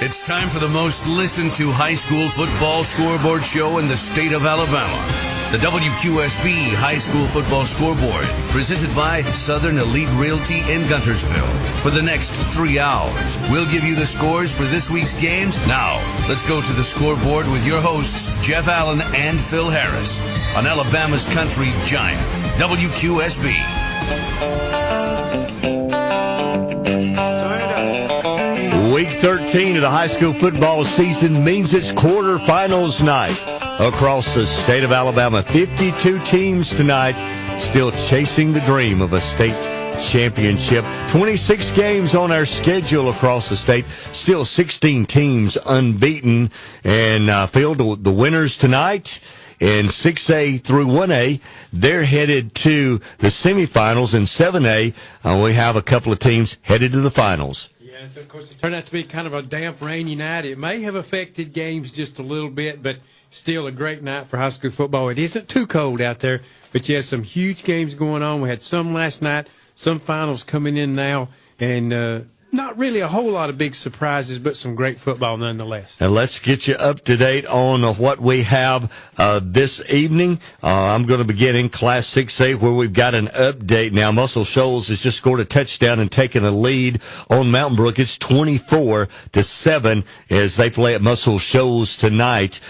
It's time for the most listened to high school football scoreboard show in the state of Alabama. The WQSB High School Football Scoreboard, presented by Southern Elite Realty in Guntersville. For the next 3 hours, we'll give you the scores for this week's games. Now, let's go to the scoreboard with your hosts, Jeff Allen and Phil Harris, on Alabama's Country Giant, WQSB. Week 13 of the high school football season means it's quarterfinals night across the state of Alabama. 52 teams tonight still chasing the dream of a state championship. 26 games on our schedule across the state. Still 16 teams unbeaten. And Phil, the winners tonight in 6A through 1A, they're headed to the semifinals. In 7A, we have a couple of teams headed to the finals. Of course, it turned out to be kind of a damp, rainy night. It may have affected games just a little bit, but still a great night for high school football. It isn't too cold out there, but you had some huge games going on. We had some last night, some finals coming in now, and not really a whole lot of big surprises, but some great football nonetheless. And let's get you up to date on what we have this evening. I'm going to begin in Class 6A, where we've got an update now. Muscle Shoals has just scored a touchdown and taken a lead on Mountain Brook. It's 24-7 as they play at Muscle Shoals tonight.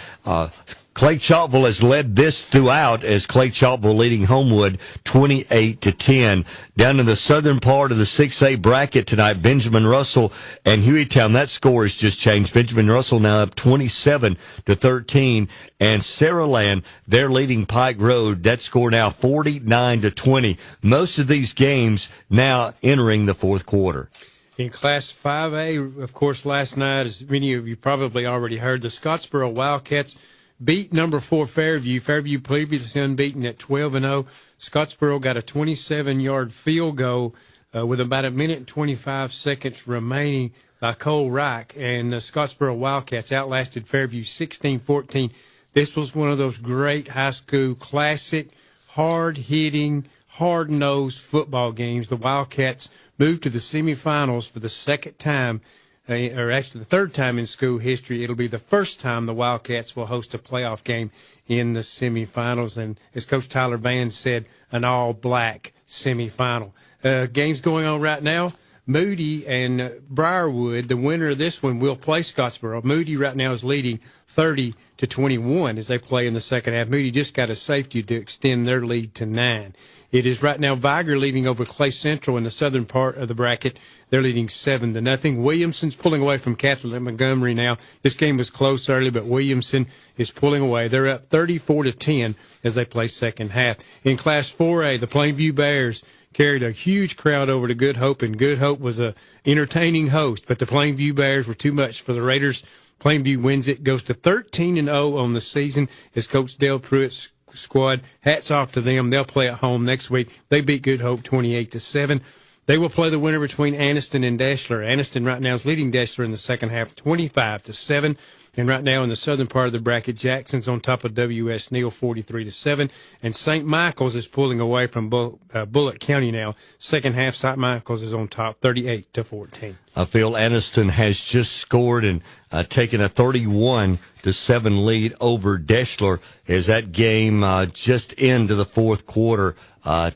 Clay Chalkville has led this throughout, as Clay Chalkville leading Homewood 28-10. Down in the southern part of the 6A bracket tonight, Benjamin Russell and Hueytown, that score has just changed. Benjamin Russell now up 27-13, and Saraland, they're leading Pike Road. That score now 49-20. Most of these games now entering the fourth quarter. In Class 5A, of course, last night, as many of you probably already heard, the Scottsboro Wildcats beat number 4 Fairview. Fairview previously unbeaten at 12-0. Scottsboro got a 27-yard field goal with about a minute and 25 seconds remaining by Cole Reich, and the Scottsboro Wildcats outlasted Fairview 16-14. This was one of those great high school classic, hard-hitting, hard-nosed football games. The Wildcats moved to the semifinals for the second time, or actually the third time in school history. It'll be the first time the Wildcats will host a playoff game in the semifinals. And as Coach Tyler Van said, an all-black semifinal. Games going on right now. Moody and Briarwood, the winner of this one, will play Scottsboro. Moody right now is leading 30-21 as they play in the second half. Moody just got a safety to extend their lead to 9. It is right now Viger leading over Clay Central in the southern part of the bracket. They're leading 7-0. Williamson's pulling away from Catholic Montgomery now. This game was close early, but Williamson is pulling away. They're up 34-10 as they play second half. In Class 4A, the Plainview Bears carried a huge crowd over to Good Hope, and Good Hope was a entertaining host, but the Plainview Bears were too much for the Raiders. Plainview wins it, goes to 13-0 on the season as Coach Dale Pruitt's squad. Hats off to them. They'll play at home next week. They beat Good Hope 28-7. They will play the winner between Anniston and Dashler. Anniston right now is leading Dashler in the second half 25-7. And right now in the southern part of the bracket, Jackson's on top of W.S. Neal 43-7. And St. Michael's is pulling away from Bullitt County now. Second half, St. Michael's is on top 38-14. I feel Anniston has just scored and taken a 31-7 lead over Deshler as that game just into the fourth quarter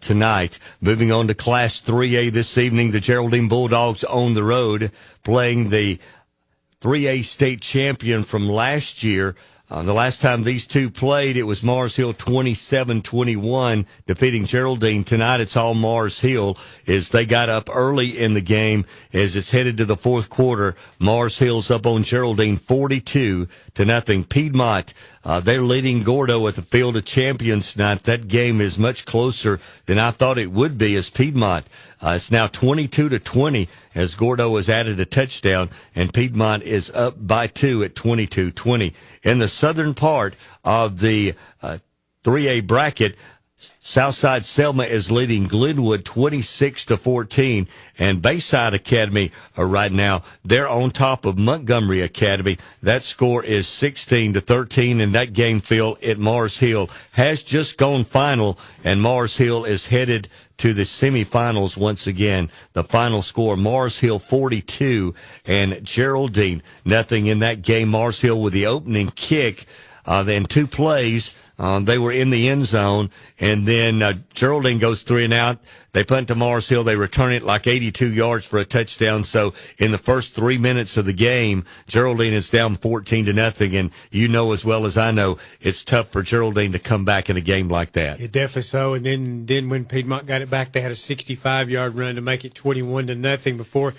tonight. Moving on to Class 3A this evening, the Geraldine Bulldogs on the road playing the 3A state champion from last year. The last time these two played, it was Mars Hill 27-21, defeating Geraldine. Tonight, it's all Mars Hill as they got up early in the game as it's headed to the fourth quarter. Mars Hill's up on Geraldine 42-0. Piedmont, they're leading Gordo at the Field of Champions tonight. That game is much closer than I thought it would be as Piedmont. It's now 22-20 as Gordo has added a touchdown, and Piedmont is up by 2 at 22-20. In the southern part of the 3A bracket, Southside Selma is leading Glenwood 26-14, and Bayside Academy right now, they're on top of Montgomery Academy. That score is 16-13, and that game, Phil, at Mars Hill has just gone final, and Mars Hill is headed to the semifinals once again. The final score, Mars Hill 42 and Geraldine nothing in that game. Mars Hill with the opening kick, then 2 plays. They were in the end zone, and then Geraldine goes 3 and out. They punt to Mars Hill. They return it like 82 yards for a touchdown. So in the first 3 minutes of the game, Geraldine is down 14-0, and you know as well as I know, it's tough for Geraldine to come back in a game like that. Yeah, definitely so. And then when Piedmont got it back, they had a 65-yard run to make it 21-0 before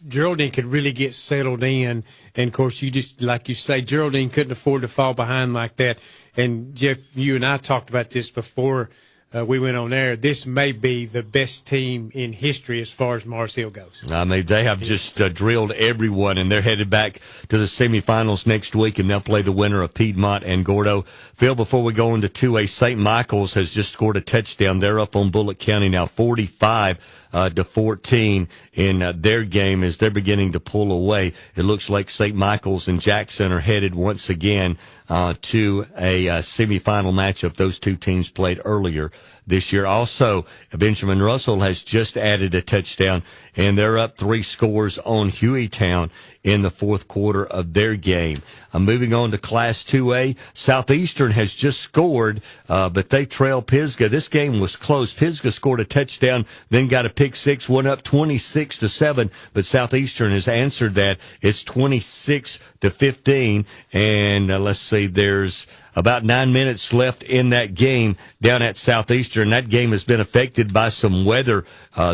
Geraldine could really get settled in. And, of course, you just, like you say, Geraldine couldn't afford to fall behind like that. And, Jeff, you and I talked about this before we went on air. This may be the best team in history as far as Mars Hill goes. I mean, they have just drilled everyone, and they're headed back to the semifinals next week, and they'll play the winner of Piedmont and Gordo. Phil, before we go into 2A, St. Michael's has just scored a touchdown. They're up on Bullitt County now, 45-14 in their game as they're beginning to pull away. It looks like St. Michael's and Jackson are headed once again to a semifinal matchup. Those two teams played earlier this year. Also, Benjamin Russell has just added a touchdown, and they're up 3 scores on Hueytown in the fourth quarter of their game. Moving on to Class 2A, Southeastern has just scored, but they trail Pisgah. This game was close. Pisgah scored a touchdown, then got a pick six, went up 26-7, but Southeastern has answered that. It's 26-15, and let's see, there's about 9 minutes left in that game down at Southeastern. That game has been affected by some weather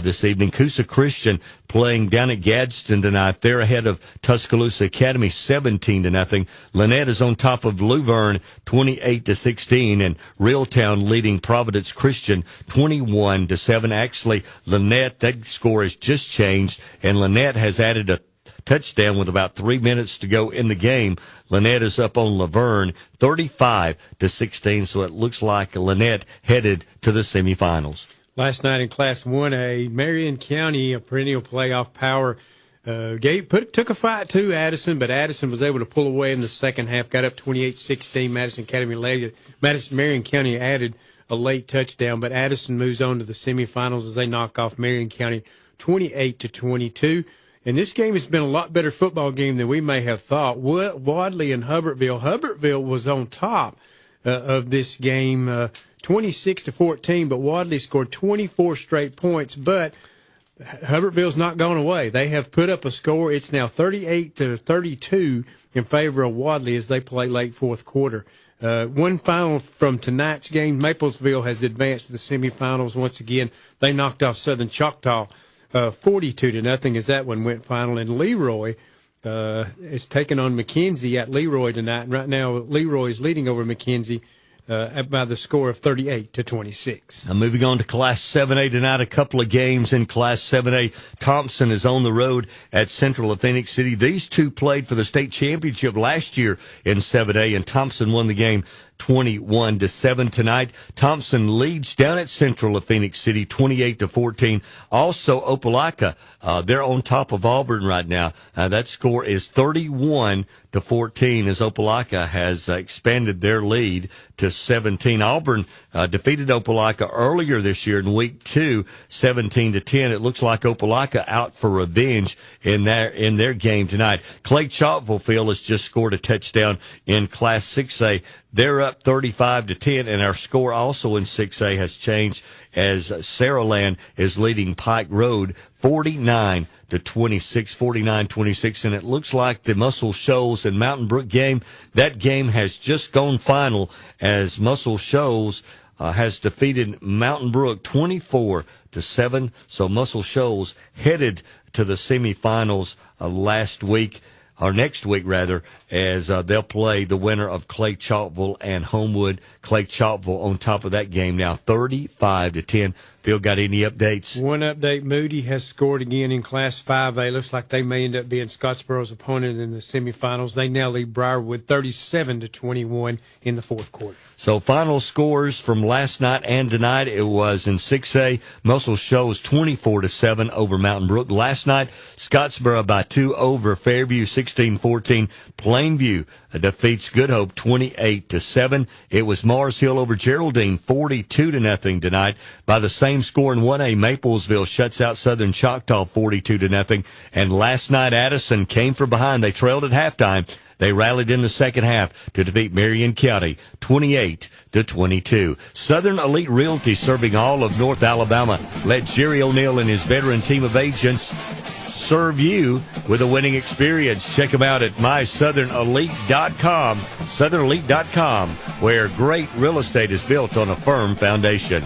this evening. Coosa Christian playing down at Gadsden tonight. They're ahead of Tuscaloosa Academy 17-0. Lynette is on top of Luverne 28-16, and Reeltown leading Providence Christian 21-7. Actually, Lynette, that score has just changed, and Lynette has added a touchdown with about 3 minutes to go in the game. Lynette is up on Laverne 35-16, so it looks like Lynette headed to the semifinals. Last night in Class 1A, Marion County, a perennial playoff power, took a fight to Addison, but Addison was able to pull away in the second half, got up 28-16. Marion County added a late touchdown, but Addison moves on to the semifinals as they knock off Marion County 28-22. And this game has been a lot better football game than we may have thought. Wadley and Hubbartville. Hubbartville was on top of this game, 26-14, but Wadley scored 24 straight points. But Hubbartville's not gone away. They have put up a score. It's now 38-32 in favor of Wadley as they play late fourth quarter. One final from tonight's game. Maplesville has advanced to the semifinals once again. They knocked off Southern Choctaw 42-0 as that one went final. And Leroy is taking on McKenzie at Leroy tonight. And right now, Leroy is leading over McKenzie by the score of 38-26. Moving on to Class 7A tonight, a couple of games in Class 7A. Thompson is on the road at Central of Phoenix City. These two played for the state championship last year in 7A, and Thompson won the game 21-7 tonight. Thompson leads down at Central of Phoenix City 28-14. Also, Opelika, they're on top of Auburn right now. That score is 31-14 as Opelika has expanded their lead to 17. Auburn defeated Opelika earlier this year in week 2, 17-10. It looks like Opelika out for revenge in their game tonight. Clay Chalkville has just scored a touchdown in Class 6A. They're up 35-10, and our score also in 6A has changed as Saraland is leading Pike Road 49-26, 49-26, and it looks like the Muscle Shoals and Mountain Brook game, that game has just gone final as Muscle Shoals has defeated Mountain Brook 24-7. So Muscle Shoals headed to the semifinals next week, as they'll play the winner of Clay Chalkville and Homewood. Clay Chalkville on top of that game now 35-10. Phil, got any updates? One update, Moody has scored again in Class 5A. Looks like they may end up being Scottsboro's opponent in the semifinals. They now lead Briarwood 37-21 in the fourth quarter. So final scores from last night and tonight, it was in 6A. Muscle Shoals 24-7 over Mountain Brook. Last night, Scottsboro by 2 over Fairview 16-14. Plainview defeats Good Hope 28-7. It was Mars Hill over Geraldine 42-0 tonight. By the same score in 1A, Maplesville shuts out Southern Choctaw 42-0. And last night, Addison came from behind. They trailed at halftime. They rallied in the second half to defeat Marion County 28-22. Southern Elite Realty, serving all of North Alabama. Let Jerry O'Neill and his veteran team of agents serve you with a winning experience. Check them out at mysouthernelite.com. Southernelite.com, where great real estate is built on a firm foundation.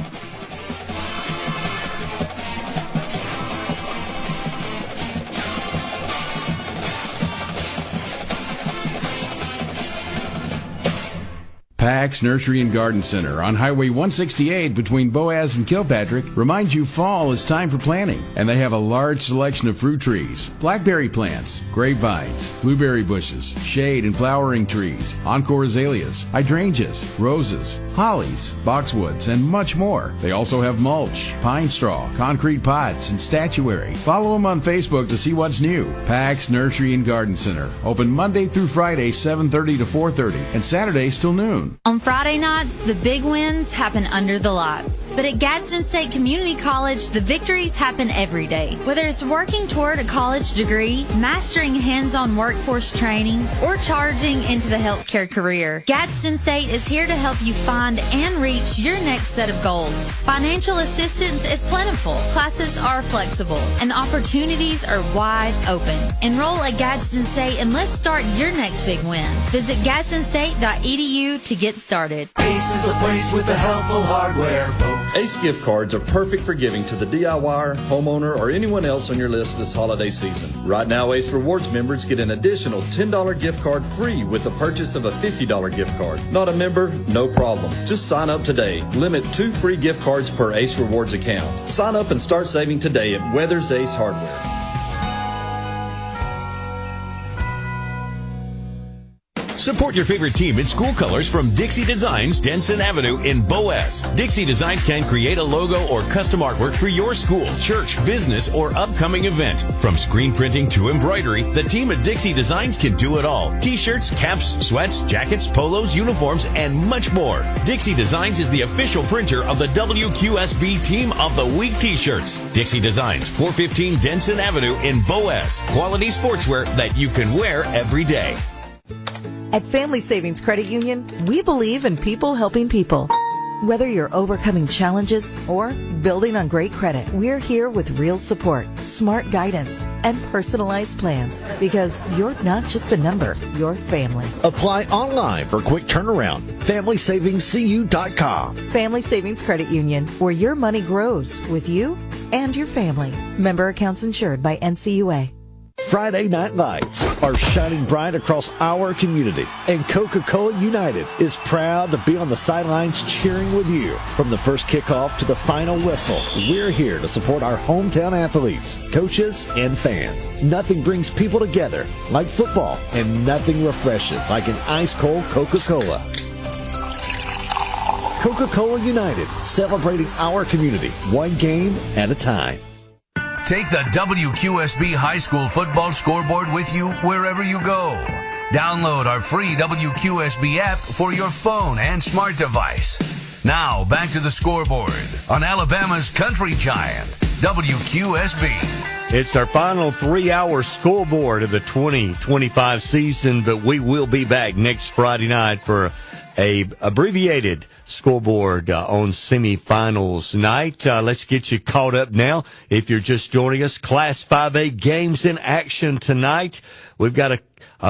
Pax Nursery and Garden Center on Highway 168 between Boaz and Kilpatrick reminds you fall is time for planting, and they have a large selection of fruit trees, blackberry plants, grapevines, blueberry bushes, shade and flowering trees, encore azaleas, hydrangeas, roses, hollies, boxwoods, and much more. They also have mulch, pine straw, concrete pots, and statuary. Follow them on Facebook to see what's new. Pax Nursery and Garden Center, open Monday through Friday 7:30 to 4:30 and Saturdays till noon. On Friday nights, the big wins happen under the lights. But at Gadsden State Community College, the victories happen every day. Whether it's working toward a college degree, mastering hands-on workforce training, or charging into the healthcare career, Gadsden State is here to help you find and reach your next set of goals. Financial assistance is plentiful, classes are flexible, and opportunities are wide open. Enroll at Gadsden State and let's start your next big win. Visit gadsdenstate.edu to get started. Ace is the place with the helpful hardware, folks. Ace gift cards are perfect for giving to the DIYer, homeowner, or anyone else on your list this holiday season. Right now, Ace Rewards members get an additional $10 gift card free with the purchase of a $50 gift card. Not a member? No problem. Just sign up today. Limit 2 free gift cards per Ace Rewards account. Sign up and start saving today at Weathers Ace Hardware. Support your favorite team in school colors from Dixie Designs, Denson Avenue in Boaz. Dixie Designs can create a logo or custom artwork for your school, church, business, or upcoming event. From screen printing to embroidery, the team at Dixie Designs can do it all. T-shirts, caps, sweats, jackets, polos, uniforms, and much more. Dixie Designs is the official printer of the WQSB Team of the Week T-shirts. Dixie Designs, 415 Denson Avenue in Boaz. Quality sportswear that you can wear every day. At Family Savings Credit Union, we believe in people helping people. Whether you're overcoming challenges or building on great credit, we're here with real support, smart guidance, and personalized plans. Because you're not just a number, you're family. Apply online for quick turnaround. FamilySavingsCU.com. Family Savings Credit Union, where your money grows with you and your family. Member accounts insured by NCUA. Friday night lights are shining bright across our community, and Coca-Cola United is proud to be on the sidelines cheering with you. From the first kickoff to the final whistle, we're here to support our hometown athletes, coaches, and fans. Nothing brings people together like football, and nothing refreshes like an ice-cold Coca-Cola. Coca-Cola United, celebrating our community, one game at a time. Take the WQSB High School Football Scoreboard with you wherever you go. Download our free WQSB app for your phone and smart device. Now, back to the Scoreboard on Alabama's Country Giant, WQSB. It's our final 3-hour scoreboard of the 2025 season, but we will be back next Friday night for a abbreviated scoreboard on semifinals night. Let's get you caught up now. If you're just joining us, Class 5A games in action tonight. We've got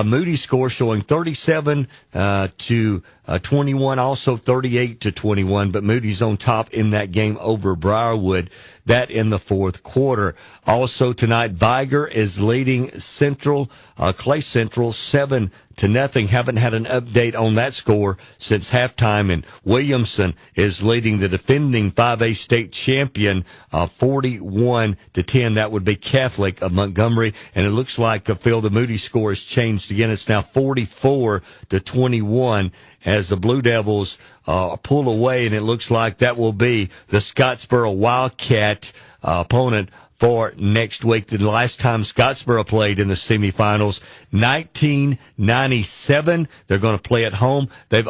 Moody score showing 37 to 21, also 38 to 21, but Moody's on top in that game over Briarwood. That in the fourth quarter. Also tonight, Viger is leading Clay Central 7-0. Haven't had an update on that score since halftime. And Williamson is leading the defending 5A state champion 41-10. That would be Catholic of Montgomery. And it looks like, Phil, the Moody score has changed again. It's now 44-21 as the Blue Devils pull away. And it looks like that will be the Scottsboro Wildcat opponent for next week. The last time Scottsboro played in the semifinals, 1997. They're going to play at home. They've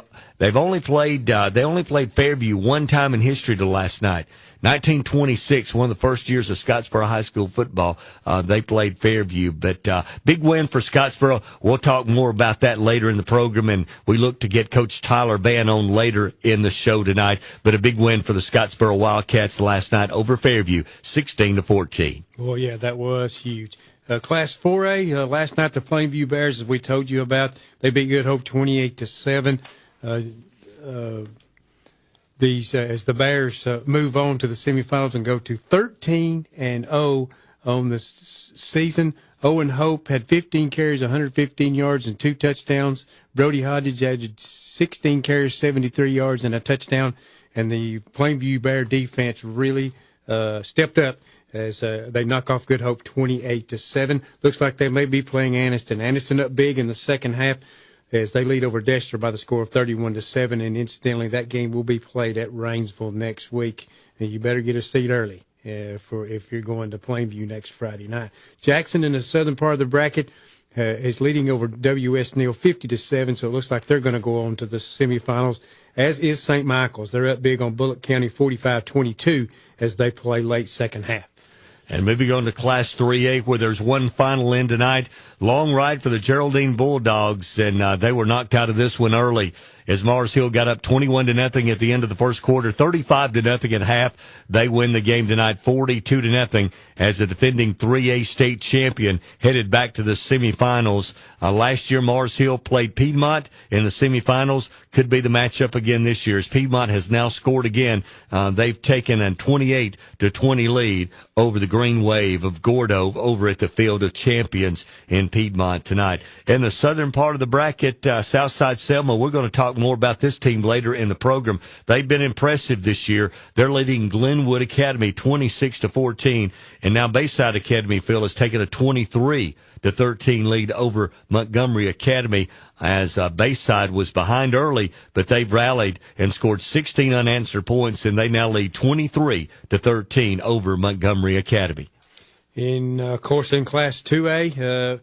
only played Fairview one time in history to last night. 1926, one of the first years of Scottsboro high school football, they played Fairview. But big win for Scottsboro. We'll talk more about that later in the program, and we look to get Coach Tyler Van on later in the show tonight. But a big win for the Scottsboro Wildcats last night over Fairview, 16-14. Well, yeah, that was huge. Class 4A, last night the Plainview Bears, as we told you about, they beat Good Hope 28-7. As the Bears move on to the semifinals and go to 13-0 on the season. Owen Hope had 15 carries, 115 yards, and 2 touchdowns. Brody Hodge added 16 carries, 73 yards, and a touchdown. And the Plainview Bear defense really stepped up as they knock off Good Hope 28-7. Looks like they may be playing Anniston. Anniston up big in the second half as they lead over Dexter by the score of 31-7. And incidentally, that game will be played at Rainsville next week. And you better get a seat early for if you're going to Plainview next Friday night. Jackson in the southern part of the bracket is leading over W.S. Neal 50-7. So it looks like they're going to go on to the semifinals, as is St. Michael's. They're up big on Bullock County 45-22 as they play late second half. And moving on to Class 3A, where there's one final in tonight. Long ride for the Geraldine Bulldogs, and they were knocked out of this one early as Mars Hill got up 21-0 at the end of the first quarter, 35-0 at half. They win the game tonight 42-0 as the defending 3A state champion headed back to the semifinals. Last year, Mars Hill played Piedmont in the semifinals. Could be the matchup again this year as Piedmont has now scored again. They've taken a 28-20 lead over the Green Wave of Gordo over at the Field of Champions in Piedmont tonight. In the southern part of the bracket, Southside Selma, we're going to talk more about this team later in the program. They've been impressive this year. They're leading Glenwood Academy 26-14, and now Bayside Academy, Phil, has taken a 23-13 lead over Montgomery Academy as Bayside was behind early, but they've rallied and scored 16 unanswered points, and they now lead 23-13 over Montgomery Academy. Of course, in Class 2A,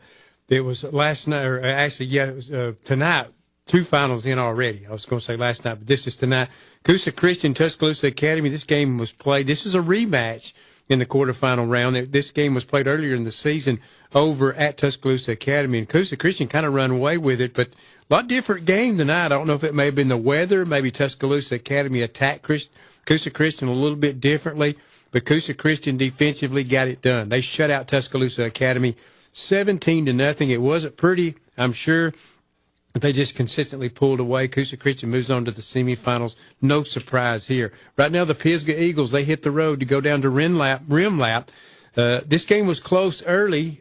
it was last night, or actually, it was tonight, 2 finals in already. I was going to say last night, but this is tonight. Coosa Christian, Tuscaloosa Academy. This game was played. This is a rematch in the quarterfinal round. This game was played earlier in the season over at Tuscaloosa Academy, and Coosa Christian kind of run away with it, but a lot different game tonight. I don't know if it may have been the weather. Maybe Tuscaloosa Academy attacked Coosa Christian a little bit differently, but Coosa Christian defensively got it done. They shut out Tuscaloosa Academy 17-0. It wasn't pretty, I'm sure, but they just consistently pulled away. Coosa Christian moves on to the semifinals. No surprise here. Right now, the Pisgah Eagles, they hit the road to go down to Rimlap. This game was close early.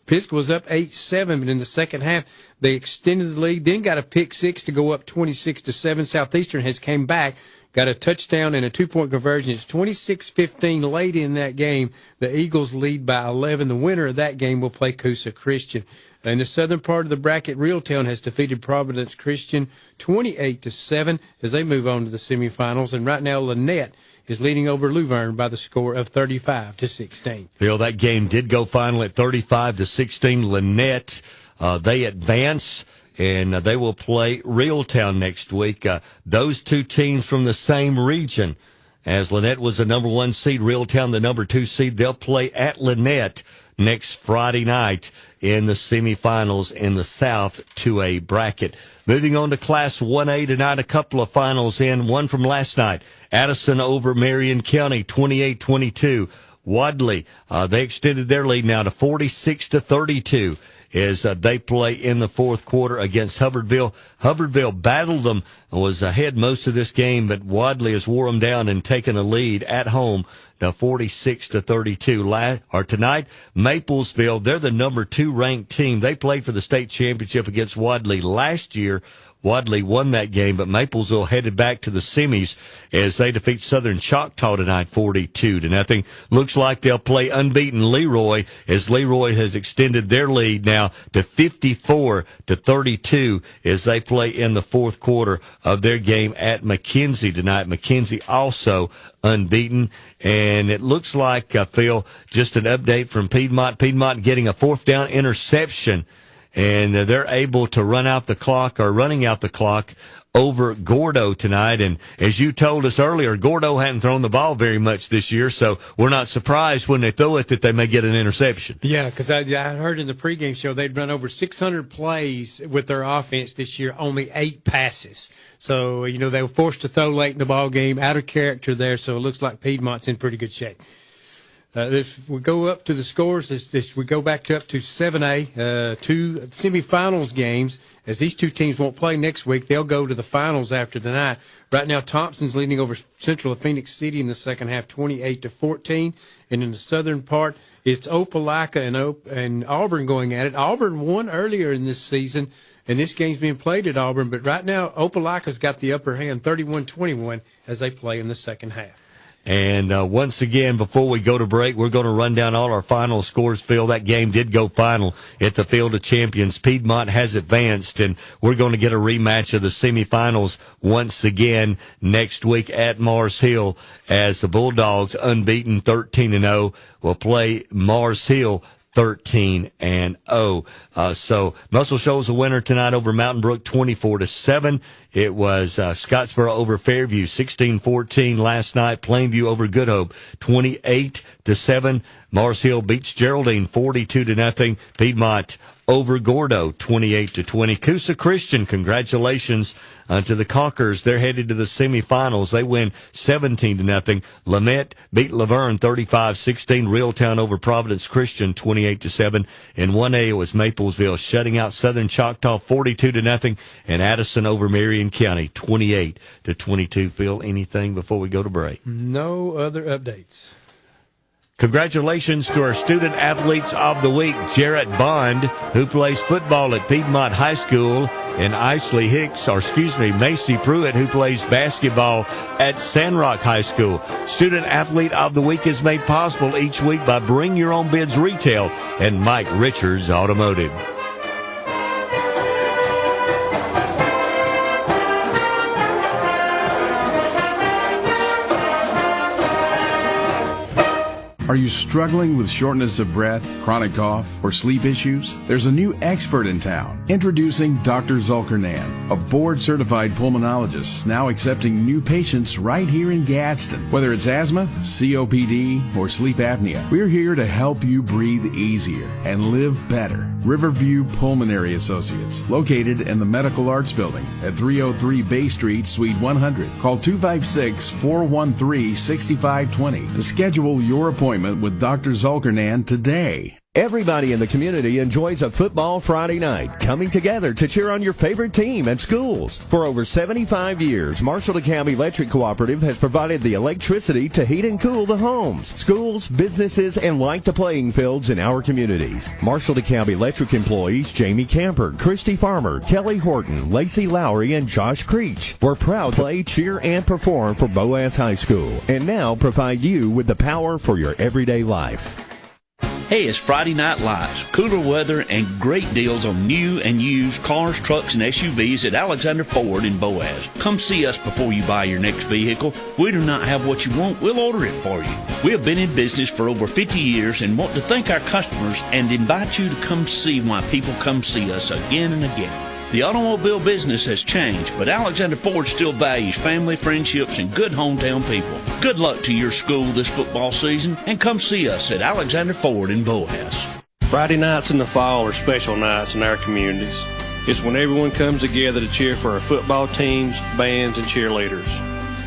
Pisgah was up 8-7, but in the second half, they extended the lead, then got a pick six to go up 26-7. Southeastern has came back, got a touchdown and a 2-point conversion. It's 26-15 late in that game. The Eagles lead by 11. The winner of that game will play Coosa Christian. In the southern part of the bracket, Reeltown has defeated Providence Christian 28-7 as they move on to the semifinals. And right now, Lynette is leading over Luverne by the score of 35-16. Phil, that game did go final at 35-16. Lynette, they advance, and they will play Reeltown next week. Those two teams from the same region, as Lynette was the number 1 seed, Reeltown the number 2 seed. They'll play at Lynette next Friday night in the semifinals in the South 2A bracket. Moving on to Class 1A tonight, a couple of finals in. One from last night, Addison over Marion County, 28-22. Wadley, they extended their lead now to 46-32. as they play in the fourth quarter against Hubbardville. Hubbardville battled them and was ahead most of this game, but Wadley has wore them down and taken a lead at home to 46-32. Tonight, Maplesville, they're the number 2 ranked team. They played for the state championship against Wadley last year. Wadley won that game, but Maplesville headed back to the semis as they defeat Southern Choctaw tonight 42-0. Looks like they'll play unbeaten Leroy as Leroy has extended their lead now to 54-32 as they play in the fourth quarter of their game at McKenzie tonight. McKenzie also unbeaten. And it looks like, Phil, just an update from Piedmont. Piedmont getting a fourth down interception, and they're able to running out the clock over Gordo tonight. And as you told us earlier, Gordo hadn't thrown the ball very much this year, so we're not surprised when they throw it that they may get an interception. Yeah, because I heard in the pregame show they'd run over 600 plays with their offense this year, only 8 passes. So, they were forced to throw late in the ball game, out of character there, so it looks like Piedmont's in pretty good shape. If we go up to the scores, we go back up to 7A, 2 semifinals games. As these two teams won't play next week, they'll go to the finals after tonight. Right now, Thompson's leading over Central of Phoenix City in the second half, 28-14. And in the southern part, it's Opelika and Auburn going at it. Auburn won earlier in this season, and this game's being played at Auburn. But right now, Opelika's got the upper hand, 31-21, as they play in the second half. And once again, before we go to break, we're going to run down all our final scores. Phil, that game did go final at the Field of Champions. Piedmont has advanced, and we're going to get a rematch of the semifinals once again next week at Mars Hill as the Bulldogs, unbeaten 13-0, will play Mars Hill 13-0. So Muscle Shoals a winner tonight over Mountain Brook 24-7. It was Scottsboro over Fairview 16-14 last night. Plainview over Good Hope 28-7. Mars Hill beats Geraldine 42-0. Piedmont over Gordo 28-20. Coosa Christian, congratulations to the Conquerors. They're headed to the semifinals. They win 17-0. Lamette beat Laverne 35-16. Reeltown over Providence Christian 28-7. In 1A, it was Maplesville shutting out Southern Choctaw 42-0. And Addison over Marion County 28-22. Phil, anything before we go to break? No other updates. Congratulations to our Student Athletes of the Week, Jarrett Bond, who plays football at Piedmont High School, and Macy Pruitt, who plays basketball at Sandrock High School. Student Athlete of the Week is made possible each week by Bring Your Own Bids Retail and Mike Richards Automotive. Are you struggling with shortness of breath, chronic cough, or sleep issues? There's a new expert in town. Introducing Dr. Zulkernan, a board-certified pulmonologist now accepting new patients right here in Gadsden. Whether it's asthma, COPD, or sleep apnea, we're here to help you breathe easier and live better. Riverview Pulmonary Associates, located in the Medical Arts Building at 303 Bay Street, Suite 100. Call 256-413-6520 to schedule your appointment with Dr. Zulkernan today. Everybody in the community enjoys a football Friday night, coming together to cheer on your favorite team at schools. For over 75 years, Marshall DeKalb Electric Cooperative has provided the electricity to heat and cool the homes, schools, businesses, and light the playing fields in our communities. Marshall DeKalb Electric employees Jamie Camper, Christy Farmer, Kelly Horton, Lacey Lowry, and Josh Creech were proud to play, cheer, and perform for Boaz High School, and now provide you with the power for your everyday life. Hey, it's Friday Night Lights. Cooler weather and great deals on new and used cars, trucks, and SUVs at Alexander Ford in Boaz. Come see us before you buy your next vehicle. We do not have what you want. We'll order it for you. We have been in business for over 50 years and want to thank our customers and invite you to come see why people come see us again and again. The automobile business has changed, but Alexander Ford still values family, friendships, and good hometown people. Good luck to your school this football season, and come see us at Alexander Ford in Boaz. Friday nights in the fall are special nights in our communities. It's when everyone comes together to cheer for our football teams, bands, and cheerleaders.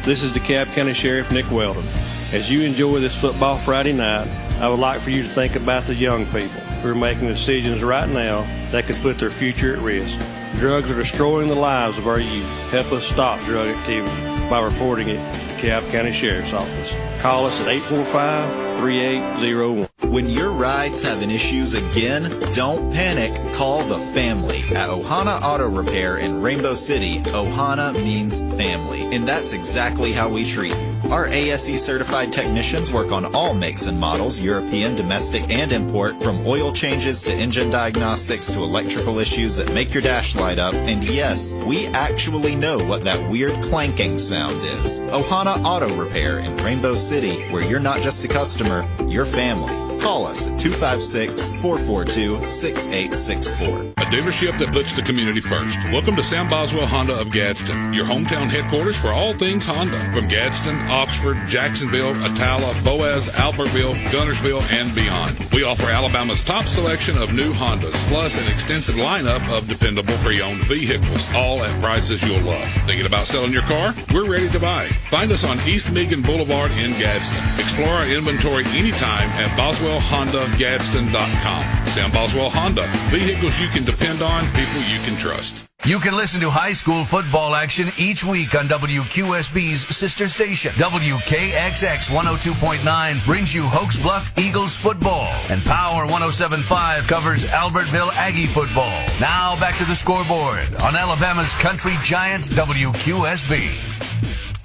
This is DeKalb County Sheriff Nick Weldon. As you enjoy this football Friday night, I would like for you to think about the young people. who are making decisions right now that could put their future at risk. Drugs are destroying the lives of our youth. Help us stop drug activity by reporting it to DeKalb County Sheriff's Office. Call us at 845-3801. When your ride's having issues again, don't panic. Call the family. At Ohana Auto Repair in Rainbow City, Ohana means family. And that's exactly how we treat you. Our ASE certified technicians work on all makes and models, European, domestic, and import, from oil changes to engine diagnostics to electrical issues that make your dash light up. And yes, we actually know what that weird clanking sound is. Ohana Auto Repair in Rainbow City, where you're not just a customer, you're family. Call us at 256-442-6864. A dealership that puts the community first. Welcome to Sam Boswell Honda of Gadsden, your hometown headquarters for all things Honda. From Gadsden, Oxford, Jacksonville, Attala, Boaz, Albertville, Gunnersville, and beyond. We offer Alabama's top selection of new Hondas, plus an extensive lineup of dependable pre-owned vehicles, all at prices you'll love. Thinking about selling your car? We're ready to buy. Find us on East Meagan Boulevard in Gadsden. Explore our inventory anytime at BoswellHondaGadsden.com. Sam Boswell Honda. Vehicles you can depend on, people you can trust. You can listen to high school football action each week on WQSB's sister station. WKXX 102.9 brings you Hoax Bluff Eagles football, and Power 107.5 covers Albertville Aggie football. Now back to the scoreboard on Alabama's country giant WQSB.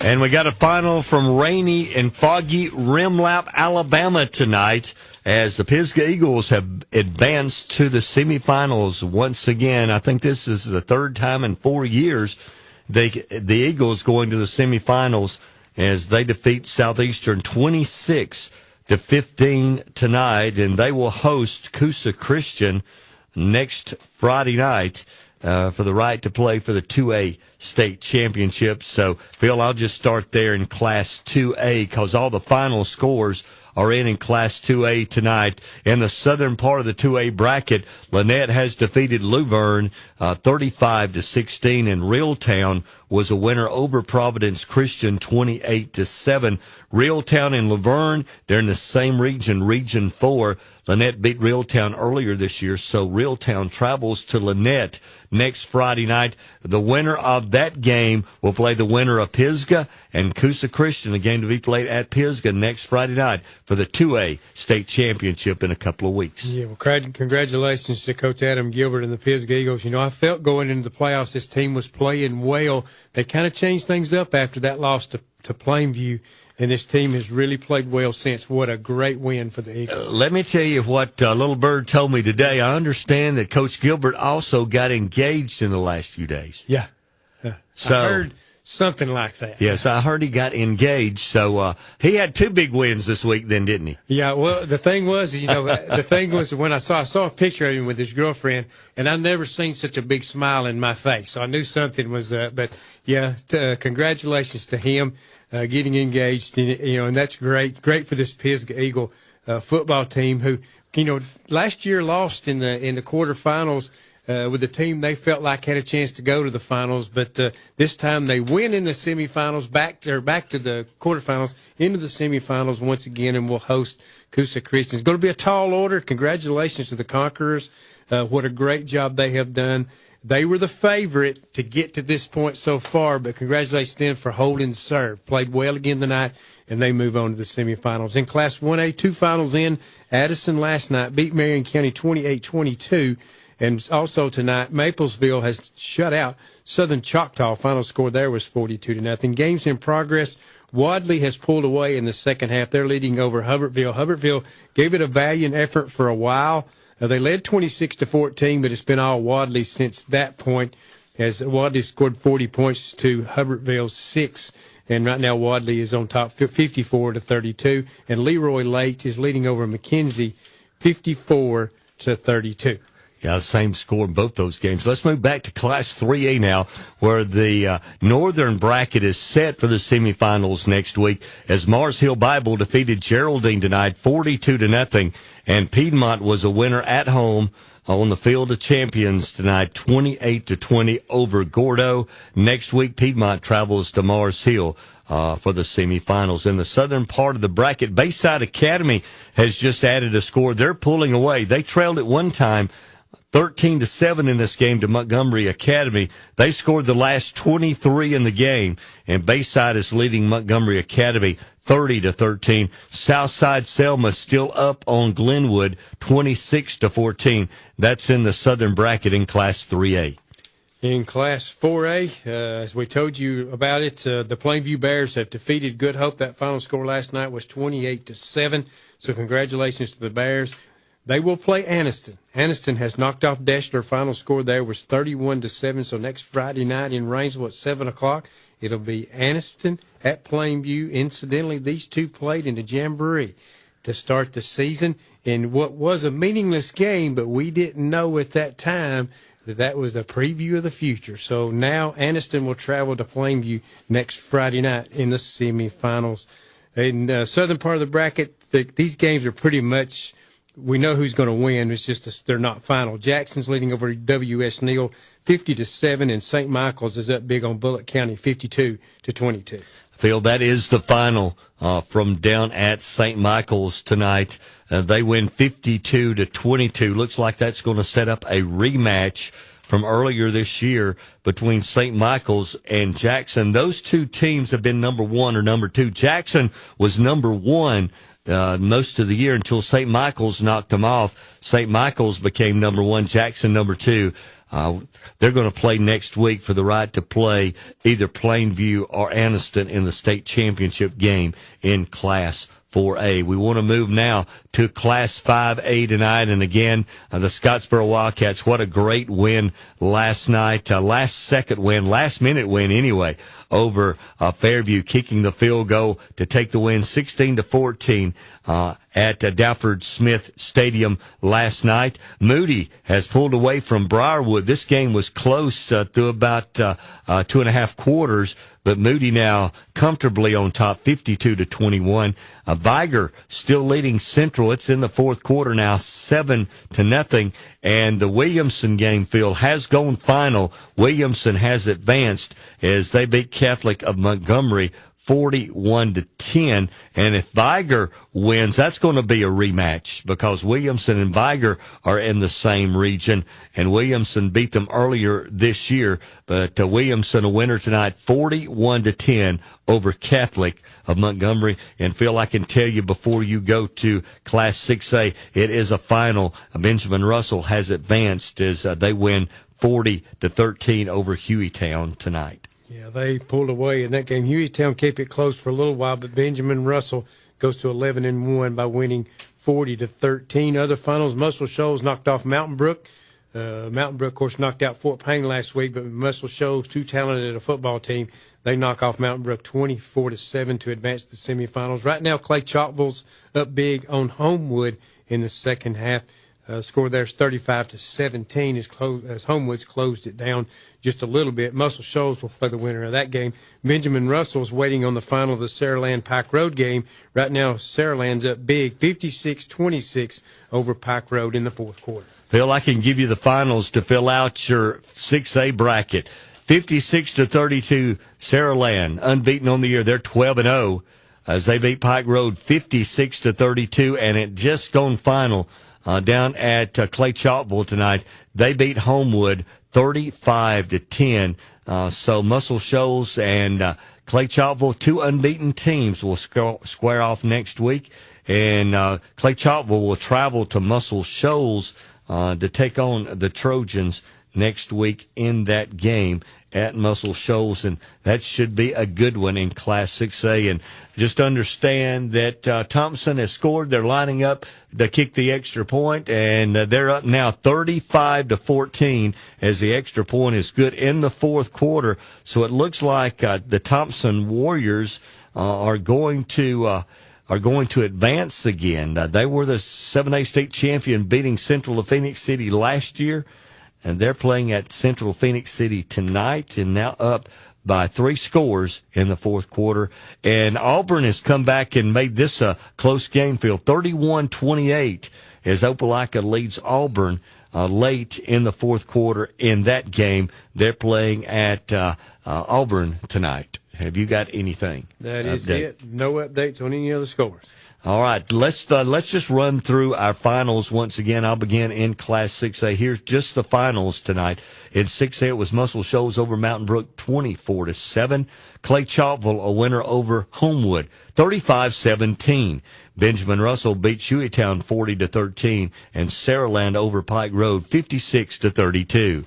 And we got a final from rainy and foggy Rimlap, Alabama tonight, as the Pisgah Eagles have advanced to the semifinals once again. I think this is the third time in 4 years the Eagles going to the semifinals as they defeat Southeastern 26-15 tonight, and they will host Coosa Christian next Friday night for the right to play for the 2A state championship. So, Phil, I'll just start there in Class 2A because all the final scores are in Class 2A tonight. In the southern part of the 2A bracket, Lynette has defeated Luverne 35-16, and Reeltown was a winner over Providence Christian 28-7. Reeltown and Luverne, they're in the same region, Region 4. Lynette beat Reeltown earlier this year, so Reeltown travels to Lynette next Friday night. The winner of that game will play the winner of Pisgah and Coosa Christian, a game to be played at Pisgah next Friday night for the 2A state championship in a couple of weeks. Yeah, well, congratulations to Coach Adam Gilbert and the Pisgah Eagles. You know, I felt going into the playoffs this team was playing well. They kind of changed things up after that loss to Plainview. And this team has really played well since. What a great win for the Eagles. Let me tell you what Little Bird told me today. I understand that Coach Gilbert also got engaged in the last few days. Yeah. So, I heard something like that. Yes, I heard he got engaged. So he had two big wins this week then, didn't he? Yeah, well, the thing was, when I saw a picture of him with his girlfriend, and I've never seen such a big smile in my face. So I knew something was up. But, yeah, congratulations to him. Getting engaged, and that's great for this Pisgah Eagle football team who, last year lost in the quarterfinals with a team they felt like had a chance to go to the finals, but this time they win in the semifinals, back to the quarterfinals, into the semifinals once again, and will host Coosa Christian. It's going to be a tall order. Congratulations to the Conquerors. What a great job they have done. They were the favorite to get to this point so far, but congratulations to them for holding serve. Played well again tonight, and they move on to the semifinals. In Class 1A, two finals in. Addison last night beat Marion County 28-22, and also tonight, Maplesville has shut out Southern Choctaw. Final score there was 42-0. Games in progress. Wadley has pulled away in the second half. They're leading over Hubbardsville. Hubbardsville gave it a valiant effort for a while. They led 26-14, but it's been all Wadley since that point, as Wadley scored 40 points to Hubbardsville's 6. And right now Wadley is on top 54-32, and Leroy Lake is leading over McKenzie 54-32. Yeah, same score in both those games. Let's move back to Class 3A now, where the northern bracket is set for the semifinals next week, as Mars Hill Bible defeated Geraldine tonight 42-0, and Piedmont was a winner at home on the Field of Champions tonight 28-20 over Gordo. Next week, Piedmont travels to Mars Hill. for the semifinals. In the southern part of the bracket, Bayside Academy has just added a score. They're pulling away. They trailed at one time 13-7 in this game to Montgomery Academy. They scored the last 23 in the game, and Bayside is leading Montgomery Academy 30-13. Southside Selma still up on Glenwood 26-14. That's in the southern bracket in Class 3A. In Class 4A, as we told you about it, the Plainview Bears have defeated Good Hope. That final score last night was 28-7. So congratulations to the Bears. They will play Anniston. Anniston has knocked off Deshler. Final score there was 31-7. So next Friday night in Rainsville at 7 o'clock, it'll be Anniston at Plainview. Incidentally, these two played in the Jamboree to start the season in what was a meaningless game, but we didn't know at that time that was a preview of the future. So now Anniston will travel to Plainview next Friday night in the semifinals. In the southern part of the bracket, these games are pretty much, we know who's going to win. It's just they're not final. Jackson's leading over W.S. Neal 50-7, and St. Michael's is up big on Bullitt County 52-22. Phil, that is the final from down at St. Michael's tonight. They win 52-22. Looks like that's going to set up a rematch from earlier this year between St. Michael's and Jackson. Those two teams have been number one or number two. Jackson was number one most of the year until St. Michael's knocked them off. St. Michael's became number one, Jackson number two. They're going to play next week for the right to play either Plainview or Anniston in the state championship game in Class 4A. We want to move now to Class 5A tonight. And again, the Scottsboro Wildcats, what a great win last night. Last minute win anyway, over Fairview, kicking the field goal to take the win 16-14 at Dalford Smith Stadium last night. Moody has pulled away from Briarwood. This game was close through about 2.5 quarters, but Moody now comfortably on top, 52-21. Viger still leading Central. It's in the fourth quarter now, 7-0. And the Williamson game, Phil, has gone final. Williamson has advanced as they beat Catholic of Montgomery 41-10. And if Viger wins, that's going to be a rematch because Williamson and Viger are in the same region. And Williamson beat them earlier this year. But Williamson a winner tonight, 41-10 over Catholic of Montgomery. And Phil, I can tell you before you go to Class 6A, it is a final. Benjamin Russell has advanced as they win 40-13 over Hueytown tonight. Yeah, they pulled away in that game. Hueytown kept it close for a little while, but Benjamin Russell goes to 11-1 by winning 40-13. Other finals, Muscle Shoals knocked off Mountain Brook. Mountain Brook, of course, knocked out Fort Payne last week, but Muscle Shoals, too talented a football team, they knock off Mountain Brook 24-7 to advance to the semifinals. Right now, Clay Chalkville's up big on Homewood in the second half. Score there is 35-17 as Homewood's closed it down just a little bit. Muscle Shoals will play the winner of that game. Benjamin Russell's waiting on the final of the Saraland Pike Road game. Right now, Saraland's up big, 56-26 over Pike Road in the fourth quarter. Phil, I can give you the finals to fill out your 6A bracket. 56-32, Saraland, unbeaten on the year. They're 12-0 as they beat Pike Road 56-32, and it just gone final down at Clay Chalkville tonight. They beat Homewood 35-10. So Muscle Shoals and Clay Chalkville, two unbeaten teams, will square off next week. And Clay Chalkville will travel to Muscle Shoals to take on the Trojans next week in that game at Muscle Shoals, and that should be a good one in Class 6A. And just understand that Thompson has scored. They're lining up to kick the extra point, and they're up now 35-14 as the extra point is good in the fourth quarter. So it looks like the Thompson Warriors are going to advance again. They were the 7A state champion, beating Central of Phoenix City last year. And they're playing at Central Phoenix City tonight and now up by 3 scores in the fourth quarter. And Auburn has come back and made this a close game, Phil. 31-28 as Opelika leads Auburn late in the fourth quarter in that game. They're playing at Auburn tonight. Have you got anything? That is it. No updates on any other scores. All right, let's just run through our finals once again. I'll begin in Class 6A. Here's just the finals tonight. In 6A, it was Muscle Shoals over Mountain Brook, 24-7. Clay Chalkville, a winner over Homewood, 35-17. Benjamin Russell beat Hueytown 40-13, and Saraland over Pike Road, 56-32.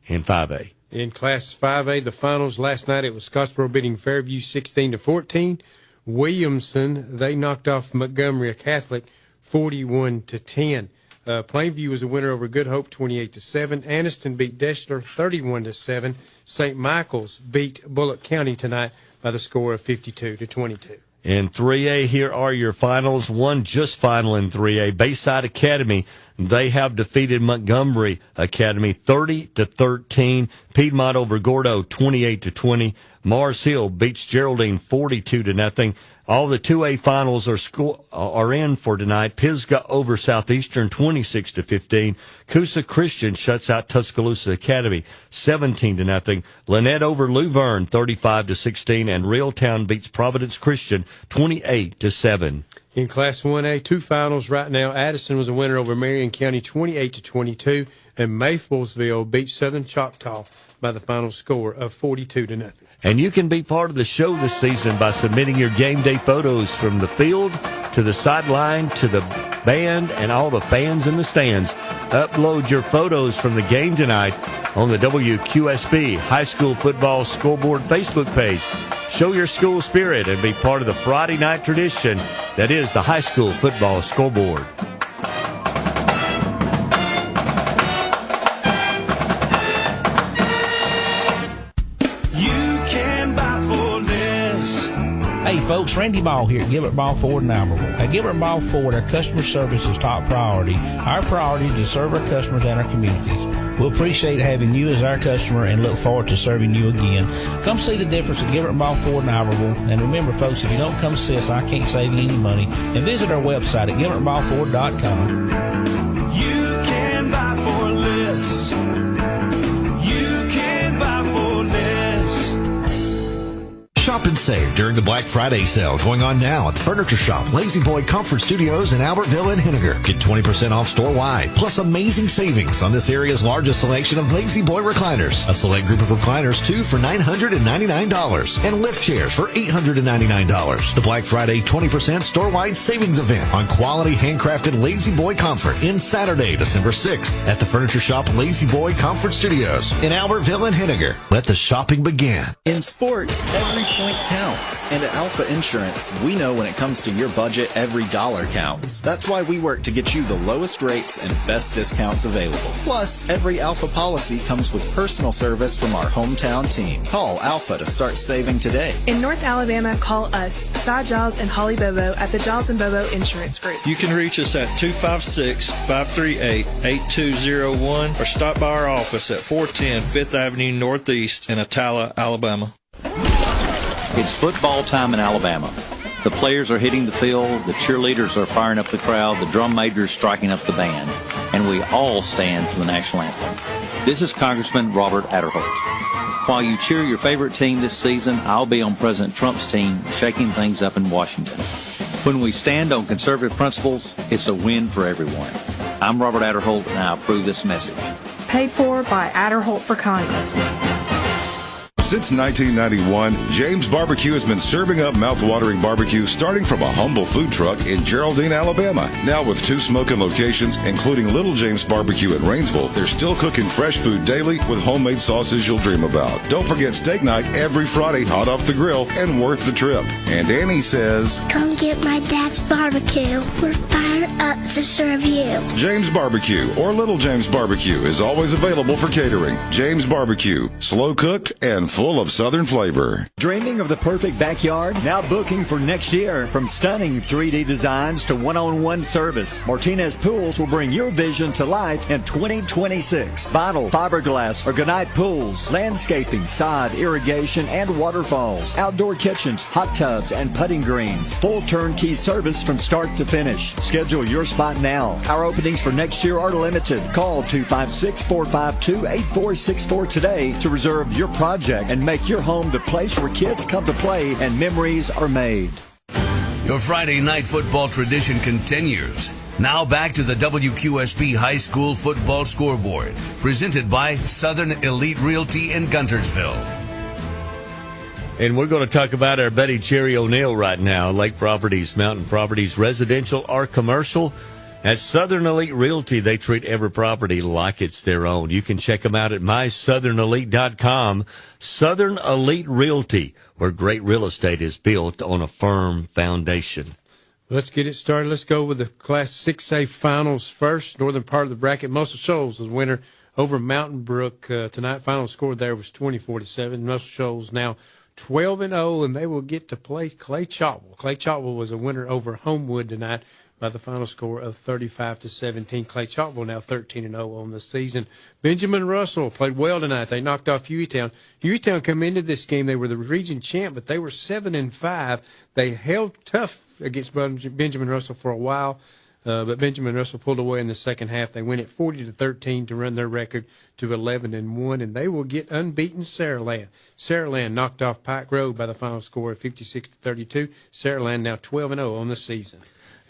In 5A. In Class 5A, the finals last night, it was Scottsboro beating Fairview 16-14. Williamson, they knocked off Montgomery Catholic 41-10. Plainview was a winner over Good Hope 28-7. Anniston beat Deschler 31-7. St. Michael's beat Bullock County tonight by the score of 52-22. In 3A, here are your finals. One just final in 3A. Bayside Academy, they have defeated Montgomery Academy 30-13. Piedmont over Gordo 28-20. Mars Hill beats Geraldine 42-0. All the 2A finals are in for tonight. Pisgah over Southeastern 26-15. Coosa Christian shuts out Tuscaloosa Academy 17-0. Lynette over Luverne 35-16, and Reeltown beats Providence Christian 28-7. In Class 1A, two finals right now. Addison was a winner over Marion County 28-22, and Maplesville beat Southern Choctaw by the final score of 42-0. And you can be part of the show this season by submitting your game day photos from the field to the sideline to the band and all the fans in the stands. Upload your photos from the game tonight on the WQSB High School Football Scoreboard Facebook page. Show your school spirit and be part of the Friday night tradition that is the High School Football Scoreboard. Hey folks, Randy Ball here at Gilbert Ball Ford in Albertville. At Gilbert Ball Ford, our customer service is top priority. Our priority is to serve our customers and our communities. We'll appreciate having you as our customer and look forward to serving you again. Come see the difference at Gilbert Ball Ford in Albertville. And remember folks, if you don't come see us, I can't save you any money. And visit our website at gilbertballford.com. You can buy for less. You can buy for less. Shop and save during the Black Friday sale going on now at the Furniture Shop, Lazy Boy Comfort Studios in Albertville and Henniger. Get 20% off store-wide, plus amazing savings on this area's largest selection of Lazy Boy recliners. A select group of recliners, too, for $999, and lift chairs for $899. The Black Friday 20% store-wide savings event on quality handcrafted Lazy Boy comfort in Saturday, December 6th at the Furniture Shop, Lazy Boy Comfort Studios in Albertville and Henniger. Let the shopping begin. In sports, every point counts. And at Alpha Insurance, we know when it comes to your budget, every dollar counts. That's why we work to get you the lowest rates and best discounts available. Plus, every Alpha policy comes with personal service from our hometown team. Call Alpha to start saving today. In North Alabama, call us, Cy Giles and Holly Bobo at the Giles & Bobo Insurance Group. You can reach us at 256-538-8201 or stop by our office at 410 5th Avenue Northeast in Attala, Alabama. It's football time in Alabama. The players are hitting the field, the cheerleaders are firing up the crowd, the drum major is striking up the band, and we all stand for the national anthem. This is Congressman Robert Adderholt. While you cheer your favorite team this season, I'll be on President Trump's team shaking things up in Washington. When we stand on conservative principles, it's a win for everyone. I'm Robert Adderholt, and I approve this message. Paid for by Adderholt for Congress. Since 1991, James Barbecue has been serving up mouth-watering barbecue starting from a humble food truck in Geraldine, Alabama. Now with 2 smoking locations, including Little James Barbecue in Rainsville, they're still cooking fresh food daily with homemade sauces you'll dream about. Don't forget steak night every Friday, hot off the grill and worth the trip. And Annie says, "Come get my dad's barbecue. We're fired up to serve you." James Barbecue or Little James Barbecue is always available for catering. James Barbecue, slow cooked and full of Southern flavor. Dreaming of the perfect backyard? Now booking for next year. From stunning 3D designs to one-on-one service, Martinez Pools will bring your vision to life in 2026. Vinyl, fiberglass, or Gunite pools, landscaping, sod, irrigation, and waterfalls, outdoor kitchens, hot tubs, and putting greens. Full turnkey service from start to finish. Schedule your spot now. Our openings for next year are limited. Call 256-452-8464 today to reserve your project and make your home the place where kids come to play and memories are made. Your Friday night football tradition continues. Now back to the WQSB High School Football Scoreboard, presented by Southern Elite Realty in Guntersville. And we're going to talk about our buddy Jerry O'Neill right now. Lake Properties, Mountain Properties, residential or commercial. At Southern Elite Realty, they treat every property like it's their own. You can check them out at mysouthernelite.com. Southern Elite Realty, where great real estate is built on a firm foundation. Let's get it started. Let's go with the Class 6A finals first. Northern part of the bracket. Muscle Shoals was winner over Mountain Brook tonight. Final score there was 24-7. Muscle Shoals now 12-0, and they will get to play Clay Chalkwell. Clay Chalkwell was a winner over Homewood tonight by the final score of 35-17. Clay Chalkwell now 13-0 on the season. Benjamin Russell played well tonight. They knocked off Hueytown. Hueytown come into this game. They were the region champ, but they were 7-5. They held tough against Benjamin Russell for a while, but Benjamin Russell pulled away in the second half. They win at 40-13 to run their record to 11-1, and they will get unbeaten Saraland. Saraland knocked off Pike Road by the final score of 56-32. Saraland now 12-0 on the season.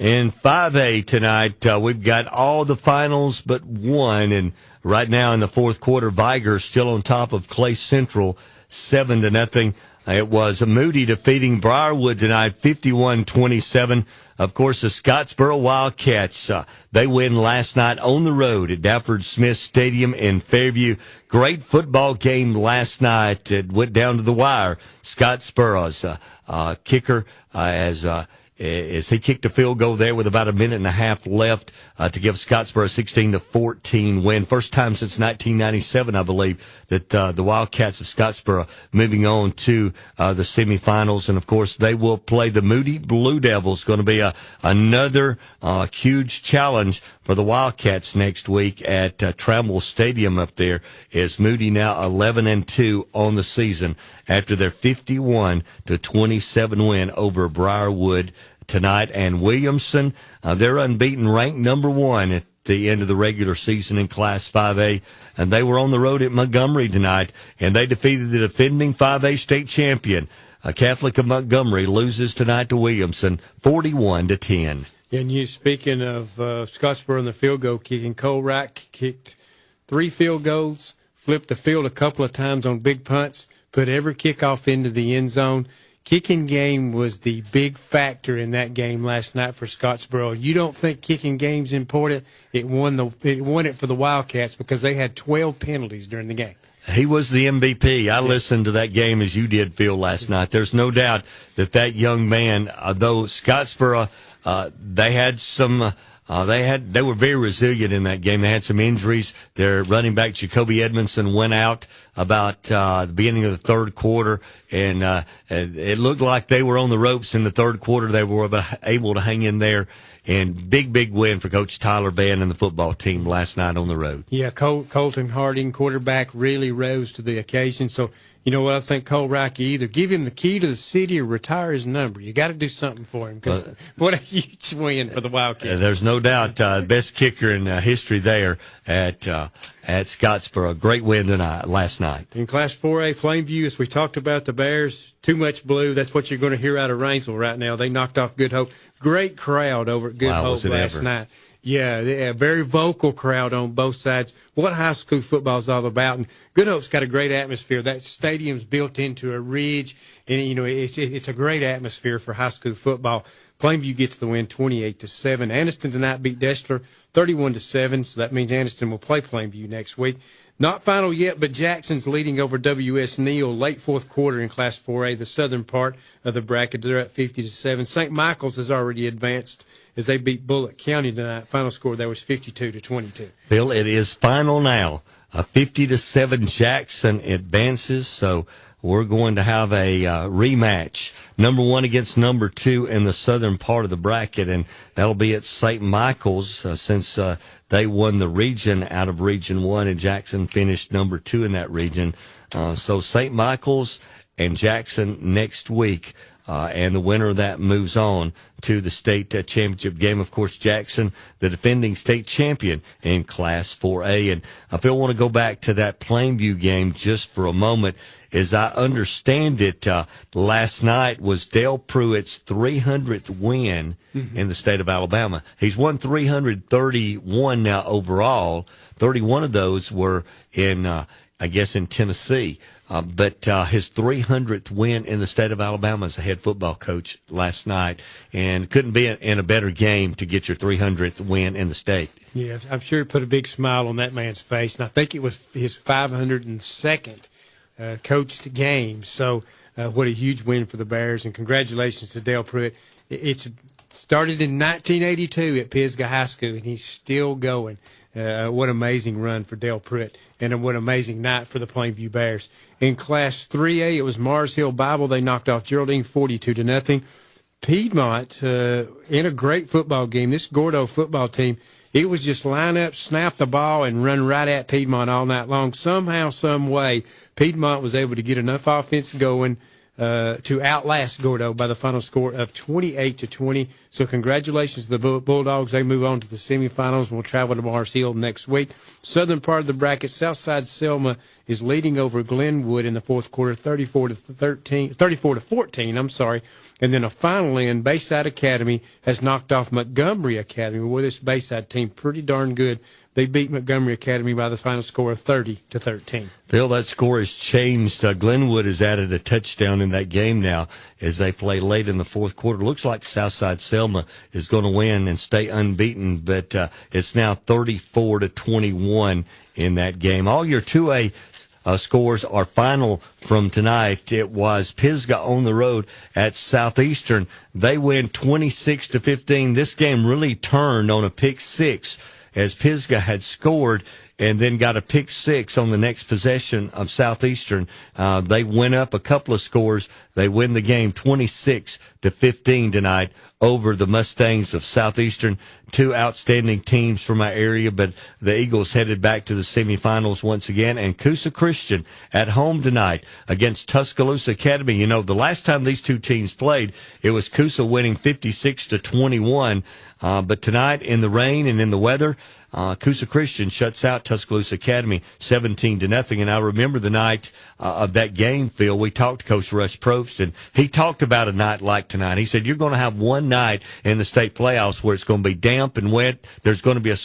In 5A tonight, we've got all the finals but one, and right now in the fourth quarter, Viger still on top of Clay Central, 7-0. It was Moody defeating Briarwood tonight, 51-27. Of course, the Scottsboro Wildcats, they win last night on the road at Dafford Smith Stadium in Fairview. Great football game last night. It went down to the wire. Scottsboro's kicker as he kicked a field goal there with about a minute and a half left to give Scottsboro a 16-14 win. First time since 1997, I believe, that the Wildcats of Scottsboro moving on to the semifinals. And, of course, they will play the Moody Blue Devils. Going to be another huge challenge for the Wildcats next week at Trammell Stadium up there, as Moody now 11-2 on the season after their 51-27 win over Briarwood tonight. And Williamson, they're unbeaten, ranked number 1 at the end of the regular season in Class 5A, and they were on the road at Montgomery tonight, and they defeated the defending 5A state champion. Catholic of Montgomery loses tonight to Williamson, 41-10. And you, speaking of Scottsboro and the field goal kicking, Cole Wright kicked 3 field goals, flipped the field a couple of times on big punts, put every kickoff into the end zone. Kicking game was the big factor in that game last night for Scottsboro. You don't think kicking game's important? It won it for the Wildcats because they had 12 penalties during the game. He was the MVP. I listened to that game as you did, Phil, last night. There's no doubt that young man, though Scottsboro, they had some. They were very resilient in that game. They had some injuries. Their running back, Jacoby Edmondson, went out about the beginning of the third quarter, and it looked like they were on the ropes in the third quarter. They were able to hang in there, and big win for Coach Tyler Vann and the football team last night on the road. Yeah, Colton Harding, quarterback, really rose to the occasion. So, you know what, I think Cole Wright, you either give him the key to the city or retire his number. You got to do something for him, because what a huge win for the Wildcats. There's no doubt, best kicker in history there at Scottsboro. Great win last night. In Class 4A, Plainview, as we talked about the Bears, too much blue. That's what you're going to hear out of Rainsville right now. They knocked off Good Hope. Great crowd over at Good Hope last night. Yeah, a very vocal crowd on both sides. What high school football is all about. And Good Hope's got a great atmosphere. That stadium's built into a ridge, and it's a great atmosphere for high school football. Plainview gets the win 28-7. Anniston tonight beat Deschler 31-7, so that means Anniston will play Plainview next week. Not final yet, but Jackson's leading over W.S. Neal late fourth quarter in Class 4A, the southern part of the bracket. They're at 50-7. St. Michael's has already advanced as they beat Bullock County tonight. Final score there was 52-22. Phil, it is final now. 50-7 Jackson advances, so we're going to have a rematch. Number 1 against number 2 in the southern part of the bracket, and that'll be at St. Michael's since they won the region out of Region 1, and Jackson finished number 2 in that region. So St. Michael's and Jackson next week and the winner of that moves on to the state championship game. Of course, Jackson, the defending state champion in Class 4A. And I feel I want to go back to that Plainview game just for a moment. As I understand it, last night was Dale Pruitt's 300th win in the state of Alabama. He's won 331 now overall. 31 of those were in, in Tennessee. But his 300th win in the state of Alabama as a head football coach last night, and couldn't be in a better game to get your 300th win in the state. Yeah, I'm sure it put a big smile on that man's face, and I think it was his 502nd coached game. So what a huge win for the Bears, and congratulations to Dale Pruitt. It started in 1982 at Pisgah High School, and he's still going. What an amazing run for Dale Pruitt, and what an amazing night for the Plainview Bears. In Class 3A, it was Mars Hill Bible. They knocked off Geraldine 42-0. Piedmont, in a great football game, this Gordo football team, it was just line up, snap the ball, and run right at Piedmont all night long. Somehow, some way, Piedmont was able to get enough offense going to outlast Gordo by the final score of 28-20. So congratulations to the Bulldogs. They move on to the semifinals and will travel to Mars Hill next week. Southern part of the bracket, Southside Selma is leading over Glenwood in the fourth quarter, 34-14. I'm sorry. And then a final in, Bayside Academy has knocked off Montgomery Academy. Well, this Bayside team pretty darn good. They beat Montgomery Academy by the final score of 30-13. Phil, that score has changed. Glenwood has added a touchdown in that game now as they play late in the fourth quarter. Looks like Southside Selma is going to win and stay unbeaten, but it's now 34-21 in that game. All your 2A scores are final from tonight. It was Pisgah on the road at Southeastern. They win 26-15. This game really turned on a pick six, as Pisgah had scored and then got a pick six on the next possession of Southeastern. They went up a couple of scores. They win the game 26-15 tonight over the Mustangs of Southeastern. Two outstanding teams from our area, but the Eagles headed back to the semifinals once again. And Coosa Christian at home tonight against Tuscaloosa Academy. You know, the last time these two teams played, it was Coosa winning 56-21. But tonight, in the rain and in the weather, Coosa Christian shuts out Tuscaloosa Academy 17-0. And I remember the night of that game, Phil, we talked to Coach Rush Probst, and he talked about a night like tonight. He said, you're going to have one night in the state playoffs where it's going to be damp and wet. There's going to be a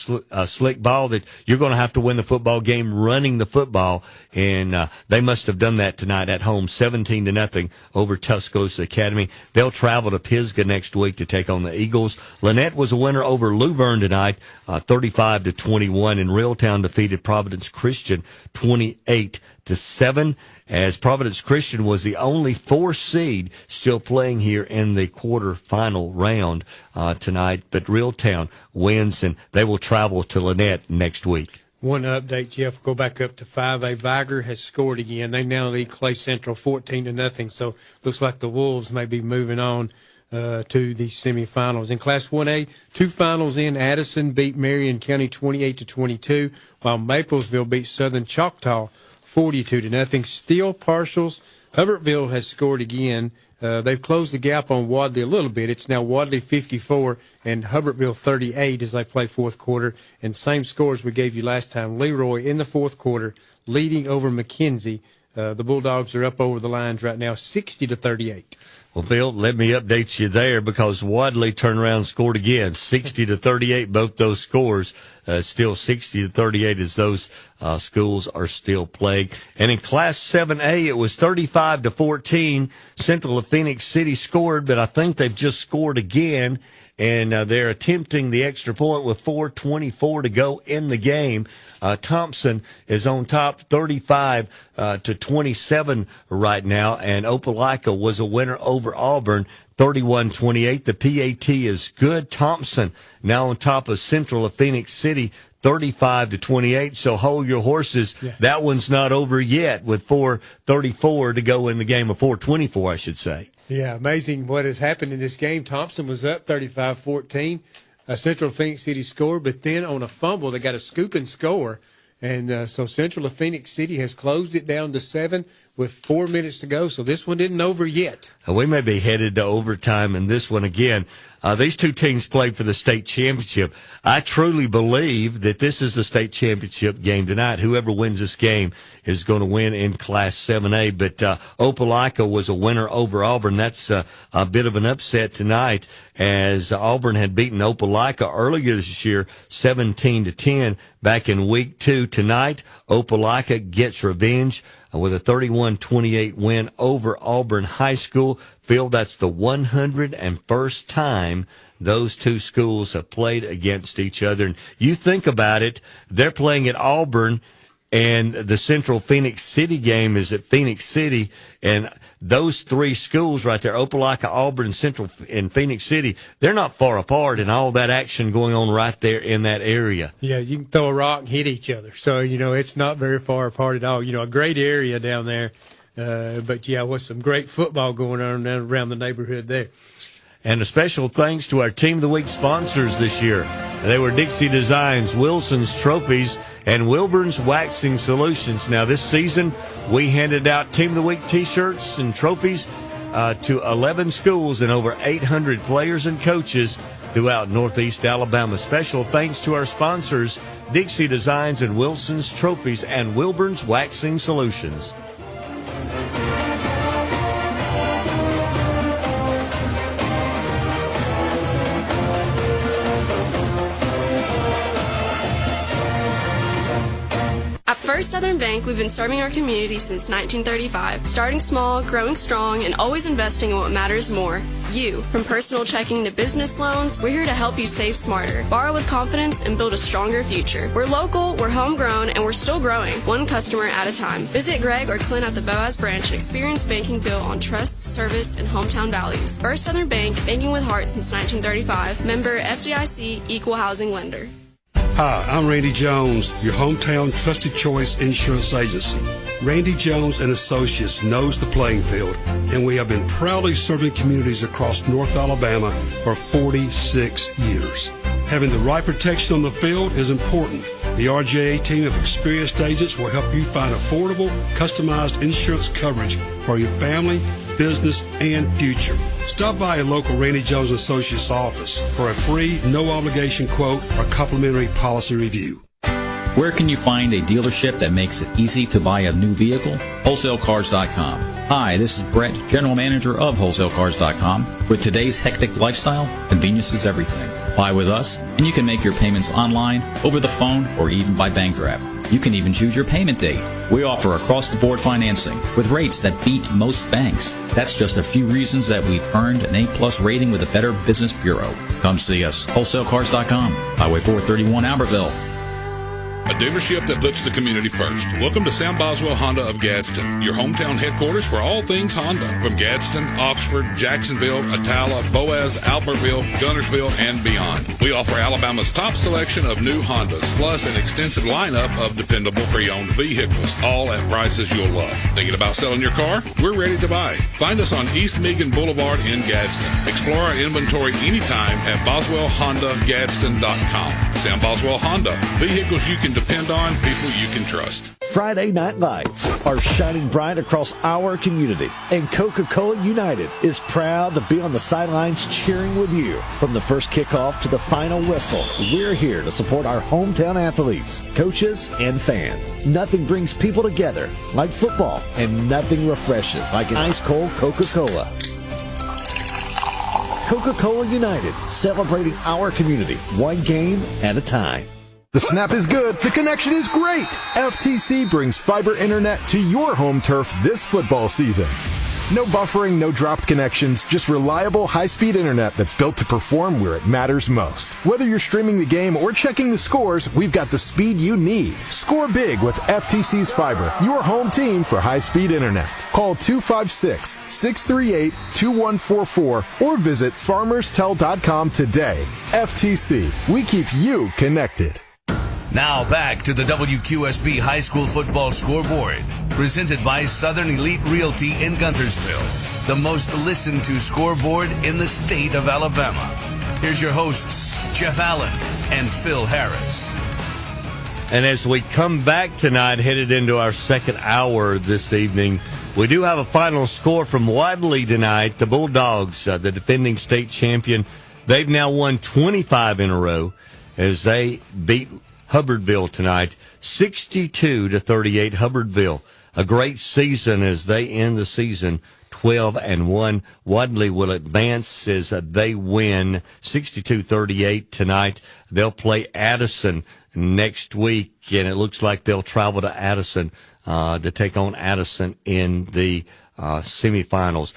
slick ball that you're going to have to win the football game running the football. And they must have done that tonight at home, 17-0 over Tuscaloosa Academy. They'll travel to Pisgah next week to take on the Eagles. Lynette was a winner over Luverne tonight, 35-21, and Reeltown defeated Providence Christian 28-7, as Providence Christian was the only 4 seed still playing here in the quarterfinal round tonight. But Reeltown wins, and they will travel to Lynette next week. One update, Jeff, go back up to 5A. Viger has scored again. They now lead Clay Central 14-0, so looks like the Wolves may be moving on to the semifinals. In Class 1A, 2 finals in, Addison beat Marion County 28-22, while Maplesville beat Southern Choctaw 42-0. Still partials. Hubbardsville has scored again. They've closed the gap on Wadley a little bit. It's now Wadley 54 and Hubbardsville 38 as they play fourth quarter. And same scores we gave you last time. Leroy in the fourth quarter leading over McKenzie. The Bulldogs are up over the lines right now, 60-38. Well, Phil, let me update you there, because Wadley turned around and scored again, 60-38, both those scores, still 60-38 as those schools are still playing. And in Class 7A, it was 35-14. Central of Phoenix City scored, but I think they've just scored again, and they're attempting the extra point with 4:24 to go in the game. Thompson is on top 35-27 right now, and Opelika was a winner over Auburn 31-28. The PAT is good. Thompson now on top of Central of Phoenix City 35-28. So hold your horses. Yeah. That one's not over yet with 4:34 to go in the game, of 4:24, I should say. Yeah, amazing what has happened in this game. Thompson was up 35-14. Central Phoenix City scored, but then on a fumble, they got a scoop and score, And so Central of Phoenix City has closed it down to 7 with 4 minutes to go. So this one isn't over yet. We may be headed to overtime in this one again. These two teams played for the state championship. I truly believe that this is the state championship game tonight. Whoever wins this game is going to win in Class 7A. But Opelika was a winner over Auburn. That's a bit of an upset tonight, as Auburn had beaten Opelika earlier this year 17-10 back in week 2. Tonight, Opelika gets revenge with a 31-28 win over Auburn High School. Phil, that's the 101st time those two schools have played against each other. And you think about it, they're playing at Auburn, and the Central Phoenix City game is at Phoenix City. And those three schools right there, Opelika, Auburn, Central, and Phoenix City, they're not far apart, and all that action going on right there in that area. Yeah, you can throw a rock and hit each other. So, it's not very far apart at all. A great area down there. But, yeah, with some great football going on around the neighborhood there. And a special thanks to our Team of the Week sponsors this year. They were Dixie Designs, Wilson's Trophies, and Wilburn's Waxing Solutions. Now, this season, we handed out Team of the Week T-shirts and trophies to 11 schools and over 800 players and coaches throughout Northeast Alabama. Special thanks to our sponsors, Dixie Designs and Wilson's Trophies and Wilburn's Waxing Solutions. First Southern Bank, we've been serving our community since 1935, starting small, growing strong, and always investing in what matters more, you. From personal checking to business loans, we're here to help you save smarter, borrow with confidence, and build a stronger future. We're local, we're homegrown, and we're still growing, one customer at a time. Visit Greg or Clint at the Boaz branch and experience banking built on trust, service, and hometown values. First Southern Bank, banking with heart since 1935, member FDIC, equal housing lender. Hi, I'm Randy Jones, your hometown trusted choice insurance agency. Randy Jones and Associates knows the playing field, and we have been proudly serving communities across North Alabama for 46 years. Having the right protection on the field is important. The RJA team of experienced agents will help you find affordable, customized insurance coverage for your family, business, and future. Stop by a local Randy Jones Associates office for a free, no-obligation quote or complimentary policy review. Where can you find a dealership that makes it easy to buy a new vehicle? WholesaleCars.com. Hi, this is Brett, General Manager of WholesaleCars.com. With today's hectic lifestyle, convenience is everything. Buy with us, and you can make your payments online, over the phone, or even by bank draft. You can even choose your payment date. We offer across-the-board financing with rates that beat most banks. That's just a few reasons that we've earned an A+ rating with the Better Business Bureau. Come see us. WholesaleCars.com, Highway 431, Albertville. A dealership that puts the community first. Welcome to Sam Boswell Honda of Gadsden, your hometown headquarters for all things Honda. From Gadsden, Oxford, Jacksonville, Atala, Boaz, Albertville, Gunnersville, and beyond. We offer Alabama's top selection of new Hondas, plus an extensive lineup of dependable pre-owned vehicles, all at prices you'll love. Thinking about selling your car? We're ready to buy. Find us on East Meagan Boulevard in Gadsden. Explore our inventory anytime at BoswellHondaGadsden.com. Sam Boswell Honda. Vehicles you can depend on, people you can trust. Friday night lights are shining bright across our community, and Coca-Cola United is proud to be on the sidelines cheering with you. From the first kickoff to the final whistle, we're here to support our hometown athletes, coaches, and fans. Nothing brings people together like football, and nothing refreshes like an ice-cold Coca-Cola. Coca-Cola United, celebrating our community, one game at a time. The snap is good. The connection is great. FTC brings fiber internet to your home turf this football season. No buffering, no dropped connections, just reliable high-speed internet that's built to perform where it matters most. Whether you're streaming the game or checking the scores, we've got the speed you need. Score big with FTC's fiber, your home team for high-speed internet. Call 256-638-2144 or visit farmerstel.com today. FTC, we keep you connected. Now back to the WQSB High School Football Scoreboard, presented by Southern Elite Realty in Guntersville, the most listened to scoreboard in the state of Alabama. Here's your hosts, Jeff Allen and Phil Harris. And as we come back tonight, headed into our second hour this evening, we do have a final score from Wadley tonight. The Bulldogs, the defending state champion, they've now won 25 in a row as they beat Hubbardville tonight, 62-38. Hubbardville, a great season as they end the season 12-1. Wadley will advance as they win 62-38 tonight. They'll play Addison next week, and it looks like they'll travel to Addison to take on Addison in the semifinals.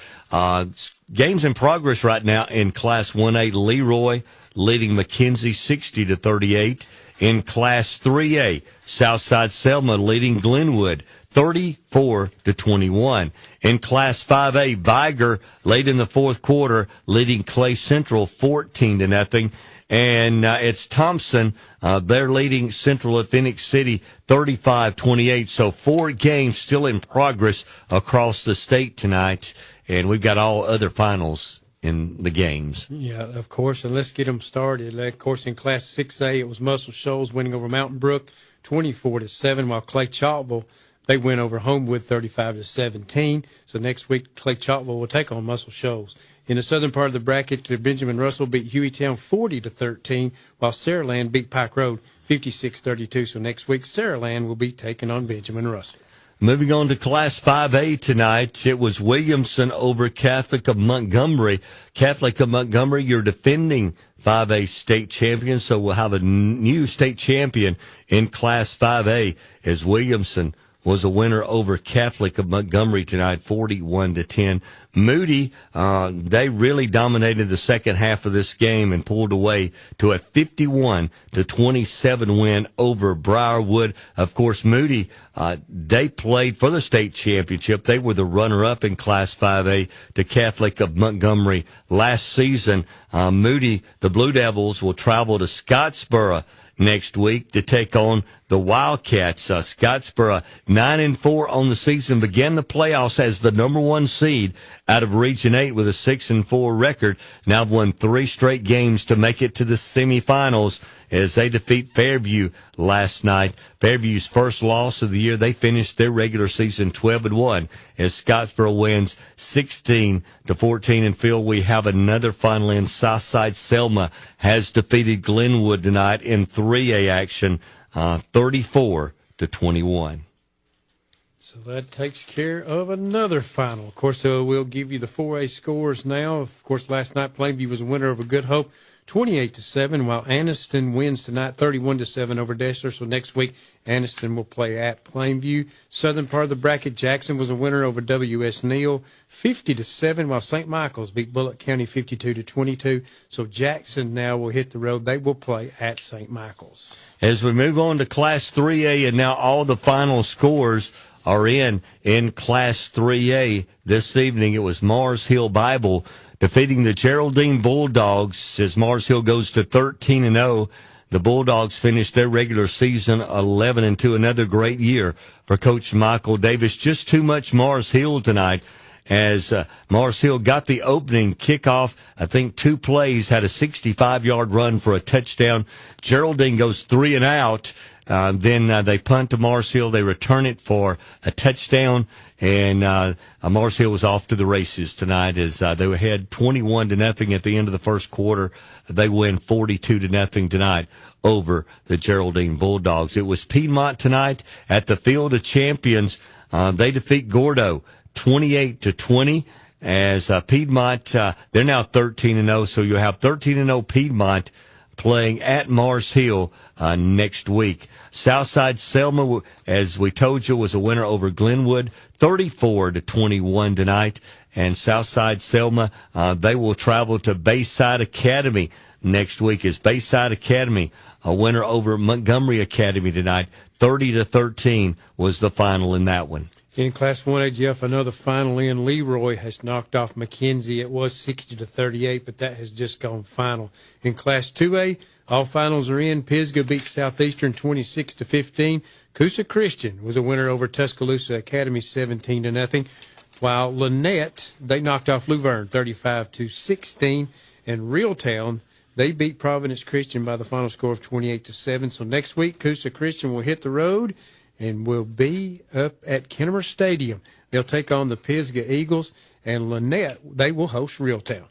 Games in progress right now in Class 1A. Leroy leading McKenzie 60-38. In Class 3A, Southside Selma leading Glenwood 34-21. In Class 5A, Viger late in the fourth quarter leading Clay Central 14-0. And it's Thompson. They're leading Central at Phoenix City 35-28. So 4 games still in progress across the state tonight. And we've got all other finals in the games. Yeah, of course. And let's get them started. Of course, in Class 6A, it was Muscle Shoals winning over Mountain Brook 24-7, while Clay Chalkville, they win over Homewood 35-17. So next week, Clay Chalkville will take on Muscle Shoals. In the southern part of the bracket, Benjamin Russell beat Hueytown 40-13, while Saraland beat Pike Road 56-32. So next week, Saraland will be taking on Benjamin Russell. Moving on to Class 5A tonight, it was Williamson over Catholic of Montgomery. Catholic of Montgomery, your defending 5A state champion, so we'll have a new state champion in Class 5A as Williamson was a winner over Catholic of Montgomery tonight, 41-10. Moody, they really dominated the second half of this game and pulled away to a 51-27 win over Briarwood. Of course, Moody, they played for the state championship. They were the runner-up in Class 5A to Catholic of Montgomery last season. Moody, the Blue Devils, will travel to Scottsboro next week to take on the Wildcats. Scottsboro 9-4 on the season, began the playoffs as the number 1 seed out of Region 8 with a 6-4 record. Now have won 3 straight games to make it to the semifinals as they defeat Fairview last night. Fairview's first loss of the year. They finished their regular season 12-1 as Scottsboro wins 16-14. And Phil, we have another final in. Southside Selma has defeated Glenwood tonight in 3A action, 34-21. So that takes care of another final. Of course, we'll give you the 4A scores now. Of course, last night Plainview was a winner over Good Hope, 28-7, while Anniston wins tonight 31-7 over Deshler. So next week, Anniston will play at Plainview. Southern part of the bracket, Jackson was a winner over W.S. Neal, 50-7, while St. Michael's beat Bullock County 52-22. So Jackson now will hit the road. They will play at St. Michael's. As we move on to Class 3A, and now all the final scores are in Class 3A. This evening, it was Mars Hill Bible defeating the Geraldine Bulldogs as Mars Hill goes to 13-0. The Bulldogs finished their regular season 11-2. Another great year for Coach Michael Davis. Just too much Mars Hill tonight as Mars Hill got the opening kickoff. I think 2 plays, had a 65-yard run for a touchdown. Geraldine goes 3 and out. Then they punt to Mars Hill. They return it for a touchdown. And Mars Hill was off to the races tonight as they were ahead 21-0 at the end of the first quarter. They win 42-0 tonight over the Geraldine Bulldogs. It was Piedmont tonight at the Field of Champions. They defeat Gordo 28-20 as Piedmont, they're now 13-0. So you have 13-0 Piedmont playing at Mars Hill next week. Southside Selma, as we told you, was a winner over Glenwood, 34-21 tonight. And Southside Selma, they will travel to Bayside Academy next week as Bayside Academy, a winner over Montgomery Academy tonight. 30-13 was the final in that one. In Class 1A, Jeff, another final in. Leroy has knocked off McKenzie. It was 60-38, but that has just gone final. In Class 2A, all finals are in. Pisgah beat Southeastern 26-15. Coosa Christian was a winner over Tuscaloosa Academy 17-0. While Lynette, they knocked off Luverne 35-16. And Reeltown, They beat Providence Christian by the final score of 28-7. So next week, Coosa Christian will hit the road and will be up at Kennemer Stadium. They'll take on the Pisgah Eagles, and Lynette, they will host Reeltown.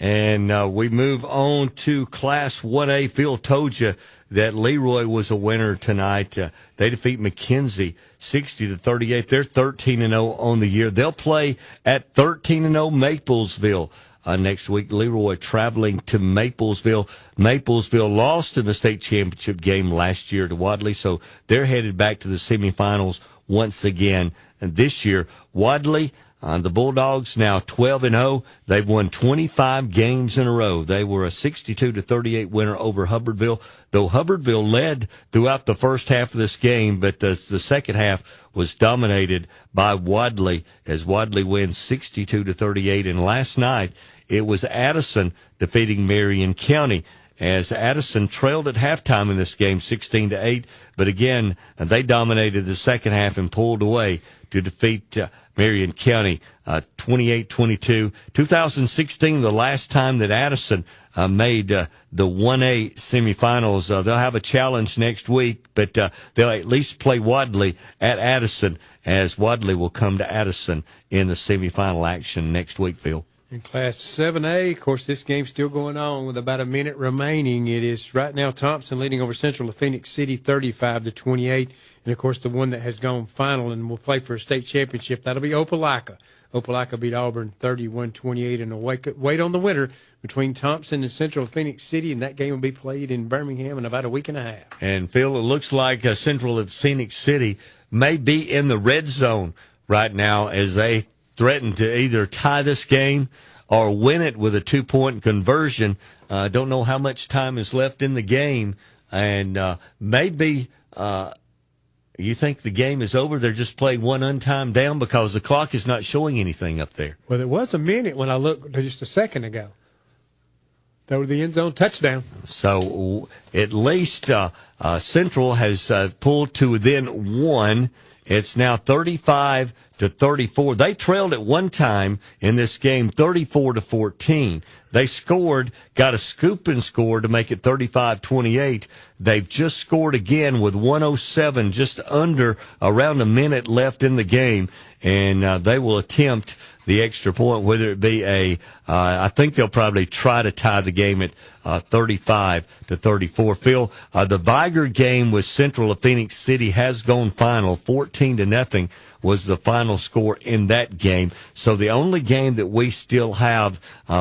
And we move on to Class 1A. Phil told you that Leroy was a winner tonight. They defeat McKenzie 60-38. They're 13-0 on the year. They'll play at 13-0 Maplesville next week. Leroy traveling to Maplesville. Maplesville lost in the state championship game last year to Wadley, so they're headed back to the semifinals once again. And this year, Wadley, the Bulldogs now 12-0. They've won 25 games in a row. They were a 62-38 winner over Hubbardville, though Hubbardville led throughout the first half of this game, but the second half was dominated by Wadley as Wadley wins 62-38. And last night, it was Addison defeating Marion County, as Addison trailed at halftime in this game 16-8. But again, they dominated the second half and pulled away to defeat Marion County 28-22. 2016, the last time that Addison made the 1A semifinals. They'll have a challenge next week, but they'll at least play Wadley at Addison, as Wadley will come to Addison in the semifinal action next week, Phil. In Class 7A, of course, this game's still going on with about a minute remaining. It is right now Thompson leading over Central of Phoenix City 35-28. And, of course, the one that has gone final and will play for a state championship, that'll be Opelika. Opelika beat Auburn 31-28 and wait on the winner between Thompson and Central of Phoenix City, and that game will be played in Birmingham in about a week and a half. And, Phil, it looks like Central of Phoenix City may be in the red zone right now as they threaten to either tie this game or win it with a 2-point conversion. Don't know how much time is left in the game, and maybe you think the game is over. They're just playing one untimed down because the clock is not showing anything up there. Well, there was a minute when I looked just a second ago. That was the end zone touchdown. So at least Central has pulled to within one. It's now 35-34. They trailed at one time in this game 34-14. They scored, got a scoop and scored to make it 35-28. They've just scored again with 107, just under around a minute left in the game. And they will attempt the extra point, whether it be I think they'll probably try to tie the game at 35-34. Phil, the Viger game with Central of Phoenix City has gone final. 14-0 was the final score in that game. So the only game that we still have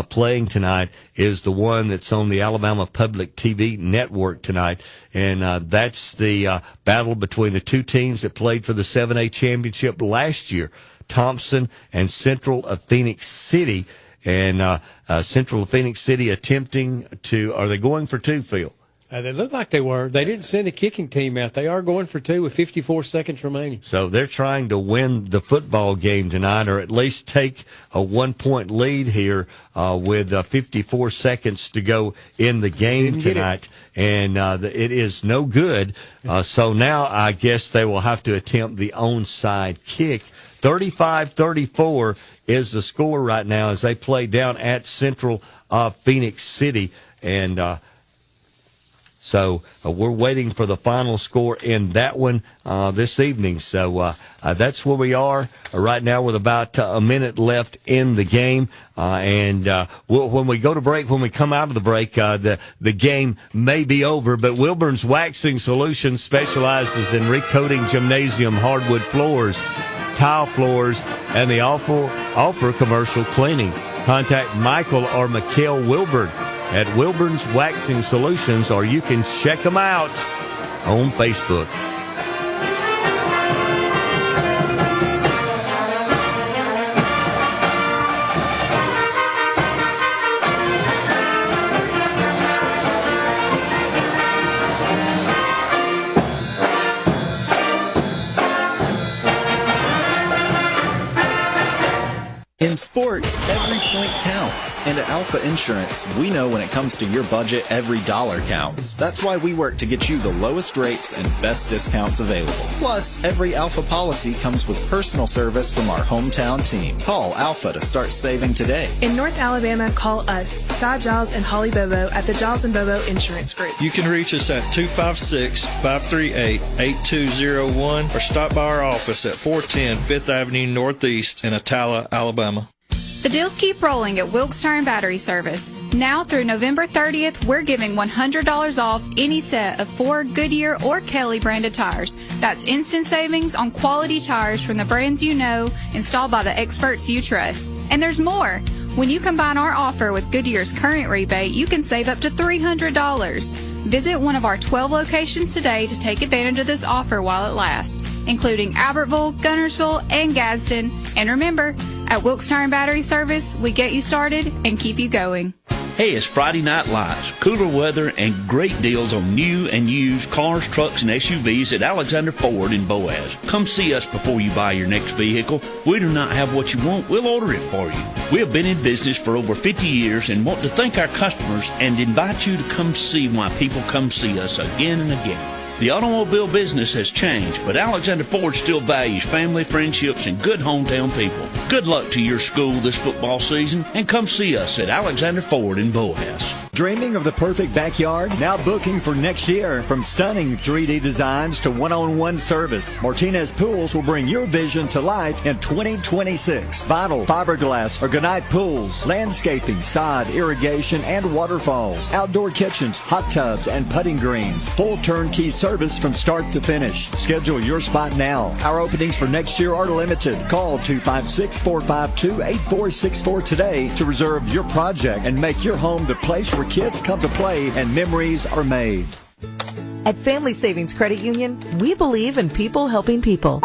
playing tonight is the one that's on the Alabama Public TV network tonight. And that's the battle between the two teams that played for the 7A championship last year, Thompson and Central of Phoenix City. And Central of Phoenix City attempting to, are they going for two, Phil? They looked like they were. They didn't send a kicking team out. They are going for two with 54 seconds remaining. So they're trying to win the football game tonight, or at least take a 1-point lead here with 54 seconds to go in the game tonight. And it is no good. So now I guess they will have to attempt the onside kick. 35-34 is the score right now as they play down at Central of Phoenix City. And so we're waiting for the final score in that one this evening. So that's where we are right now with about a minute left in the game. And when we go to break, when we come out of the break, the game may be over. But Wilburn's Waxing Solutions specializes in recoating gymnasium hardwood floors, tile floors, and they offer commercial cleaning. Contact Michael or Mikhail Wilburn at Wilburn's Waxing Solutions, or you can check them out on Facebook. In sports, every point counts. And at Alpha Insurance, we know when it comes to your budget, every dollar counts. That's why we work to get you the lowest rates and best discounts available. Plus, every Alpha policy comes with personal service from our hometown team. Call Alpha to start saving today. In North Alabama, call us, Cy Giles and Holly Bobo at the Giles and Bobo Insurance Group. You can reach us at 256-538-8201 or stop by our office at 410 5th Avenue Northeast in Atala, Alabama. The deals keep rolling at Wilkes Tire and Battery Service. Now through November 30th, we're giving $100 off any set of 4 Goodyear or Kelly branded tires. That's instant savings on quality tires from the brands you know, installed by the experts you trust. And there's more. When you combine our offer with Goodyear's current rebate, you can save up to $300. Visit one of our 12 locations today to take advantage of this offer while it lasts, including Albertville, Gunnersville, and Gadsden. And remember, at Wilkes Tire and Battery Service, we get you started and keep you going. Hey, it's Friday Night Lights. Cooler weather and great deals on new and used cars, trucks, and SUVs at Alexander Ford in Boaz. Come see us before you buy your next vehicle. We do not have what you want. We'll order it for you. We have been in business for over 50 years and want to thank our customers and invite you to come see why people come see us again and again. The automobile business has changed, but Alexander Ford still values family, friendships, and good hometown people. Good luck to your school this football season, and come see us at Alexander Ford in Boaz. Dreaming of the perfect backyard? Now booking for next year. From stunning 3D designs to one-on-one service, Martinez Pools will bring your vision to life in 2026. Vinyl, fiberglass, or Gunite pools, landscaping, sod, irrigation, and waterfalls, outdoor kitchens, hot tubs, and putting greens. Full turnkey service from start to finish. Schedule your spot now. Our openings for next year are limited. Call 256-452-8464 today to reserve your project and make your home the place where kids come to play and memories are made. At Family Savings Credit Union, we believe in people helping people.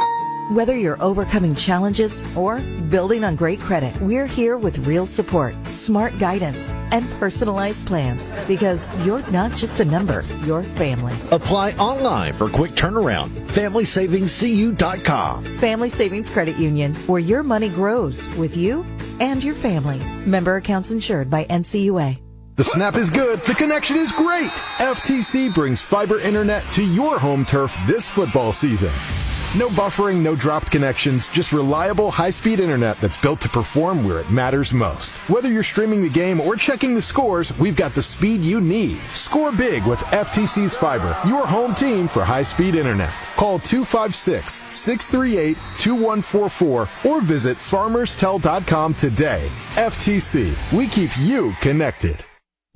Whether you're overcoming challenges or building on great credit, we're here with real support, smart guidance, and personalized plans, because you're not just a number, you're family. Apply online for quick turnaround. FamilySavingsCU.com. Family Savings Credit Union, where your money grows with you and your family. Member accounts insured by NCUA. The snap is good. The connection is great. FTC brings fiber internet to your home turf this football season. No buffering, no dropped connections, just reliable high-speed internet that's built to perform where it matters most. Whether you're streaming the game or checking the scores, we've got the speed you need. Score big with FTC's fiber, your home team for high-speed internet. Call 256-638-2144 or visit farmerstel.com today. FTC, we keep you connected.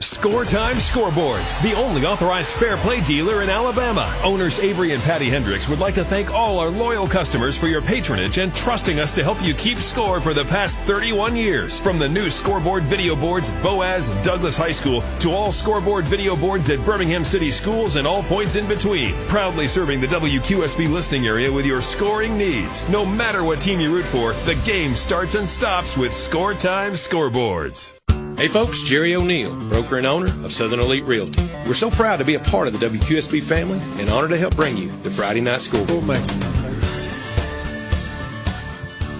Score Time Scoreboards, the only authorized fair play dealer in Alabama. Owners Avery and Patty Hendricks would like to thank all our loyal customers for your patronage and trusting us to help you keep score for the past 31 years. From the new Scoreboard video boards at Boaz, Douglas High School, to all Scoreboard video boards at Birmingham City Schools and all points in between. Proudly serving the WQSB listening area with your scoring needs. No matter what team you root for, the game starts and stops with Score Time Scoreboards. Hey folks, Jerry O'Neill, broker and owner of Southern Elite Realty. We're so proud to be a part of the WQSB family and honored to help bring you the Friday Night Scoreboard.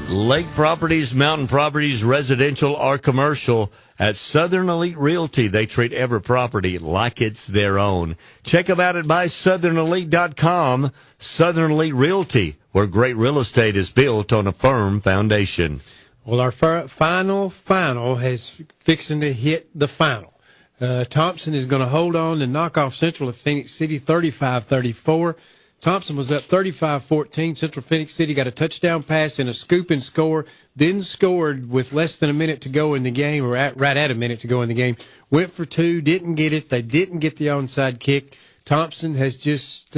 Lake properties, mountain properties, residential or commercial. At Southern Elite Realty, they treat every property like it's their own. Check them out at mysouthernelite.com. Southern Elite Realty, where great real estate is built on a firm foundation. Well, our final has fixing to hit the final. Thompson is going to hold on and knock off Central of Phoenix City 35-34. Thompson was up 35-14. Central Phoenix City got a touchdown pass and a scoop and score, then scored with less than a minute to go in the game, or right at a minute to go in the game. Went for two, didn't get it. They didn't get the onside kick. Thompson has just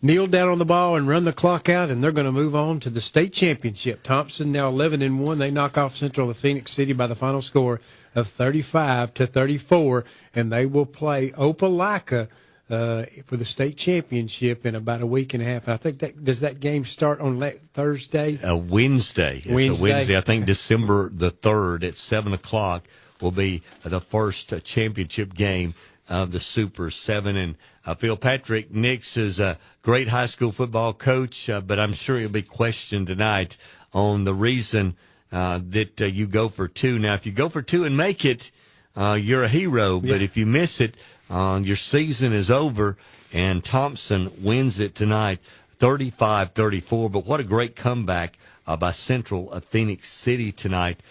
kneeled down on the ball and run the clock out, and they're going to move on to the state championship. Thompson now 11-1. They knock off Central of Phoenix City by the final score of 35-34, and they will play Opelika for the state championship in about a week and a half. I think does that game start on Thursday? Wednesday. It's a Wednesday. I think December the 3rd at 7:00 will be the first championship game of the Super 7. And Phil Patrick Nix is a great high school football coach, but I'm sure he'll be questioned tonight on the reason that you go for two. Now, if you go for two and make it, you're a hero. But if you miss it, your season is over. And Thompson wins it tonight, 35-34. But what a great comeback by Central of Phoenix City tonight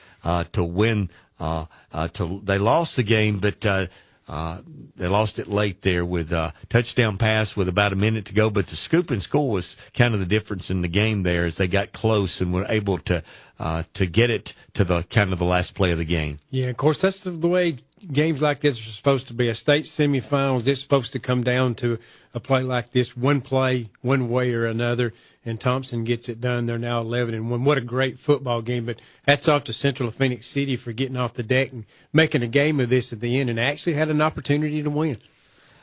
to win. They lost the game, but they lost it late there with a touchdown pass with about a minute to go. But the scoop and score was kind of the difference in the game there as they got close and were able to get it to the kind of the last play of the game. Yeah, of course, that's the way games like this are supposed to be. A state semifinals, it's supposed to come down to a play like this, one play, one way or another, and Thompson gets it done. They're now 11-1. What a great football game. But hats off to Central of Phoenix City for getting off the deck and making a game of this at the end and actually had an opportunity to win.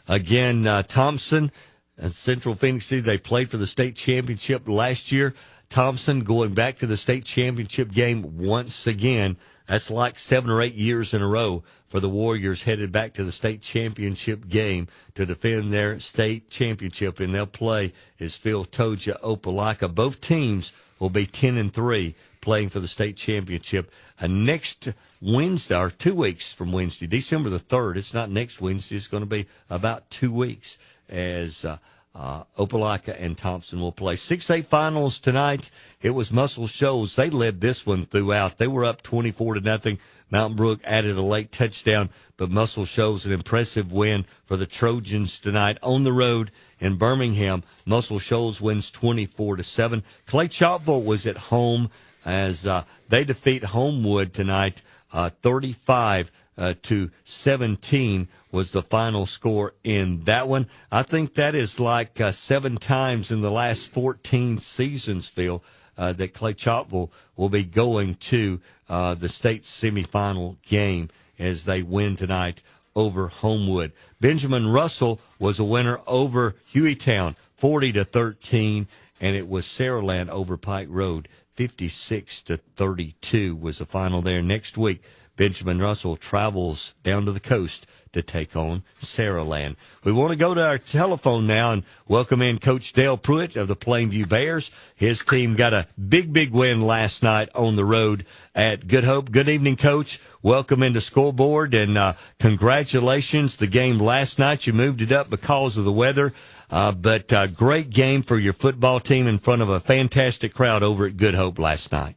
Again, Thompson and Central Phoenix City, they played for the state championship last year. Thompson going back to the state championship game once again. That's like 7 or 8 years in a row for the Warriors headed back to the state championship game to defend their state championship. And they'll play, as Phil told you, Opelika. Both teams will be 10-3 playing for the state championship. Next Wednesday, or 2 weeks from Wednesday, December the 3rd. It's not next Wednesday. It's going to be about 2 weeks as Opelika and Thompson will play. 6A finals tonight. It was Muscle Shoals. They led this one throughout. They were up 24-0. Mountain Brook added a late touchdown, but Muscle Shoals an impressive win for the Trojans tonight on the road in Birmingham. Muscle Shoals wins 24-7. Clay Chalkville was at home as they defeat Homewood tonight. 35-17 was the final score in that one. I think that is like 7 times in the last 14 seasons, Phil, that Clay Chalkville will be going to the state semifinal game as they win tonight over Homewood. Benjamin Russell was a winner over Hueytown, 40-13, and it was Saraland over Pike Road, 56-32 was the final there. Next week, Benjamin Russell travels down to the coast to take on Saraland. We want to go to our telephone now and welcome in Coach Dale Pruitt of the Plainview Bears. His team got a big win last night on the road at Good Hope. Good evening, Coach. Welcome into Scoreboard, and congratulations. The game last night, you moved it up because of the weather, but great game for your football team in front of a fantastic crowd over at Good Hope last night.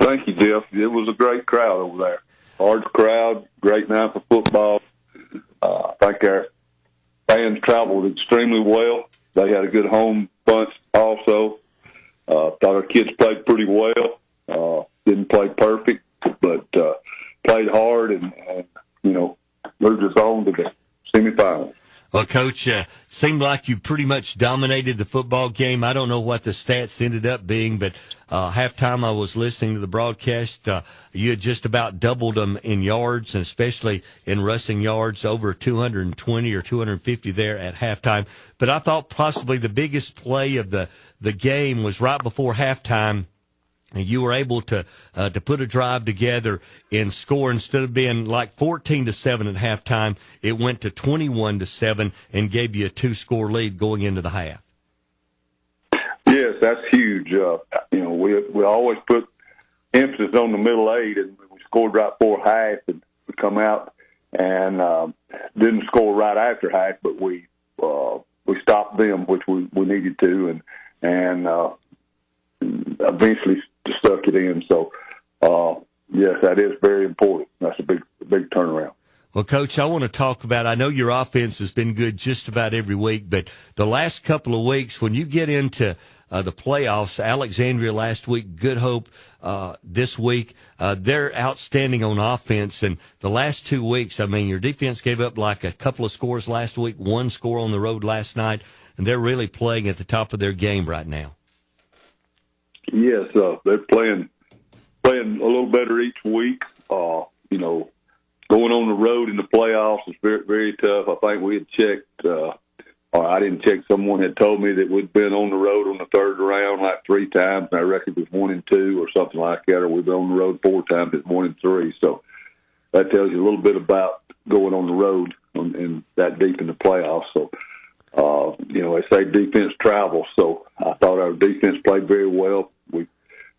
Thank you, Jeff. It was a great crowd over there. Large crowd, great night for football. I think our fans traveled extremely well. They had a good home bunch also. Thought our kids played pretty well. Didn't play perfect, but played hard and moved us on to the semifinals. Well, Coach, seemed like you pretty much dominated the football game. I don't know what the stats ended up being, but halftime I was listening to the broadcast. You had just about doubled them in yards, and especially in rushing yards, over 220 or 250 there at halftime. But I thought possibly the biggest play of the game was right before halftime. And you were able to put a drive together and score. Instead of being like 14-7 at halftime, it went to 21-7 and gave you a 2-score lead going into the half. Yes, that's huge. We always put emphasis on the middle eight, and we scored right before half, and we come out and didn't score right after half, but we stopped them, which we needed to, and eventually stuck it in. So, yes, that is very important. That's a big turnaround. Well, Coach, I want to talk about, I know your offense has been good just about every week, but the last couple of weeks, when you get into the playoffs, Alexandria last week, Good Hope this week, they're outstanding on offense. And the last 2 weeks, I mean, your defense gave up like a couple of scores last week, 1 score on the road last night, and they're really playing at the top of their game right now. Yes, they're playing a little better each week. Going on the road in the playoffs is very, very tough. I think we had checked, or I didn't check. Someone had told me that we'd been on the road on the third round like 3 times, and our record was 1-2 or something like that. Or we've been on the road 4 times, it's 1-3. So that tells you a little bit about going on the road and that deep in the playoffs. So. They say defense travels, so I thought our defense played very well. We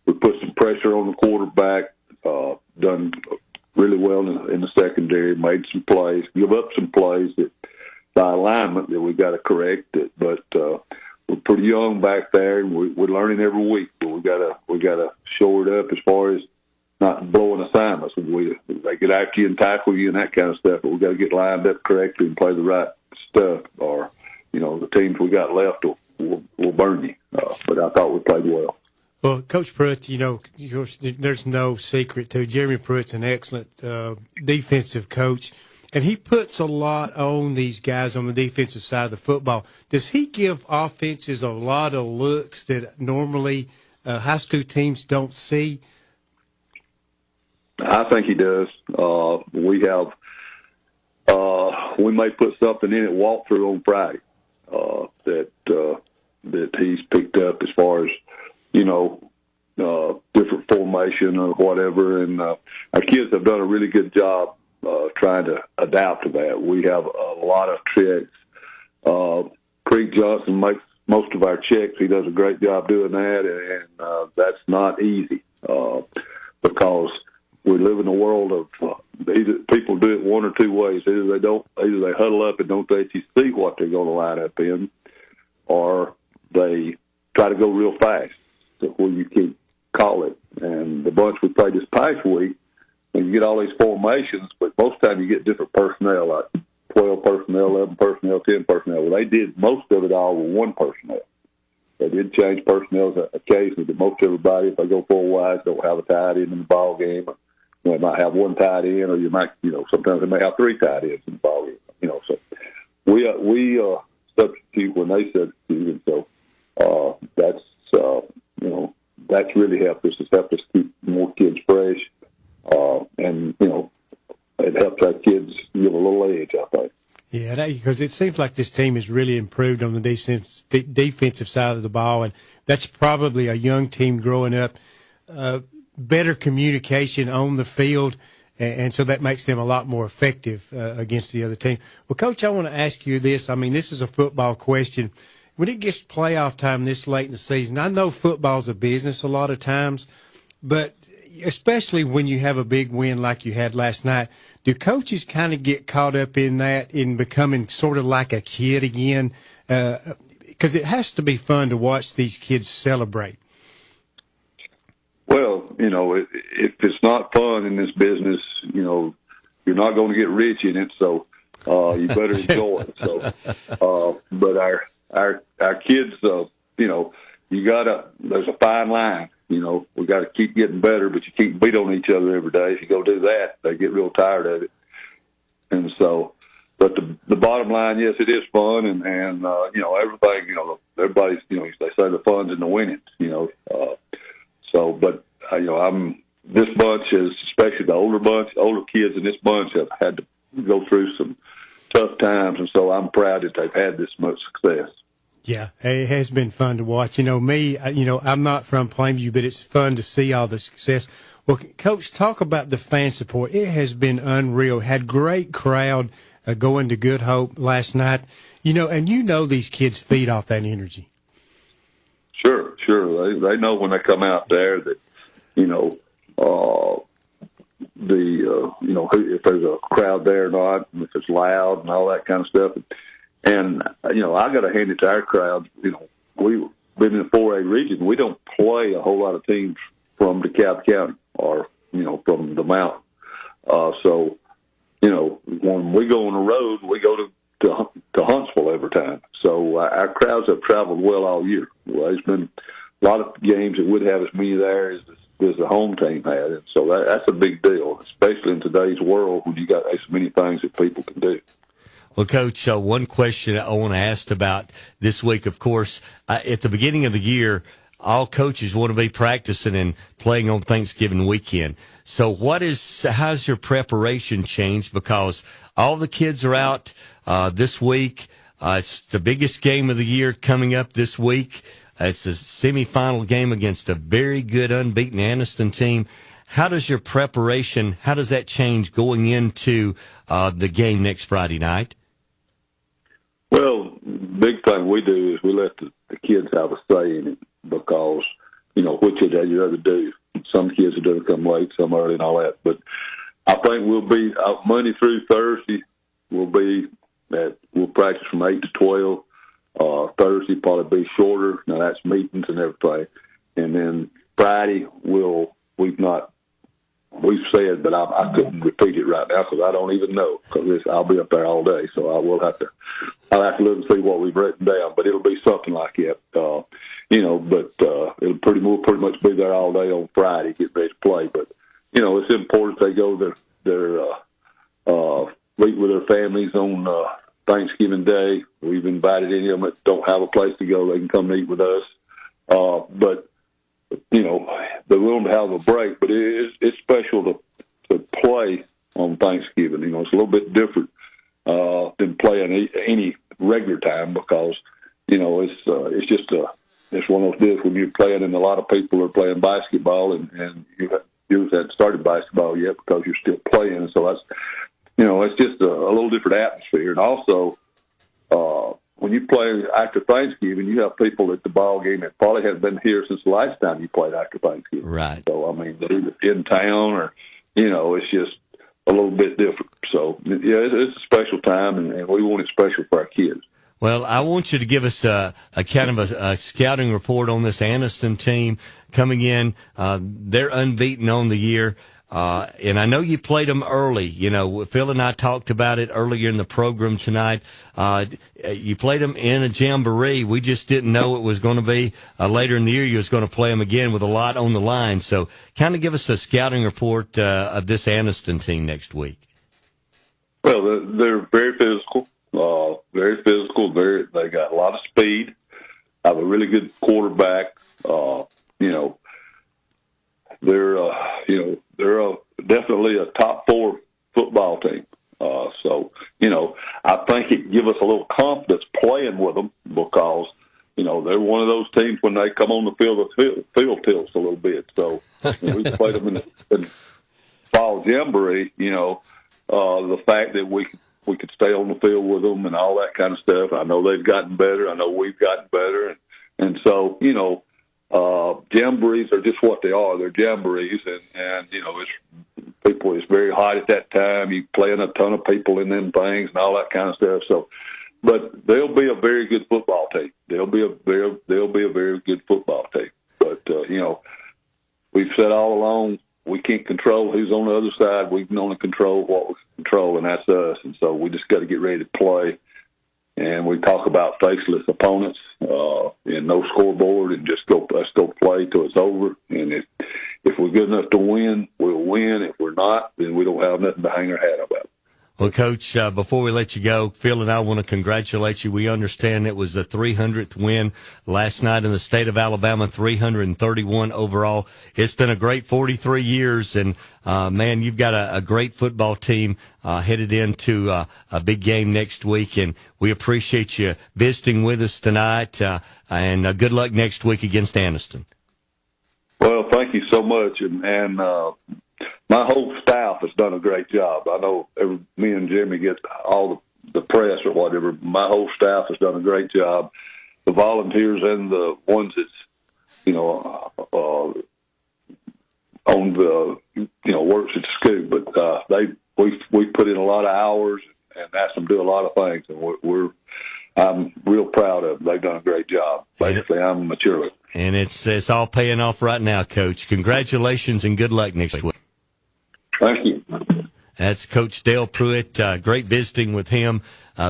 we put some pressure on the quarterback, done really well in the secondary, made some plays, give up some plays that by alignment that we got to correct it. But we're pretty young back there, and we're learning every week. But we gotta shore it up as far as not blowing assignments. They get after you and tackle you and that kind of stuff. But we got to get lined up correctly and play the right stuff, or the teams we got left will burn you. But I thought we played well. Well, Coach Pruitt, there's no secret to Jeremy Pruitt's an excellent defensive coach, and he puts a lot on these guys on the defensive side of the football. Does he give offenses a lot of looks that normally high school teams don't see? I think he does. We may put something in at walkthrough on Friday that he's picked up as far as different formation or whatever, and our kids have done a really good job trying to adapt to that. We have a lot of checks. Creek Johnson makes most of our checks. He does a great job doing that, and that's not easy because we live in a world of either people do it one or two ways. Either they huddle up and don't let you see what they're going to line up in, or they try to go real fast where you can't call it. And the bunch we played this past week, when you get all these formations, but most of the time you get different personnel, like 12 personnel, 11 personnel, 10 personnel. Well, they did most of it all with one personnel. They did change personnel occasionally, but most everybody, if they go 4 wides, don't have a tight end in the ball game. They might have one tight end, or you might, sometimes they may have 3 tight ends in the ball game. So we substitute when they substitute, and so that's really helped us. It's helped us keep more kids fresh, and it helps our kids give a little edge, I think. Yeah, because it seems like this team has really improved on the defensive side of the ball, and that's probably a young team growing up. Better communication on the field, and so that makes them a lot more effective against the other team. Well, Coach, I want to ask you this. I mean, this is a football question. When it gets playoff time this late in the season, I know football's a business a lot of times, but especially when you have a big win like you had last night, do coaches kind of get caught up in that, in becoming sort of like a kid again? Because it has to be fun to watch these kids celebrate. Well, if it's not fun in this business, you're not going to get rich in it, so you better enjoy it. So, but our kids, there's a fine line. We got to keep getting better, but you keep beat on each other every day. If you go do that, they get real tired of it. And so, but the bottom line, yes, it is fun, and everything. Everybody's, they say the fun's in the winnings. So, but this bunch is, especially the older kids in this bunch have had to go through some tough times, and so I'm proud that they've had this much success. Yeah, it has been fun to watch. I'm not from Plainview, but it's fun to see all the success. Well, Coach, talk about the fan support. It has been unreal. Had great crowd going to Good Hope last night. And these kids feed off that energy. Sure. They know when they come out there that, if there's a crowd there or not, if it's loud and all that kind of stuff. And, I got to hand it to our crowd. We've been in the 4A region. We don't play a whole lot of teams from DeKalb County or, from the mountain. So, when we go on the road, we go to Huntsville every time. So our crowds have traveled well all year. Well, there's been a lot of games that would have as many there as the home team had. And so that's a big deal, especially in today's world when you got as many things that people can do. Well, Coach, one question I want to ask about this week, of course, at the beginning of the year, all coaches want to be practicing and playing on Thanksgiving weekend. So how's your preparation changed? Because all the kids are out this week. It's the biggest game of the year coming up this week. It's a semifinal game against a very good unbeaten Anniston team. How does your preparation, how does that change going into the game next Friday night? Well, big thing we do is we let the kids have a say in it because, which would you rather do. Some kids are going to come late, some early, and all that. But I think we'll be Monday through Thursday. We'll practice from 8 to 12. Thursday probably be shorter. Now that's meetings and everything. And then Friday we've said, but I couldn't repeat it right now because I don't even know, because I'll be up there all day, so I'll have to look and see what we've written down. But it'll be something like that, But it'll pretty much be there all day on Friday, get ready to play. But it's important they go meet with their families on Thanksgiving Day. We've invited any of them that don't have a place to go; they can come meet with us. But they're willing to have a break, but it's special to play on Thanksgiving. It's a little bit different than playing any regular time, because it's one of those deals when you're playing and a lot of people are playing basketball, and you haven't started basketball yet because you're still playing. So that's it's just a little different atmosphere. And also, when you play after Thanksgiving, you have people at the ball game that probably haven't been here since the last time you played after Thanksgiving. Right. So, they're either in town or, it's just a little bit different. So, it's a special time, and we want it special for our kids. Well, I want you to give us a kind of a scouting report on this Anniston team coming in. They're unbeaten on the year. And I know you played them early. Phil and I talked about it earlier in the program tonight. You played them in a jamboree. We just didn't know it was going to be later in the year. You was going to play them again with a lot on the line. So kind of give us a scouting report of this Anniston team next week. Well, they're very physical. They got a lot of speed. Have a really good quarterback. They're definitely a top 4 football team. I think it gives us a little confidence playing with them, because they're one of those teams when they come on the field, the field tilts a little bit. So when we played them in the fall jamboree, the fact that we could stay on the field with them and all that kind of stuff. I know they've gotten better. I know we've gotten better, and so jamborees are just what they are. They're jamborees, and it's very hot at that time. You playing a ton of people in them things and all that kind of stuff. So, but they'll be a very good football team. They'll be a very good football team. But we've said all along, we can't control who's on the other side. We can only control what we control, and that's us. And so we just got to get ready to play. And we talk about faceless opponents and no scoreboard, and let's go play till it's over. And if we're good enough to win, we'll win. If we're not, then we don't have nothing to hang our hat about. Well, Coach, before we let you go, Phil and I want to congratulate you. We understand it was the 300th win last night in the state of Alabama, 331 overall. It's been a great 43 years, and, man, you've got a great football team headed into a big game next week, and we appreciate you visiting with us tonight, and good luck next week against Anniston. Well, thank you so much, and my whole staff has done a great job. I know me and Jimmy get all the press or whatever. My whole staff has done a great job. The volunteers and the ones that's, on the, works at the school. But we put in a lot of hours and asked them to do a lot of things. And I'm real proud of them. They've done a great job. Basically, I'm mature. And it's all paying off right now, Coach. Congratulations and good luck next week. Thank you. That's Coach Dale Pruitt. Great visiting with him.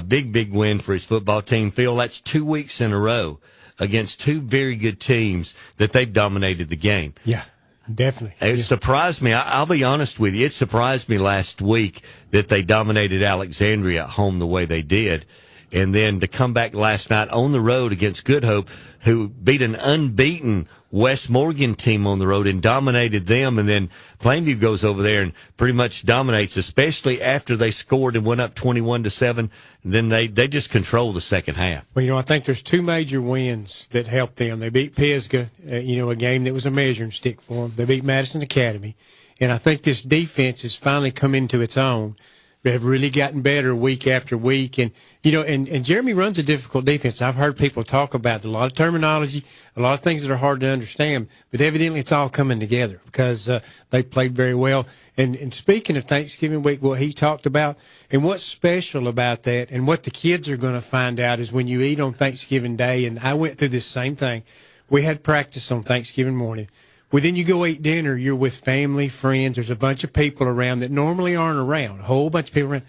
Big win for his football team. Phil, that's 2 weeks in a row against 2 very good teams that they've dominated the game. Yeah, definitely. It surprised me. I'll be honest with you. It surprised me last week that they dominated Alexandria at home the way they did. And then to come back last night on the road against Good Hope, who beat an unbeaten West Morgan team on the road and dominated them. And then Plainview goes over there and pretty much dominates, especially after they scored and went up 21-7. And then they just control the second half. Well, I think there's 2 major wins that helped them. They beat Pisgah, a game that was a measuring stick for them. They beat Madison Academy. And I think this defense has finally come into its own. have really gotten better week after week. And, and Jeremy runs a difficult defense. I've heard people talk about a lot of terminology, a lot of things that are hard to understand, but evidently it's all coming together because they played very well. And speaking of Thanksgiving week, what he talked about and what's special about that and what the kids are going to find out is when you eat on Thanksgiving Day, and I went through this same thing. We had practice on Thanksgiving morning. Well, then you go eat dinner. You're with family, friends. There's a bunch of people around that normally aren't around, a whole bunch of people around.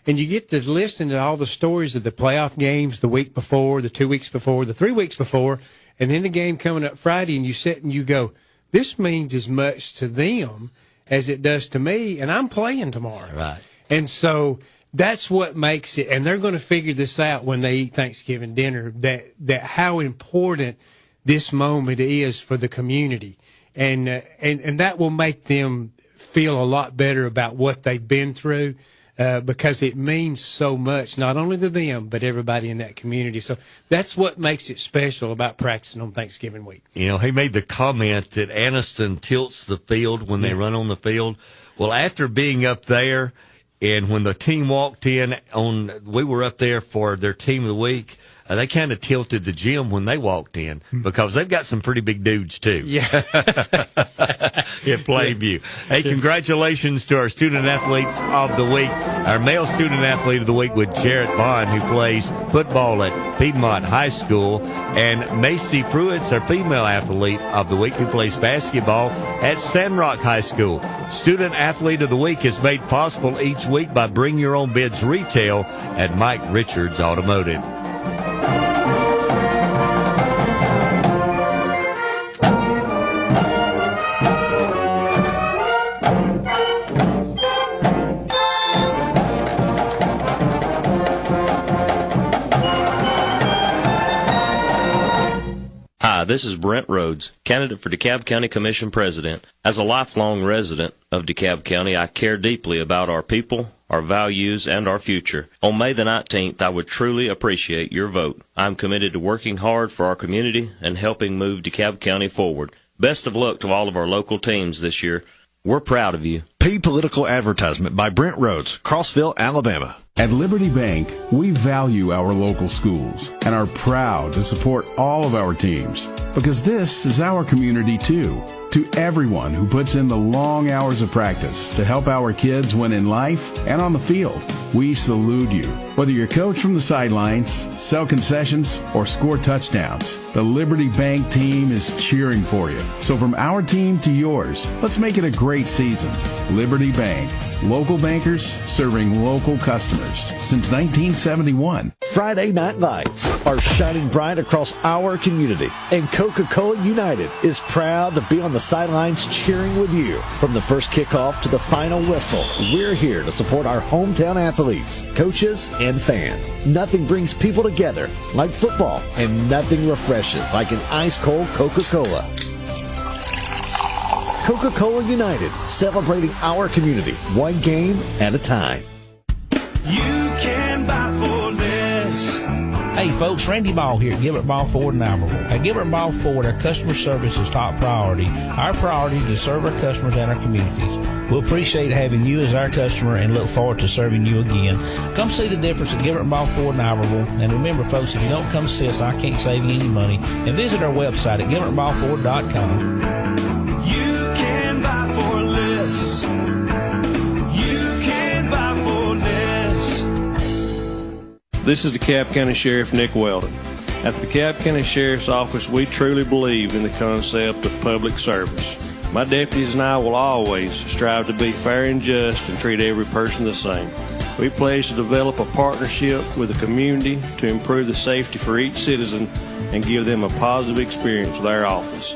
And you get to listen to all the stories of the playoff games the week before, the 2 weeks before, the 3 weeks before, and then the game coming up Friday, and you sit and you go, this means as much to them as it does to me, and I'm playing tomorrow. Right. And so that's what makes it, and they're going to figure this out when they eat Thanksgiving dinner, that how important this moment is for the community. And that will make them feel a lot better about what they've been through because it means so much, not only to them, but everybody in that community. So that's what makes it special about practicing on Thanksgiving week. He made the comment that Anniston tilts the field when they run on the field. Well, after being up there and when the team walked in we were up there for their team of the week, they kind of tilted the gym when they walked in because they've got some pretty big dudes, too. Yeah. At Plainview. Hey, congratulations to our student athletes of the week. Our male student athlete of the week with Jarrett Bond, who plays football at Piedmont High School, and Macy Pruitt's our female athlete of the week, who plays basketball at Sandrock High School. Student athlete of the week is made possible each week by Bring Your Own Bids Retail at Mike Richards Automotive. Hi, this is Brent Rhodes, candidate for DeKalb County Commission President. As a lifelong resident of DeKalb County, I care deeply about our people, our values, and our future. On May the 19th, I would truly appreciate your vote. I'm committed to working hard for our community and helping move DeKalb County forward. Best of luck to all of our local teams this year. We're proud of you. Paid political advertisement by Brent Rhodes, Crossville, Alabama. At Liberty Bank, we value our local schools and are proud to support all of our teams because this is our community too. To everyone who puts in the long hours of practice to help our kids win in life and on the field, we salute you. Whether you're coach from the sidelines, sell concessions, or score touchdowns, the Liberty Bank team is cheering for you. So from our team to yours, let's make it a great season. Liberty Bank, local bankers serving local customers since 1971. Friday night lights are shining bright across our community, and Coca-Cola United is proud to be on the sidelines cheering with you. From the first kickoff to the final whistle, we're here to support our hometown athletes, coaches, and fans. Nothing brings people together like football, and nothing refreshes like an ice-cold Coca-Cola. Coca-Cola United, celebrating our community, one game at a time. You can buy for less. Hey folks, Randy Ball here at Gilbert Ball Ford in Albertville. At Gilbert Ball Ford, our customer service is top priority. Our priority is to serve our customers and our communities. We'll appreciate having you as our customer and look forward to serving you again. Come see the difference at Gilbert Ball Ford in Albertville. And remember folks, if you don't come see us, I can't save you any money. And visit our website at gilbertballford.com. This is DeKalb County Sheriff Nick Weldon. At the DeKalb County Sheriff's Office, we truly believe in the concept of public service. My deputies and I will always strive to be fair and just and treat every person the same. We pledge to develop a partnership with the community to improve the safety for each citizen and give them a positive experience with our office.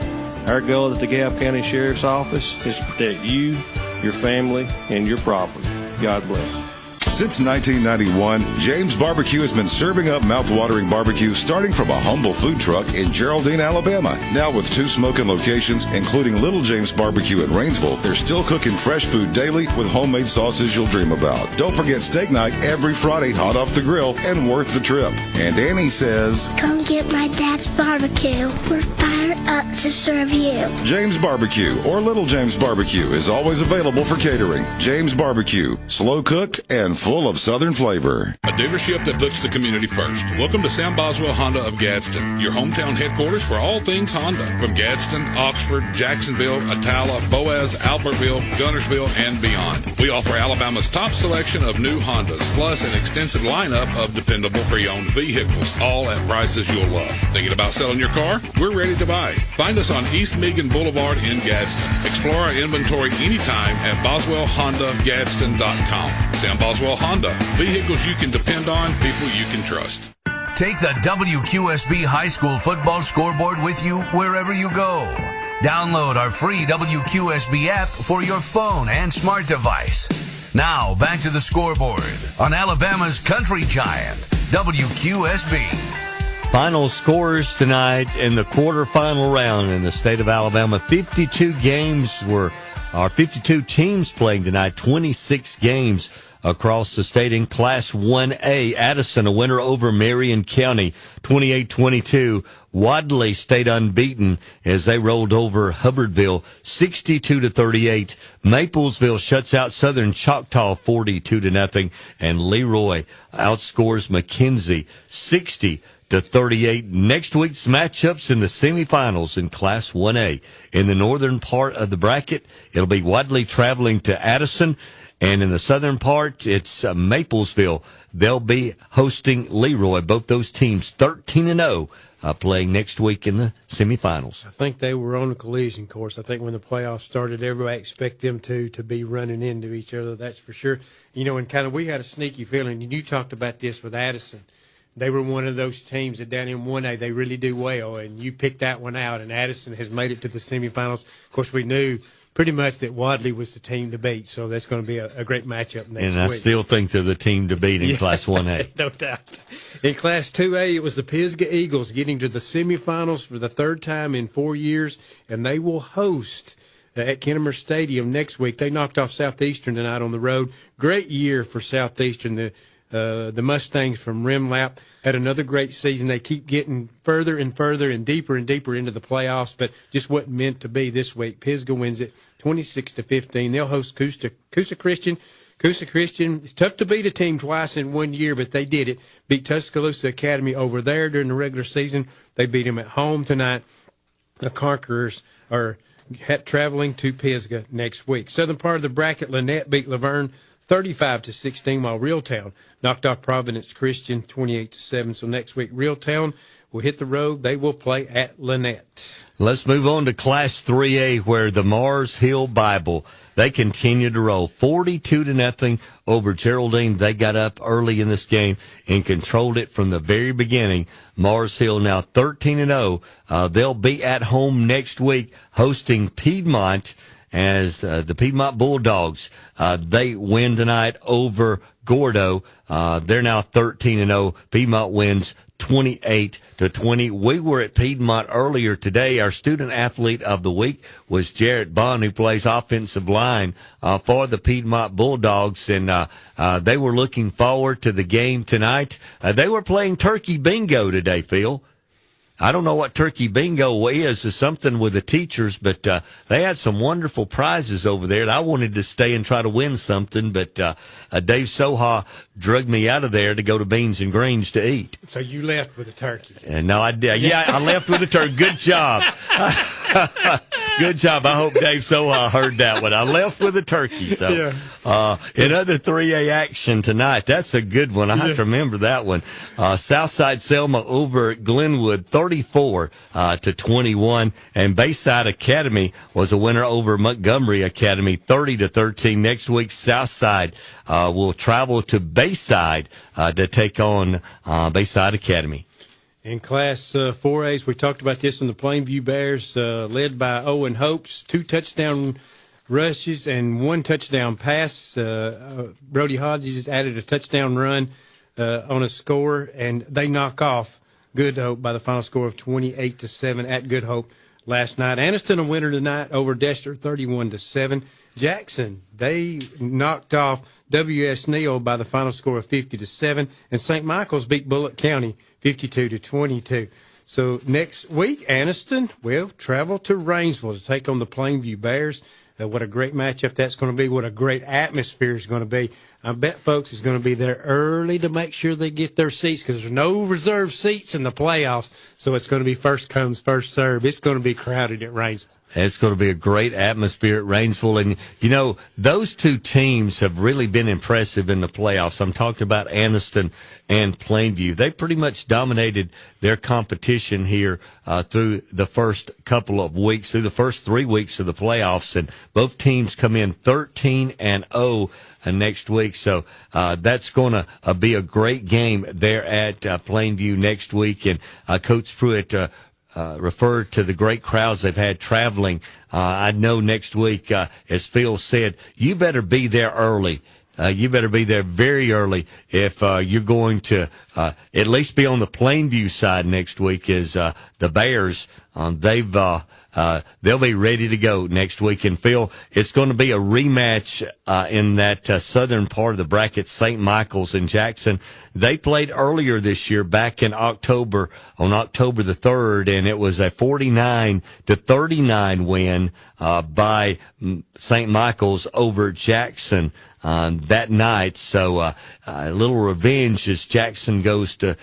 Our goal at the DeKalb County Sheriff's Office is to protect you, your family, and your property. God bless. Since 1991, James Barbecue has been serving up mouth-watering barbecue starting from a humble food truck in Geraldine, Alabama. Now with 2 smoking locations, including Little James Barbecue in Rainsville, they're still cooking fresh food daily with homemade sauces you'll dream about. Don't forget steak night every Friday, hot off the grill and worth the trip. And Annie says, "Come get my dad's barbecue. We're fired up to serve you. James Barbecue or Little James Barbecue is always available for catering. James Barbecue, slow cooked and full of Southern flavor. A dealership that puts the community first. Welcome to Sam Boswell Honda of Gadsden, your hometown headquarters for all things Honda. From Gadsden, Oxford, Jacksonville, Attala, Boaz, Albertville, Gunnersville, and beyond. We offer Alabama's top selection of new Hondas, plus an extensive lineup of dependable pre-owned vehicles, all at prices you'll love. Thinking about selling your car? We're ready to buy. Find us on East Meagan Boulevard in Gadsden. Explore our inventory anytime at BoswellHondaGadsden.com. Sam Boswell Honda. Vehicles you can depend on, people you can trust. Take the WQSB High School football scoreboard with you wherever you go. Download our free WQSB app for your phone and smart device. Now, back to the scoreboard on Alabama's Country Giant, WQSB. Final scores tonight in the quarterfinal round in the state of Alabama. 52 teams playing tonight, 26 games across the state. In Class 1A, Addison, a winner over Marion County, 28-22. Wadley stayed unbeaten as they rolled over Hubbardville, 62-38. Maplesville shuts out Southern Choctaw, 42-0. And Leroy outscores McKenzie, 60-38. Next week's matchups in the semifinals in Class 1A. In the northern part of the bracket, it'll be Wadley traveling to Addison. And in the southern part, it's Maplesville. They'll be hosting Leroy. Both those teams 13-0, playing next week in the semifinals. I think they were on a collision course. I think when the playoffs started, everybody expect them to be running into each other. That's for sure. You know, and kind of we had a sneaky feeling, and you talked about this with Addison. They were one of those teams that down in 1A, they really do well, and you picked that one out, and Addison has made it to the semifinals. Of course, we knew pretty much that Wadley was the team to beat, so that's going to be a great matchup next week. And I still think they're the team to beat in Class 1A. No doubt. In Class 2A, it was the Pisgah Eagles getting to the semifinals for the third time in 4 years, and they will host at Kennemer Stadium next week. They knocked off Southeastern tonight on the road. Great year for Southeastern. The Mustangs from Rimlap had another great season. They keep getting further and further and deeper into the playoffs, but just wasn't meant to be this week. Pisgah wins it 26-15. They'll host Coosa Christian. Coosa Christian, it's tough to beat a team twice in 1 year, but they did it. Beat Tuscaloosa Academy over there during the regular season. They beat them at home tonight. The Conquerors are traveling to Pisgah next week. Southern part of the bracket, Lynette beat Laverne 35-16, while Reeltown knocked off Providence Christian 28-7. So next week, Reeltown will hit the road. They will play at Lynette. Let's move on to Class 3A, where the Mars Hill Bible, they continue to roll 42-0 over Geraldine. They got up early in this game and controlled it from the very beginning. Mars Hill now 13-0. They'll be at home next week hosting Piedmont as the Piedmont Bulldogs. They win tonight over Gordo. They're now 13-0. Piedmont wins 28-20. We were at Piedmont earlier today. Our student athlete of the week was Jarrett Bond, who plays offensive line for the Piedmont Bulldogs, and they were looking forward to the game tonight. They were playing turkey bingo today, Phil. I don't know what turkey bingo is. It's something with the teachers, but they had some wonderful prizes over there. And I wanted to stay and try to win something, but Dave Soha drugged me out of there to go to Beans and Greens to eat. So you left with a turkey. And no, I did. Yeah, I left with a turkey. Good job. Good job. I hope Dave Soha heard that one. I left with a turkey. So, in other 3A action tonight, that's a good one. I have to remember that one. Southside Selma over Glenwood, 34-21, and Bayside Academy was a winner over Montgomery Academy, 30-13. Next week, Southside will travel to Bayside to take on Bayside Academy. In Class 4As, we talked about this in the Plainview Bears, led by Owen Hopes, 2 touchdown rushes and 1 touchdown pass. Brody Hodges added a touchdown run on a score, and they knock off Good Hope by the final score of 28-7 at Good Hope last night. Anniston a winner tonight over Dexter, 31-7. Jackson, they knocked off W.S. Neal by the final score of 50-7, and St. Michael's beat Bullock County 52-22. So next week, Anniston will travel to Rainsville to take on the Plainview Bears. What a great matchup that's going to be. What a great atmosphere is going to be. I bet folks is going to be there early to make sure they get their seats because there's no reserved seats in the playoffs. So it's going to be first comes, first serve. It's going to be crowded at Rainsville. It's going to be a great atmosphere at Rainsville. And, you know, those two teams have really been impressive in the playoffs. I'm talking about Anniston and Plainview. They pretty much dominated their competition here through the first couple of weeks, through the first 3 weeks of the playoffs. And both teams come in 13-0 next week. So that's going to be a great game there at Plainview next week. And Coach Pruitt referred to the great crowds they've had traveling. I know next week, as Phil said, you better be there early. You better be there very early if you're going to at least be on the Plainview side next week. Is the Bears? They'll be ready to go next week. And Phil, it's going to be a rematch in that southern part of the bracket, St. Michael's and Jackson. They played earlier this year back in October, on October the 3rd, and it was a 49-39 win by St. Michael's over Jackson that night. So a little revenge as Jackson goes to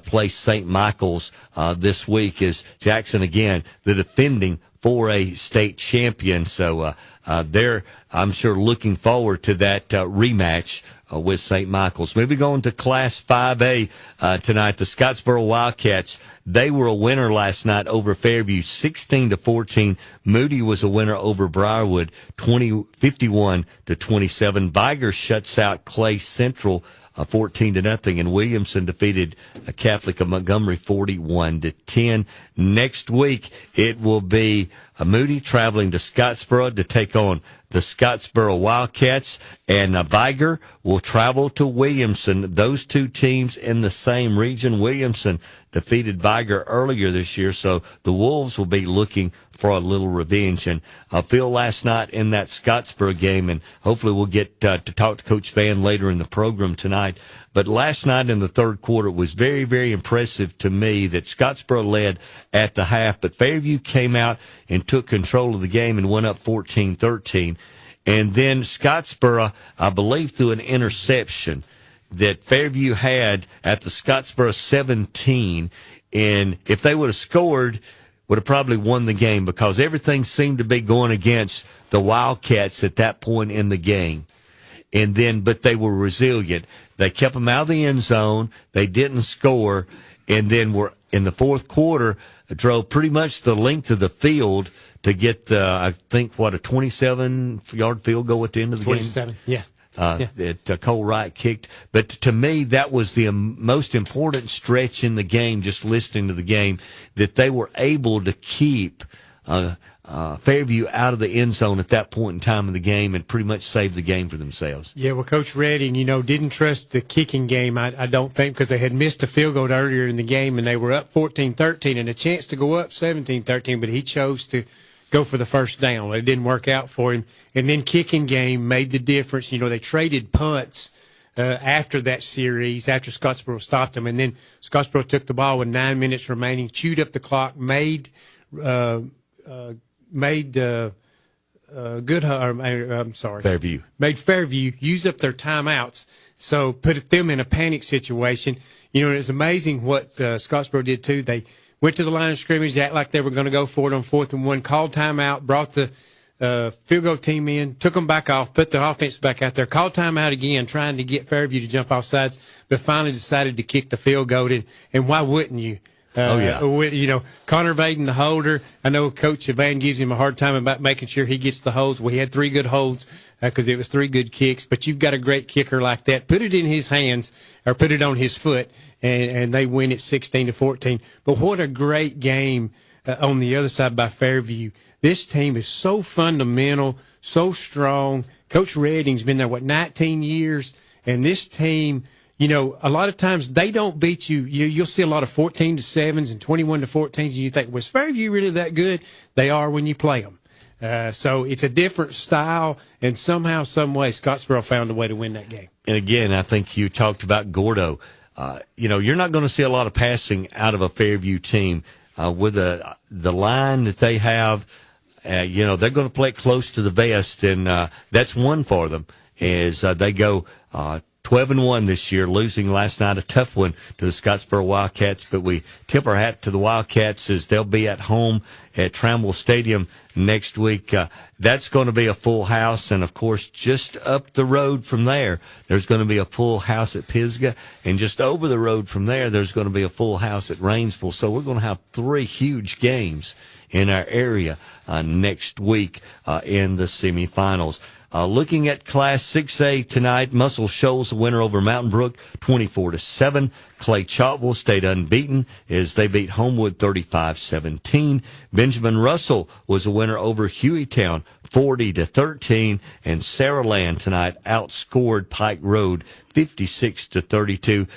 play St. Michael's this week, as Jackson, again, the defending 4A state champion. So they're, I'm sure, looking forward to that rematch with St. Michael's. Moving on to Class 5A tonight, the Scottsboro Wildcats, they were a winner last night over Fairview, 16-14. Moody was a winner over Briarwood, 51-27. Viger shuts out Clay Central 14-0, and Williamson defeated Catholic of Montgomery 41-10. Next week, it will be Moody traveling to Scottsboro to take on the Scottsboro Wildcats, and Viger will travel to Williamson. Those two teams in the same region. Williamson defeated Viger earlier this year, so the Wolves will be looking for a little revenge. And Phil, last night in that Scottsboro game, and hopefully we'll get to talk to Coach Van later in the program tonight, but last night in the third quarter was very, very impressive to me that Scottsboro led at the half, but Fairview came out and took control of the game and went up 14-13. And then Scottsboro, I believe through an interception that Fairview had at the Scottsboro 17, and if they would have scored, would have probably won the game because everything seemed to be going against the Wildcats at that point in the game. And then, but they were resilient. They kept them out of the end zone. They didn't score. And then were in the fourth quarter, drove pretty much the length of the field to get the, I think, a 27-yard field goal at the end of the 27, game. Yeah. That Cole Wright kicked. But to me, that was the most important stretch in the game, just listening to the game, that they were able to keep Fairview out of the end zone at that point in time in the game and pretty much save the game for themselves. Yeah, well, Coach Redding, didn't trust the kicking game, I don't think, because they had missed a field goal earlier in the game, and they were up 14-13 and a chance to go up 17-13, but he chose to go for the first down. It didn't work out for him. And then kicking game made the difference. They traded punts after that series, after Scottsboro stopped them. And then Scottsboro took the ball with 9 minutes remaining, chewed up the clock, made Fairview use up their timeouts. So put them in a panic situation. It's amazing what Scottsboro did too. They went to the line of scrimmage, act like they were going to go for it on 4th and 1, called timeout, brought the field goal team in, took them back off, put the offense back out there, called timeout again, trying to get Fairview to jump off sides, but finally decided to kick the field goal. And why wouldn't you? Connor Vaden, the holder. I know Coach Van gives him a hard time about making sure he gets the holds. We had 3 good holds because it was 3 good kicks, but you've got a great kicker like that. Put it in his hands or put it on his foot, and they win it 16-14. But what a great game on the other side by Fairview. This team is so fundamental, so strong. Coach Redding's been there, 19 years, and this team, a lot of times they don't beat you. You'll see a lot of 14-7s and 21-14s, and you think, was Fairview really that good? They are when you play them. So it's a different style, and somehow, some way, Scottsboro found a way to win that game. And again, I think you talked about Gordo. You're not going to see a lot of passing out of a Fairview team. with the line that they have. They're going to play it close to the vest, and that's one for them. Is they go 12-1 this year, losing last night a tough one to the Scottsboro Wildcats. But we tip our hat to the Wildcats as they'll be at home at Trammell Stadium next week. That's going to be a full house, and of course, just up the road from there, there's going to be a full house at Pisgah, and just over the road from there, there's going to be a full house at Rainsville. So we're going to have 3 huge games in our area next week in the semifinals. Looking at Class 6A tonight, Muscle Shoals, the winner over Mountain Brook, 24-7. Clay Chalkville stayed unbeaten as they beat Homewood 35-17. Benjamin Russell was a winner over Hueytown, 40-13. And Saraland tonight outscored Pike Road 56-32.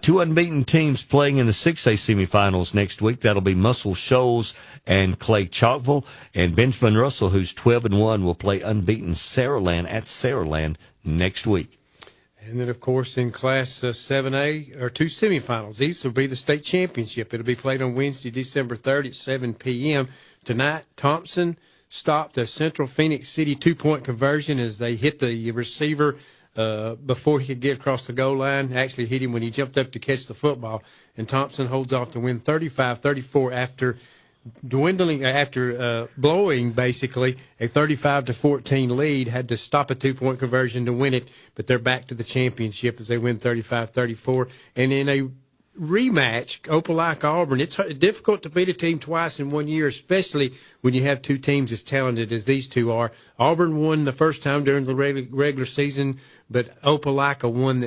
2 unbeaten teams playing in the 6A semifinals next week. That'll be Muscle Shoals and Clay Chalkville. And Benjamin Russell, who's 12-1, will play unbeaten Saraland at Saraland next week. And then, of course, in Class 7A, are 2 semifinals. These will be the state championship. It'll be played on Wednesday, December 3rd at 7 p.m. Tonight, Thompson stopped a Central Phoenix City 2-point conversion as they hit the receiver before he could get across the goal line. Actually hit him when he jumped up to catch the football. And Thompson holds off to win 35-34 after blowing basically a 35-14 lead, had to stop a 2-point conversion to win it, but they're back to the championship as they win 35-34. And in a rematch, Opelika-Auburn, it's difficult to beat a team twice in 1 year, especially when you have 2 teams as talented as these 2 are. Auburn won the first time during the regular season, but Opelika won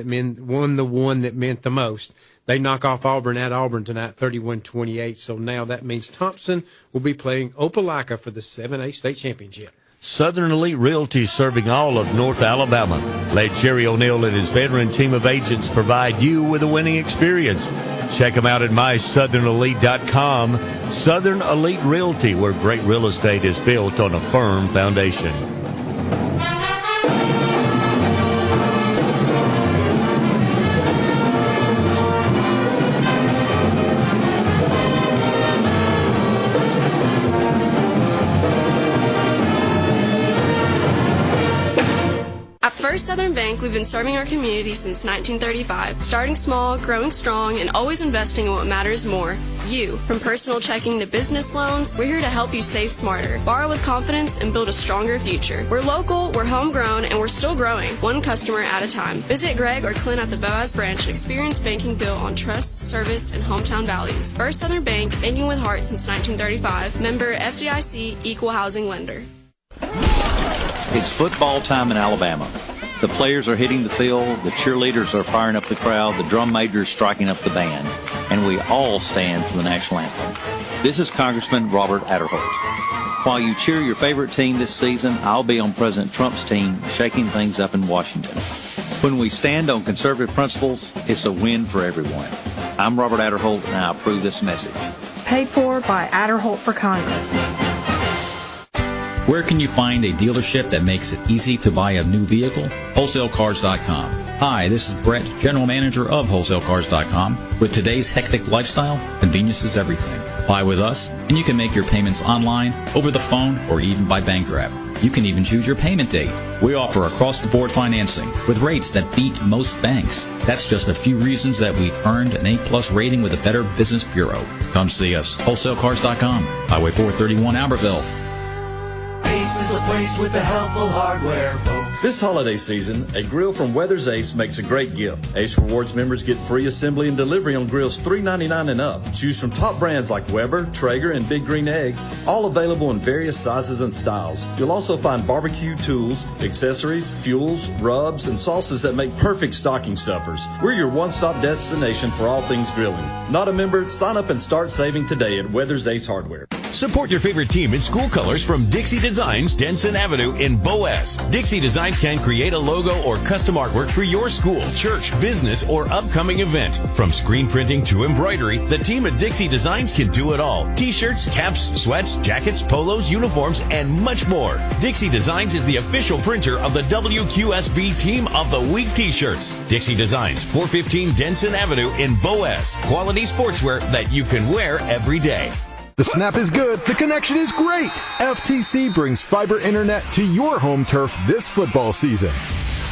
the one that meant the most. They knock off Auburn at Auburn tonight, 31-28. So now that means Thompson will be playing Opelika for the 7A state championship. Southern Elite Realty, serving all of North Alabama. Let Jerry O'Neill and his veteran team of agents provide you with a winning experience. Check them out at mysouternelite.com. Southern Elite Realty, where great real estate is built on a firm foundation. Southern Bank, we've been serving our community since 1935, starting small, growing strong, and always investing in what matters more, you. From personal checking to business loans, we're here to help you save smarter, borrow with confidence, and build a stronger future. We're local, we're homegrown, and we're still growing, one customer at a time. Visit Greg or Clint at the Boaz branch and experience banking built on trust, service, and hometown values. First Southern Bank, banking with heart since 1935. Member FDIC, Equal Housing Lender. It's football time in Alabama. The players are hitting the field, the cheerleaders are firing up the crowd, the drum majors striking up the band, and we all stand for the national anthem. This is Congressman Robert Adderholt. While you cheer your favorite team this season, I'll be on President Trump's team shaking things up in Washington. When we stand on conservative principles, it's a win for everyone. I'm Robert Adderholt, and I approve this message. Paid for by Adderholt for Congress. Where can you find a dealership that makes it easy to buy a new vehicle? WholesaleCars.com. Hi, this is Brett, General Manager of WholesaleCars.com. With today's hectic lifestyle, convenience is everything. Buy with us, and you can make your payments online, over the phone, or even by bank draft. You can even choose your payment date. We offer across-the-board financing with rates that beat most banks. That's just a few reasons that we've earned an A+ rating with the Better Business Bureau. Come see us. WholesaleCars.com. Highway 431, Albertville. Ace is the place with the helpful hardware, folks. This holiday season, a grill from Weathers Ace makes a great gift. Ace Rewards members get free assembly and delivery on grills $3.99 and up. Choose from top brands like Weber, Traeger, and Big Green Egg, all available in various sizes and styles. You'll also find barbecue tools, accessories, fuels, rubs, and sauces that make perfect stocking stuffers. We're your one-stop destination for all things grilling. Not a member? Sign up and start saving today at Weathers Ace Hardware. Support your favorite team in school colors from Dixie Designs, Denson Avenue in Boaz. Dixie Designs can create a logo or custom artwork for your school, church, business, or upcoming event. From screen printing to embroidery, the team at Dixie Designs can do it all. T-shirts, caps, sweats, jackets, polos, uniforms, and much more. Dixie Designs is the official printer of the WQSB Team of the Week T-shirts. Dixie Designs, 415 Denson Avenue in Boaz. Quality sportswear that you can wear every day. The snap is good. The connection is great. FTC brings fiber internet to your home turf this football season.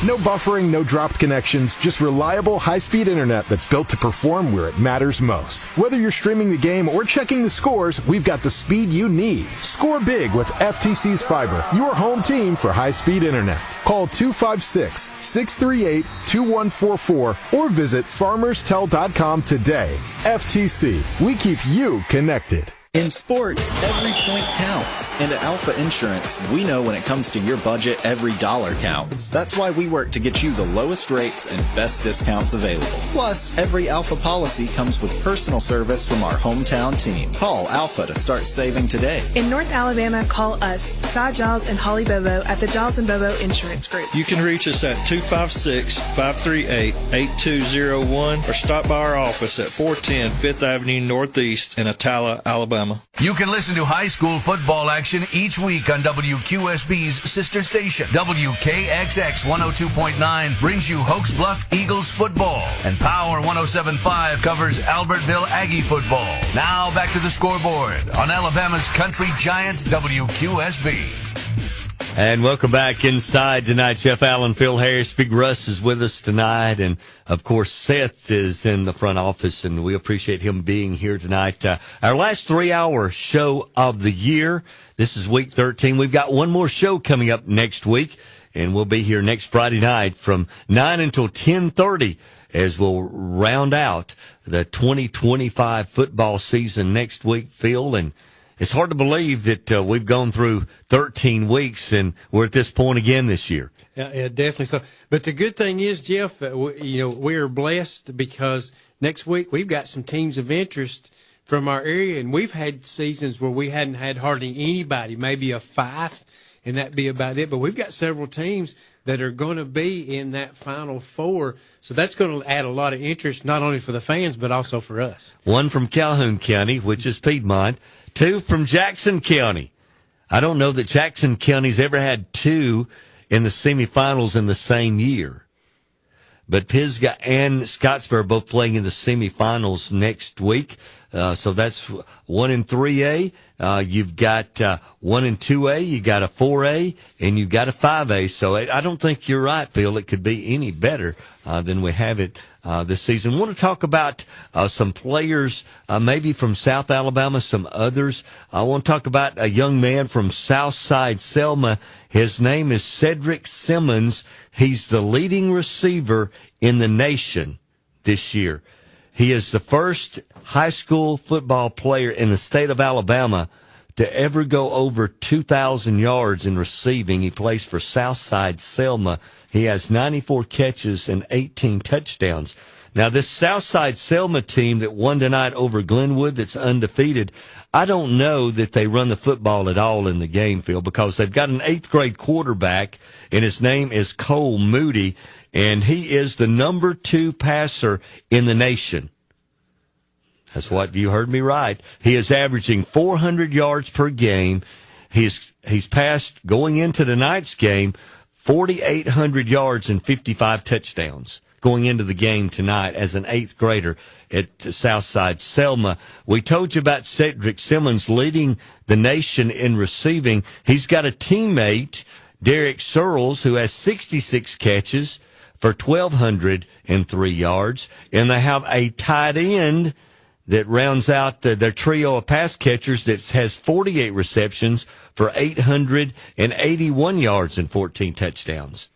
No buffering, no dropped connections, just reliable high-speed internet that's built to perform where it matters most. Whether you're streaming the game or checking the scores, we've got the speed you need. Score big with FTC's fiber, your home team for high-speed internet. Call 256-638-2144 or visit farmerstel.com today. FTC, we keep you connected. In sports, every point counts. And at Alpha Insurance, we know when it comes to your budget, every dollar counts. That's why we work to get you the lowest rates and best discounts available. Plus, every Alpha policy comes with personal service from our hometown team. Call Alpha to start saving today. In North Alabama, call us, Cy Giles and Holly Bobo at the Giles and Bobo Insurance Group. You can reach us at 256-538-8201 or stop by our office at 410 5th Avenue Northeast in Atala, Alabama. You can listen to high school football action each week on WQSB's sister station. WKXX 102.9 brings you Hoax Bluff Eagles football, and Power 107.5 covers Albertville Aggie football. Now back to the scoreboard on Alabama's country giant WQSB. And welcome back inside tonight. Jeff Allen, Phil Harris, Big Russ is with us tonight. And, of course, Seth is in the front office, and we appreciate him being here tonight. Our last 3-hour show of the year. This is week 13. We've got one more show coming up next week, and we'll be here next Friday night from 9 until 10:30 as we'll round out the 2025 football season next week, Phil. And it's hard to believe that we've gone through 13 weeks and we're at this point again this year. Yeah, definitely so. But the good thing is, Jeff, we are blessed because next week we've got some teams of interest from our area, and we've had seasons where we hadn't had hardly anybody, maybe a 5, and that'd be about it. But we've got several teams that are going to be in that Final Four. So that's going to add a lot of interest, not only for the fans, but also for us. One from Calhoun County, which is Piedmont. 2 from Jackson County. I don't know that Jackson County's ever had 2 in the semifinals in the same year. But Pisgah and Scottsboro both playing in the semifinals next week. So that's 1 in 3A. You've got 1 in 2A. You got a 4A, and you've got a 5A. So I don't think you're right, Phil. It could be any better than we have it this season. I want to talk about some players, maybe from South Alabama, some others. I want to talk about a young man from Southside Selma. His name is Cedric Simmons. He's the leading receiver in the nation this year. He is the first high school football player in the state of Alabama to ever go over 2,000 yards in receiving. He plays for Southside Selma. He has 94 catches and 18 touchdowns. Now, this Southside Selma team that won tonight over Glenwood that's undefeated, I don't know that they run the football at all in the game, Phil, because they've got an 8th grade quarterback, and his name is Cole Moody, and he is the number 2 passer in the nation. That's what you heard me right. He is averaging 400 yards per game. He's passed, going into tonight's game, 4,800 yards and 55 touchdowns going into the game tonight as an 8th grader at Southside Selma. We told you about Cedric Simmons leading the nation in receiving. He's got a teammate, Derek Searles, who has 66 catches for 1,203 yards, and they have a tight end that rounds out their trio of pass catchers that has 48 receptions for 881 yards and 14 touchdowns.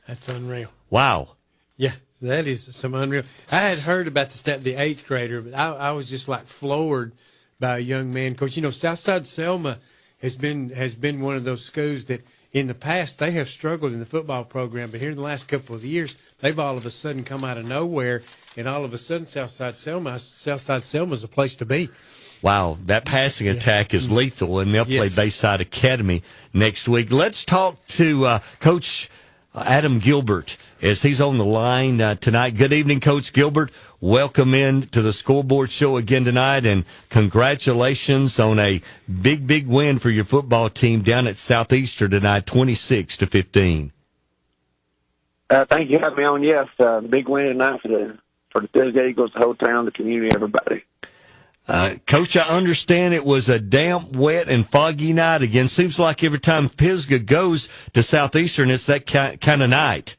That's unreal. Wow. Yeah, that is some unreal. I had heard about the 8th grader, but I was just like floored by a young man. Coach, Southside Selma has been one of those schools that in the past they have struggled in the football program, but here in the last couple of years, they've all of a sudden come out of nowhere, and all of a sudden Southside Selma's a place to be. Wow, that passing attack is lethal, and they'll play Bayside Academy next week. Let's talk to Coach Adam Gilbert as he's on the line tonight. Good evening, Coach Gilbert. Welcome in to the Scoreboard Show again tonight, and congratulations on a big win for your football team down at Southeastern tonight, 26-15. Thank you for having me on. Yes, big win tonight for the Pisgah Eagles, the whole town, the community, everybody. Coach, I understand it was a damp, wet, and foggy night again. Seems like every time Pisgah goes to Southeastern, it's that kind of night.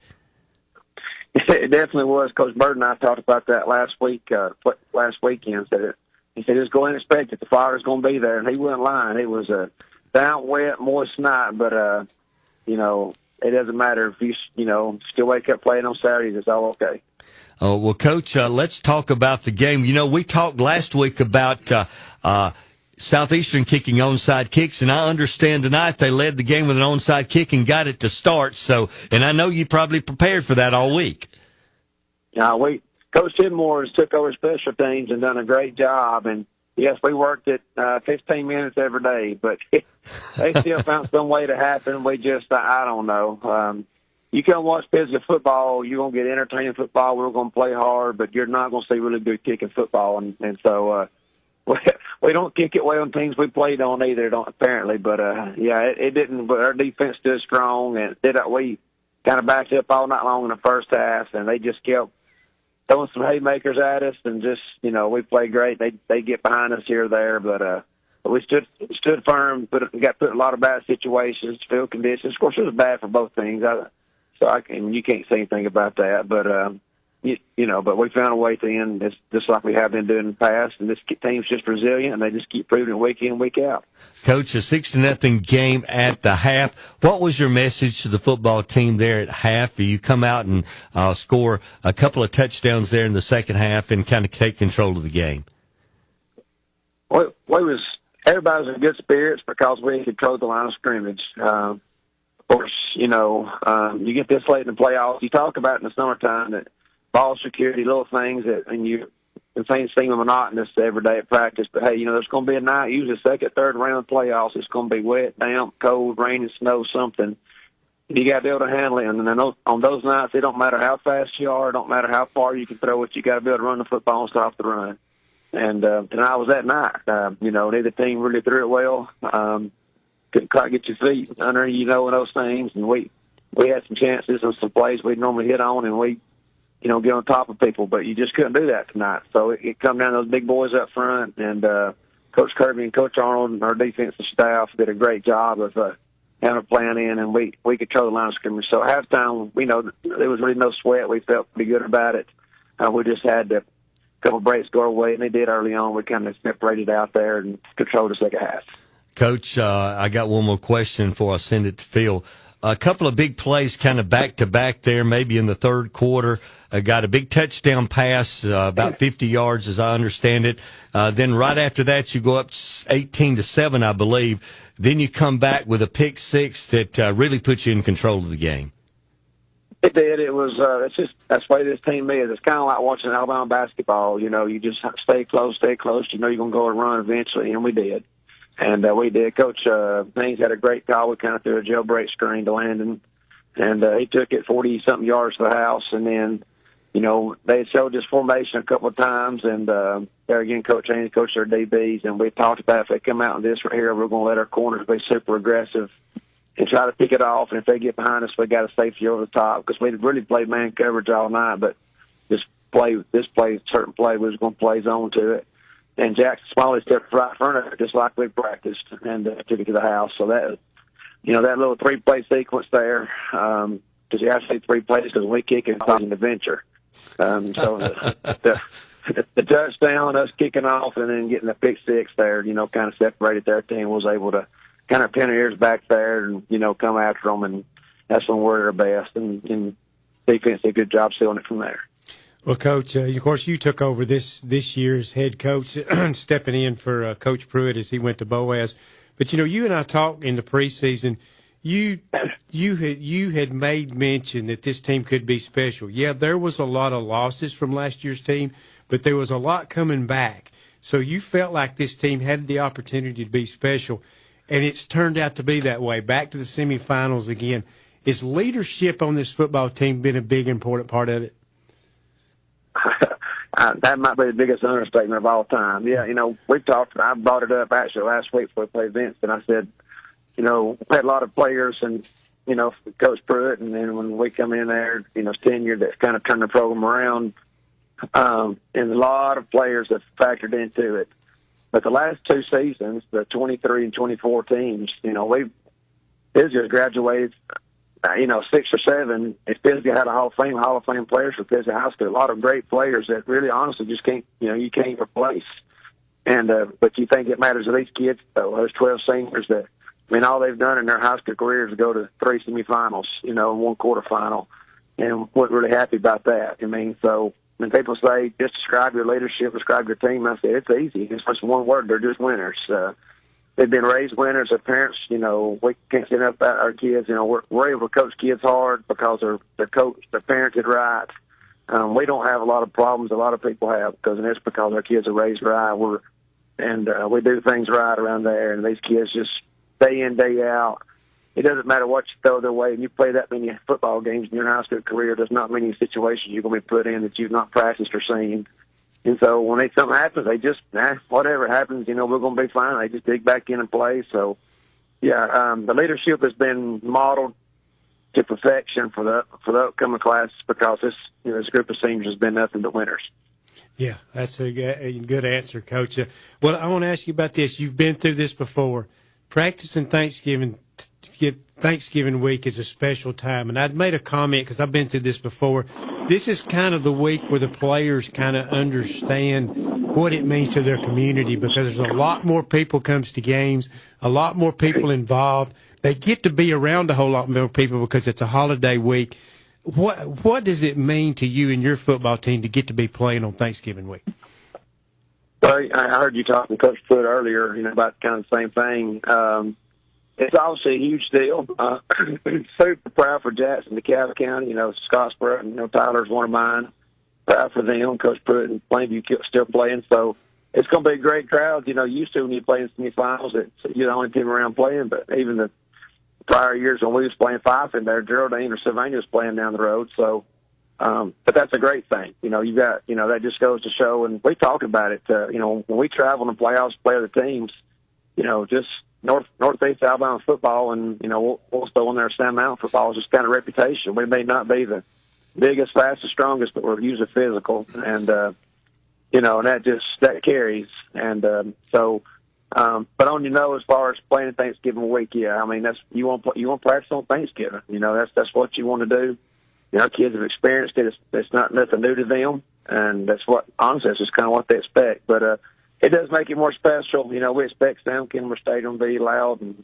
It definitely was. Coach Bird and I talked about that last weekend. He said, just go in and expect it. The fire's going to be there. And he wasn't lying. It was a damp, wet, moist night. But, it doesn't matter if you still wake up playing on Saturdays. It's all okay. Oh, well, Coach, let's talk about the game. We talked last week about Southeastern kicking onside kicks, and I understand tonight they led the game with an onside kick and got it to start. So, and I know you probably prepared for that all week. Coach Tidmore has took over special teams and done a great job. And yes, we worked it 15 minutes every day, but they still found some way to happen. We just, I don't know. You come watch Pisgah football, you're going to get entertaining football. We're going to play hard, but you're not going to see really good kicking football. And so we don't kick it well on teams we played on either, apparently. But, it didn't. But our defense stood strong, and we kind of backed up all night long in the first half, and they just kept throwing some haymakers at us. And just, we played great. They get behind us here or there, but we stood firm, got put in a lot of bad situations, field conditions. Of course, it was bad for both teams. You can't say anything about that, but but we found a way to end this, just like we have been doing in the past. And this team's just resilient, and they just keep proving it week in, week out. Coach, a 6-0 game at the half. What was your message to the football team there at half? You come out and score a couple of touchdowns there in the second half and kind of take control of the game. Well, everybody was in good spirits because we controlled the line of scrimmage. Of course, you get this late in the playoffs. You talk about in the summertime that ball security, little things the things seem monotonous every day at practice. But hey, there's going to be a night, usually second, third round of playoffs. It's going to be wet, damp, cold, rain, and snow, something. You got to be able to handle it. And then on those nights, it don't matter how fast you are, it don't matter how far you can throw it. You got to be able to run the football and stop the run. And tonight was that night. Neither team really threw it well. Couldn't quite get your feet under and those things. And we had some chances and some plays we'd normally hit on, and we, get on top of people. But you just couldn't do that tonight. So it come down to those big boys up front, and Coach Kirby and Coach Arnold and our defensive staff did a great job of having a plan in, and we controlled the line of scrimmage. So at halftime, there was really no sweat. We felt pretty good about it. We just had a couple breaks go away, and they did early on. We kind of separated out there and controlled the second half. Coach, I got one more question before I send it to Phil. A couple of big plays kind of back-to-back there, maybe in the third quarter. Got a big touchdown pass, about 50 yards, as I understand it. Then right after that, you go up 18-7, I believe. Then you come back with a pick six that really puts you in control of the game. It did. It was. That's the way this team is. It's kind of like watching Alabama basketball. You just stay close. You're going to go and run eventually, and we did. And we did. Coach Haynes had a great call. We kind of threw a jailbreak screen to Landon, and he took it 40-something yards to the house. And then, they showed this formation a couple of times, and there again, Coach Haynes coached our DBs, and we talked about if they come out in this right here, we're going to let our corners be super aggressive and try to pick it off. And if they get behind us, we got a safety over the top because we really played man coverage all night. But certain play, we was going to play zone to it. And Jackson Smalley stepped right in front of it, just like we practiced, and took it to the house. So that little 3-play sequence there, because you have to say 3 plays because we kick it's an adventure. So the touchdown, us kicking off, and then getting the pick six there, kind of separated their team, was able to kind of pin our ears back there and, come after them, and that's when we're at our best. And defense did a good job sealing it from there. Well, Coach, of course, you took over this year's head coach, stepping in for Coach Pruitt as he went to Boaz. But, you and I talked in the preseason. You had made mention that this team could be special. Yeah, there was a lot of losses from last year's team, but there was a lot coming back. So you felt like this team had the opportunity to be special, and it's turned out to be that way. Back to the semifinals again. Is leadership on this football team been a big, important part of it? That might be the biggest understatement of all time. Yeah, we've talked. I brought it up actually last week before we played Vince, and I said, we had a lot of players and, Coach Pruitt, and then when we come in there, tenure that's kind of turned the program around, and a lot of players have factored into it. But the last two seasons, the 23 and 24 teams, Pisgah graduated, 6 or 7. If Pisgah had a Hall of Fame players for Pisgah High School, a lot of great players that really honestly just can't, you can't replace. And, but you think it matters to these kids, though, those 12 seniors that, all they've done in their high school careers is go to 3 semifinals, and 1 quarterfinal, and weren't really happy about that. So when people say, just describe your leadership, describe your team, I say, it's easy. It's just one word. They're just winners. They've been raised winners. Their parents, we can't say enough about our kids. We're able to coach kids hard because they're parented right. We don't have a lot of problems a lot of people have, and it's because our kids are raised right. We do things right around there, and these kids just day in, day out. It doesn't matter what you throw their way. And you play that many football games in your high school career, there's not many situations you're going to be put in that you've not practiced or seen. And so when something happens, they just, whatever happens, we're going to be fine. They just dig back in and play. So, the leadership has been modeled to perfection for the upcoming classes because this group of seniors has been nothing but winners. Yeah, that's a good answer, Coach. Well, I want to ask you about this. You've been through this before. Practicing Thanksgiving week is a special time, and I'd made a comment because I've been through this before. This is kind of the week where the players kind of understand what it means to their community because there's a lot more people comes to games, a lot more people involved. They get to be around a whole lot more people because it's a holiday week. What does it mean to you and your football team to get to be playing on Thanksgiving week? Well, I heard you talking to Coach Foote earlier, about kind of the same thing. It's obviously a huge deal. Super proud for Jackson, DeKalb County, Scottsboro, Tyler's one of mine. Proud for them, Coach Pruitt and Plainview still playing. So it's going to be a great crowd. Used to when you play in semifinals, you're the only team around playing, but even the prior years when we was playing Fife in there, Geraldine or Sylvania was playing down the road. So, but that's a great thing. You got, that just goes to show, and we talk about it, when we travel in the playoffs, play other teams, just Northeast Alabama football, and we'll throw in there Sam Mountain football is just kind of reputation. We may not be the biggest, fastest, strongest, but we're usually physical, and and that carries. And but as far as playing Thanksgiving week, that's you want to practice on Thanksgiving. That's what you want to do. Our kids have experienced it. It's not nothing new to them, and that's what honestly that's just kind of what they expect. But it does make it more special. We expect Sam Kenmore Stadium to be loud and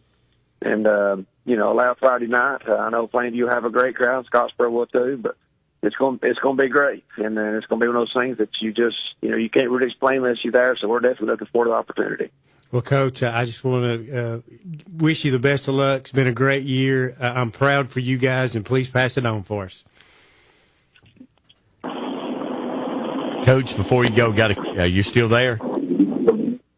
loud Friday night. I know Plainview have a great crowd. Scottsboro will too, but it's going to be great. And then it's going to be one of those things that you just, you can't really explain unless you're there. So we're definitely looking forward to the opportunity. Well, Coach, I just want to wish you the best of luck. It's been a great year. I'm proud for you guys, and please pass it on for us. Coach, before you go, you still there?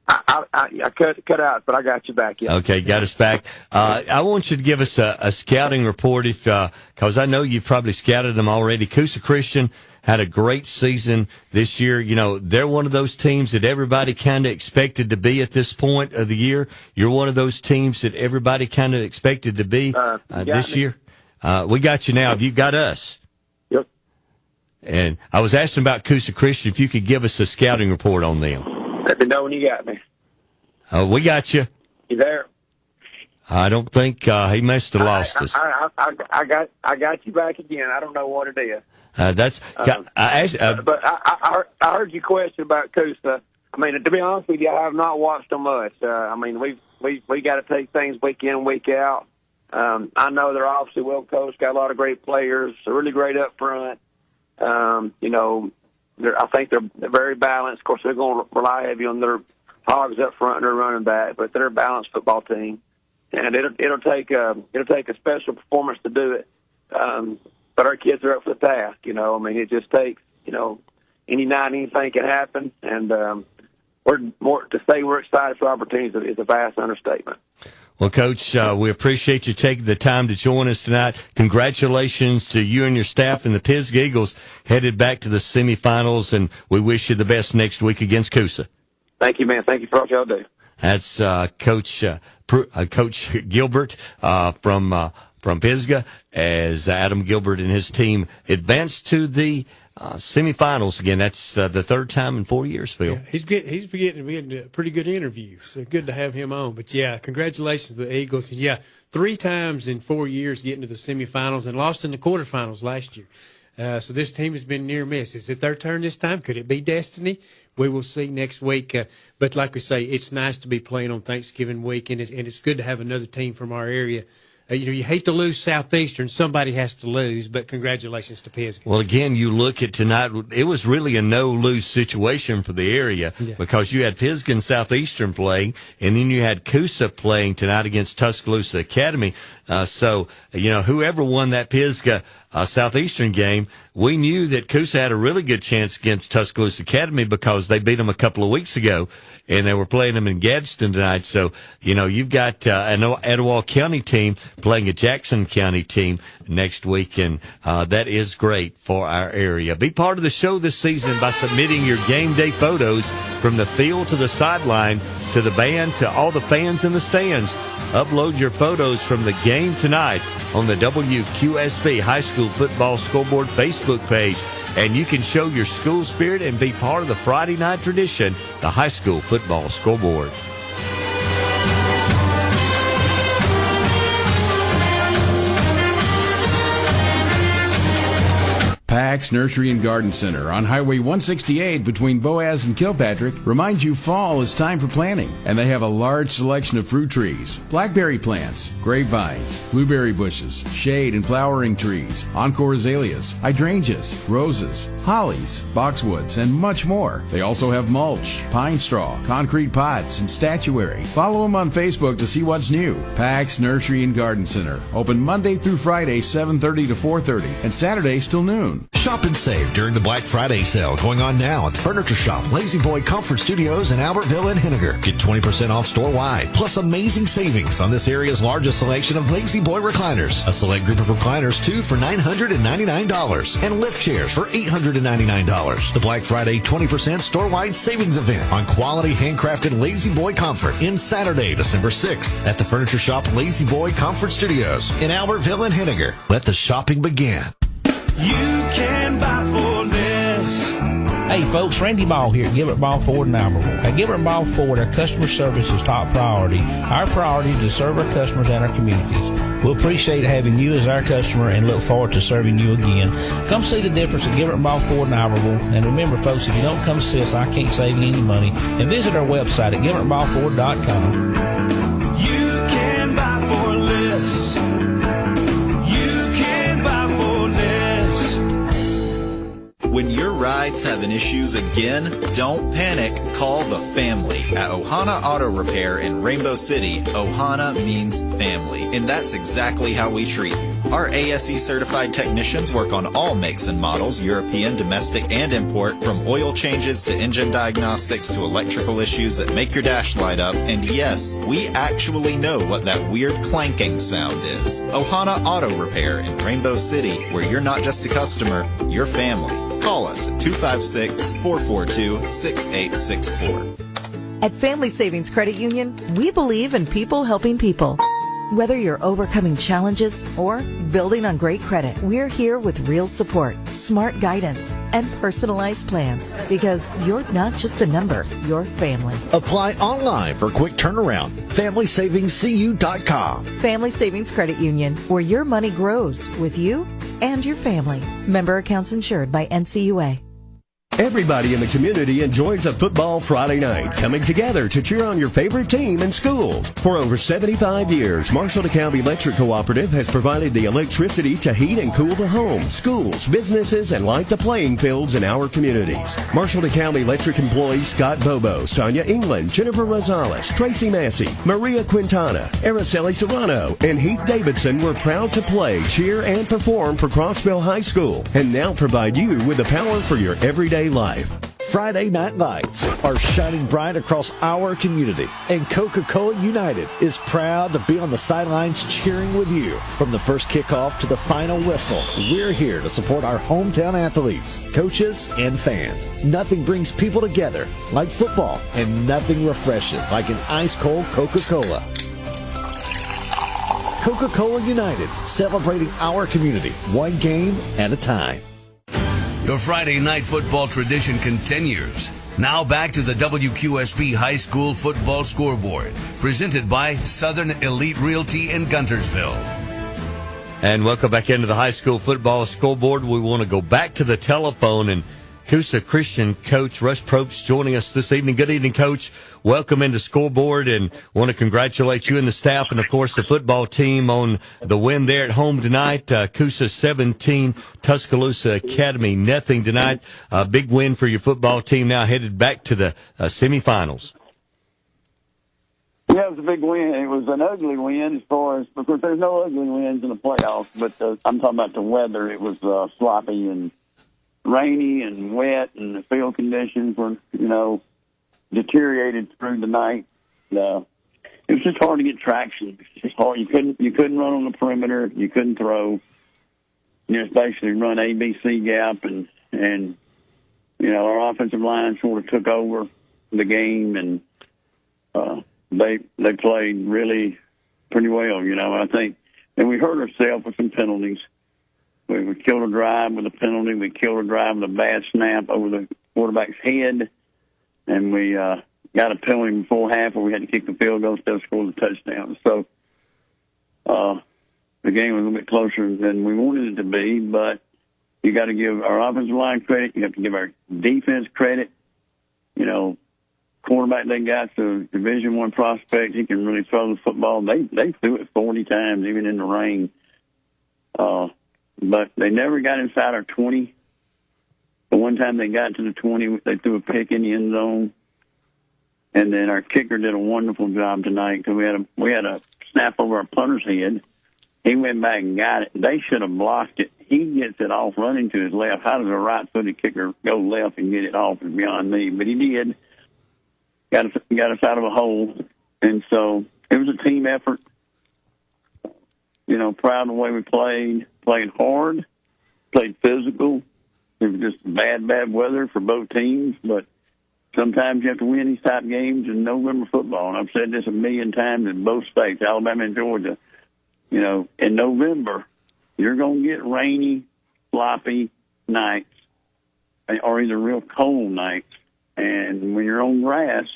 I cut out, but I got you back. Yeah. Okay, got us back. I want you to give us a scouting report, because I know you've probably scouted them already. Coosa Christian had a great season this year. They're one of those teams that everybody kind of expected to be at this point of the year. You're one of those teams that everybody kind of expected to be this year. We got you now. Have you got us? Yep. And I was asking about Coosa Christian, if you could give us a scouting report on them. Let me know when you got me. We got you. You there? I don't think he must have lost us. I got you back again. I don't know what it is. But I heard your question about Coosa. To be honest with you, I have not watched them much. We got to take things week in, week out. I know they're obviously well coached, got a lot of great players. They're really great up front. I think they're very balanced. Of course, they're going to rely heavy on their hogs up front and their running back, but they're a balanced football team, and it'll take a special performance to do it. But our kids are up for the task. It just takes any night anything can happen, and to say we're excited for opportunities is a vast understatement. Well, Coach, we appreciate you taking the time to join us tonight. Congratulations to you and your staff and the Pisgah Eagles headed back to the semifinals, and we wish you the best next week against Coosa. Thank you, man. Thank you for what y'all do. That's Coach Gilbert from Pisgah, as Adam Gilbert and his team advanced to the semifinals again. That's the third time in 4 years, Phil. Yeah, he's getting a pretty good interview, so good to have him on. But, yeah, congratulations to the Eagles. Yeah, 3 times in 4 years getting to the semifinals and lost in the quarterfinals last year. So this team has been near miss. Is it their turn this time? Could it be destiny? We will see next week. But like we say, it's nice to be playing on Thanksgiving week, and it's good to have another team from our area. You hate to lose Southeastern. Somebody has to lose, but congratulations to Pisgah. Well, again, you look at tonight, it was really a no-lose situation for the area because you had Pisgah and Southeastern playing, and then you had Coosa playing tonight against Tuscaloosa Academy. So, whoever won that Pisgah Southeastern game, we knew that Coosa had a really good chance against Tuscaloosa Academy because they beat them a couple of weeks ago, and they were playing them in Gadsden tonight. So, you've got an Etowah County team playing a Jackson County team next week, and that is great for our area. Be part of the show this season by submitting your game day photos from the field to the sideline to the band to all the fans in the stands. Upload your photos from the game tonight on the WQSB High School Football Scoreboard Facebook page. And you can show your school spirit and be part of the Friday night tradition, the High School Football Scoreboard. Pax Nursery and Garden Center on Highway 168 between Boaz and Kilpatrick reminds you fall is time for planting, and they have a large selection of fruit trees, blackberry plants, grapevines, blueberry bushes, shade and flowering trees, encore azaleas, hydrangeas, roses, hollies, boxwoods, and much more. They also have mulch, pine straw, concrete pots, and statuary. Follow them on Facebook to see what's new. Pax Nursery and Garden Center, open Monday through Friday, 7:30 to 4:30, and Saturdays till noon. Shop and save during the Black Friday sale going on now at the Furniture Shop, Lazy Boy Comfort Studios in Albertville and Henniger. Get 20% off store-wide, plus amazing savings on this area's largest selection of Lazy Boy recliners. A select group of recliners, too, for $999, and lift chairs for $899. The Black Friday 20% store-wide savings event on quality handcrafted Lazy Boy comfort in Saturday, December 6th at the Furniture Shop, Lazy Boy Comfort Studios in Albertville and Henniger. Let the shopping begin. You can buy for less. Hey folks, Randy Ball here at Gilbert Ball Ford in Albertville. At Gilbert Ball Ford, our customer service is top priority. Our priority is to serve our customers and our communities. We'll appreciate having you as our customer and look forward to serving you again. Come see the difference at Gilbert Ball Ford in Albertville. And remember folks, if you don't come see us, I can't save you any money. And visit our website at gilbertballford.com. You can buy for less. When your ride's having issues again, don't panic. Call the family. At Ohana Auto Repair in Rainbow City, Ohana means family. And that's exactly how we treat you. Our ASE certified technicians work on all makes and models, European, domestic, and import, from oil changes to engine diagnostics to electrical issues that make your dash light up. And yes, we actually know what that weird clanking sound is. Ohana Auto Repair in Rainbow City, where you're not just a customer, you're family. Call us at 256-442-6864. At Family Savings Credit Union, we believe in people helping people. Whether you're overcoming challenges or building on great credit, we're here with real support, smart guidance, and personalized plans. Because you're not just a number, you're family. Apply online for quick turnaround. FamilySavingsCU.com. Family Savings Credit Union, where your money grows with you and your family. Member accounts insured by NCUA. Everybody in the community enjoys a football Friday night, coming together to cheer on your favorite team in schools. For over 75 years, Marshall DeKalb Electric Cooperative has provided the electricity to heat and cool the home, schools, businesses, and light the playing fields in our communities. Marshall DeKalb Electric employees Scott Bobo, Sonia England, Jennifer Rosales, Tracy Massey, Maria Quintana, Araceli Serrano, and Heath Davidson were proud to play, cheer, and perform for Crossville High School, and now provide you with the power for your everyday life. Friday night lights are shining bright across our community, and Coca-Cola United is proud to be on the sidelines cheering with you. From the first kickoff to the final whistle, we're here to support our hometown athletes, coaches, and fans. Nothing brings people together like football, and nothing refreshes like an ice-cold Coca-Cola. Coca-Cola United, celebrating our community, one game at a time. Your Friday night football tradition continues. Now back to the WQSB High School Football Scoreboard, presented by Southern Elite Realty in Guntersville. And welcome back into the high school football scoreboard. We want to go back to the telephone, and Coosa Christian coach Russ Probst joining us this evening. Good evening, Coach. Welcome into Scoreboard, and want to congratulate you and the staff and, of course, the football team on the win there at home tonight. Coosa 17, Tuscaloosa Academy nothing tonight. A big win for your football team, now headed back to the semifinals. Yeah, it was a big win. It was an ugly win as far as, because there's no ugly wins in the playoffs, but I'm talking about the weather. It was sloppy and rainy and wet, and the field conditions were, deteriorated through the night. It was just hard to get traction. It's just hard. You couldn't run on the perimeter. You couldn't throw. Just basically run ABC gap, and our offensive line sort of took over the game, and they played really pretty well. I think, and we hurt ourselves with some penalties. We killed a drive with a penalty. We killed a drive with a bad snap over the quarterback's head. And we got a penalty before half where we had to kick the field goal instead of score the touchdown. So the game was a little bit closer than we wanted it to be, but you got to give our offensive line credit. You have to give our defense credit. Quarterback they got, the Division I prospect, he can really throw the football. They threw it 40 times, even in the rain. But they never got inside our 20. The one time they got to the 20, they threw a pick in the end zone. And then our kicker did a wonderful job tonight because we had a snap over our punter's head. He went back and got it. They should have blocked it. He gets it off running to his left. How does a right-footed kicker go left and get it off is beyond me. But he did. Got us out of a hole. And so it was a team effort. Proud of the way we played hard, played physical. It was just bad weather for both teams, but sometimes you have to win these type games in November football. And I've said this a million times in both states, Alabama and Georgia. In November, you're going to get rainy, sloppy nights, or either real cold nights. And when you're on grass,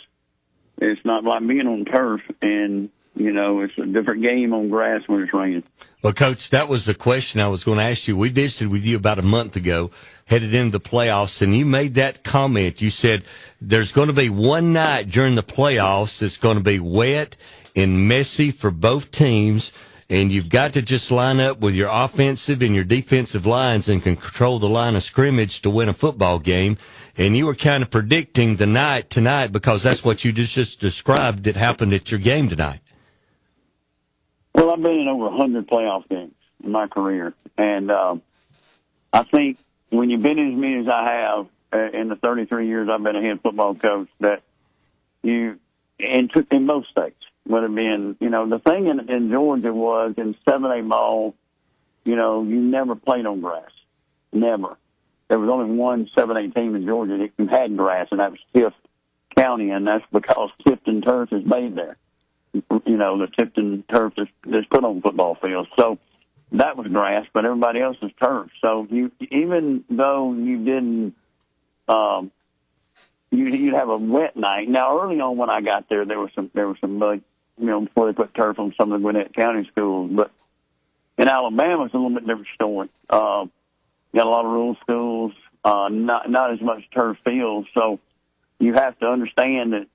it's not like being on turf, and it's a different game on grass when it's raining. Well, Coach, that was the question I was going to ask you. We visited with you about a month ago, headed into the playoffs, and you made that comment. You said there's going to be one night during the playoffs that's going to be wet and messy for both teams, and you've got to just line up with your offensive and your defensive lines and control the line of scrimmage to win a football game. And you were kind of predicting the night tonight because that's what you just described that happened at your game tonight. Well, I've been in over 100 playoff games in my career, and I think when you've been in as many as I have in the 33 years I've been a head football coach, that in both states, whether it be the thing in Georgia was in 7A ball, you never played on grass, never. There was only one 7A team in Georgia that had grass, and that was Tift County, and that's because Tifton turf is made there. The Tifton turf that's put on football fields. So that was grass, but everybody else was turf. So even though you didn't, you'd have a wet night. Now, early on when I got there was some mud, before they put turf on some of the Gwinnett County schools. But in Alabama, it's a little bit different story. Got a lot of rural schools, not as much turf fields. So you have to understand that.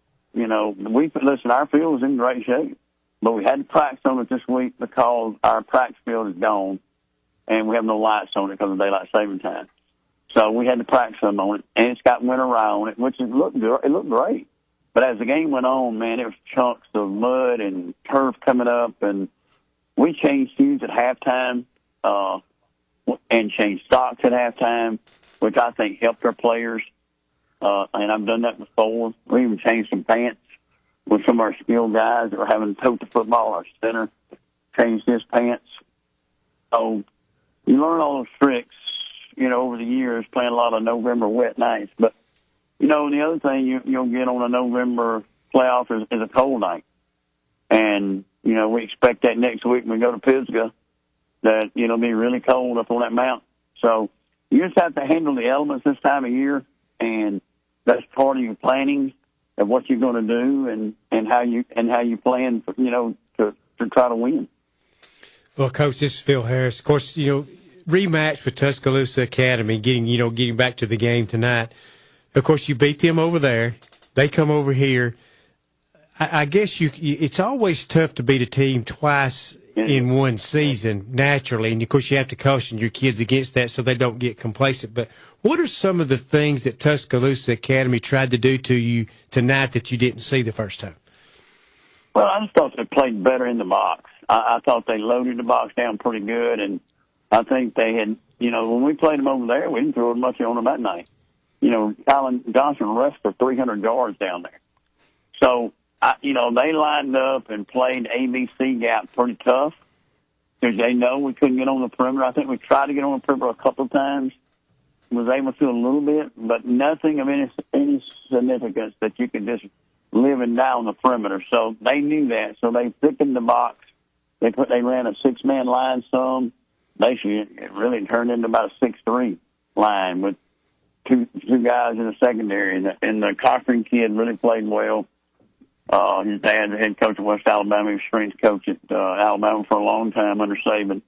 Our field is in great shape, but we had to practice on it this week because our practice field is gone, and we have no lights on it because of daylight saving time. So we had to practice some on it, and it's got winter rye on it, which looked good. It looked great. But as the game went on, man, it was chunks of mud and turf coming up, and we changed shoes at halftime and changed socks at halftime, which I think helped our players. And I've done that before. We even changed some pants with some of our skilled guys that were having to tote the football. Our center changed his pants. So you learn all those tricks, over the years, playing a lot of November wet nights. But, the other thing you'll get on a November playoff is a cold night. And, we expect that next week when we go to Pisgah that it'll be really cold up on that mountain. So You just have to handle the elements this time of year, and that's part of your planning of what you're going to do and how you plan, to try to win. Well, Coach, this is Phil Harris. Of course, rematch with Tuscaloosa Academy, getting back to the game tonight. Of course, you beat them over there. They come over here. I guess it's always tough to beat a team twice in one season, naturally. And, of course, you have to caution your kids against that so they don't get complacent. But what are some of the things that Tuscaloosa Academy tried to do to you tonight that you didn't see the first time? Well, I just thought they played better in the box. I thought they loaded the box down pretty good, and I think they had, when we played them over there, we didn't throw much on them that night. Colin Johnson rushed for 300 yards down there. So, they lined up and played ABC gap pretty tough because they know we couldn't get on the perimeter. I think we tried to get on the perimeter a couple of times, was able to a little bit, but nothing of any significance that you could just live and die on the perimeter. So they knew that. So they thickened the box. They ran a 6-man line some. Basically, it really turned into about a 6-3 line with two guys in the secondary. And the Cochran kid really played well. His dad, the head coach of West Alabama, he was strength coach at Alabama for a long time under Saban.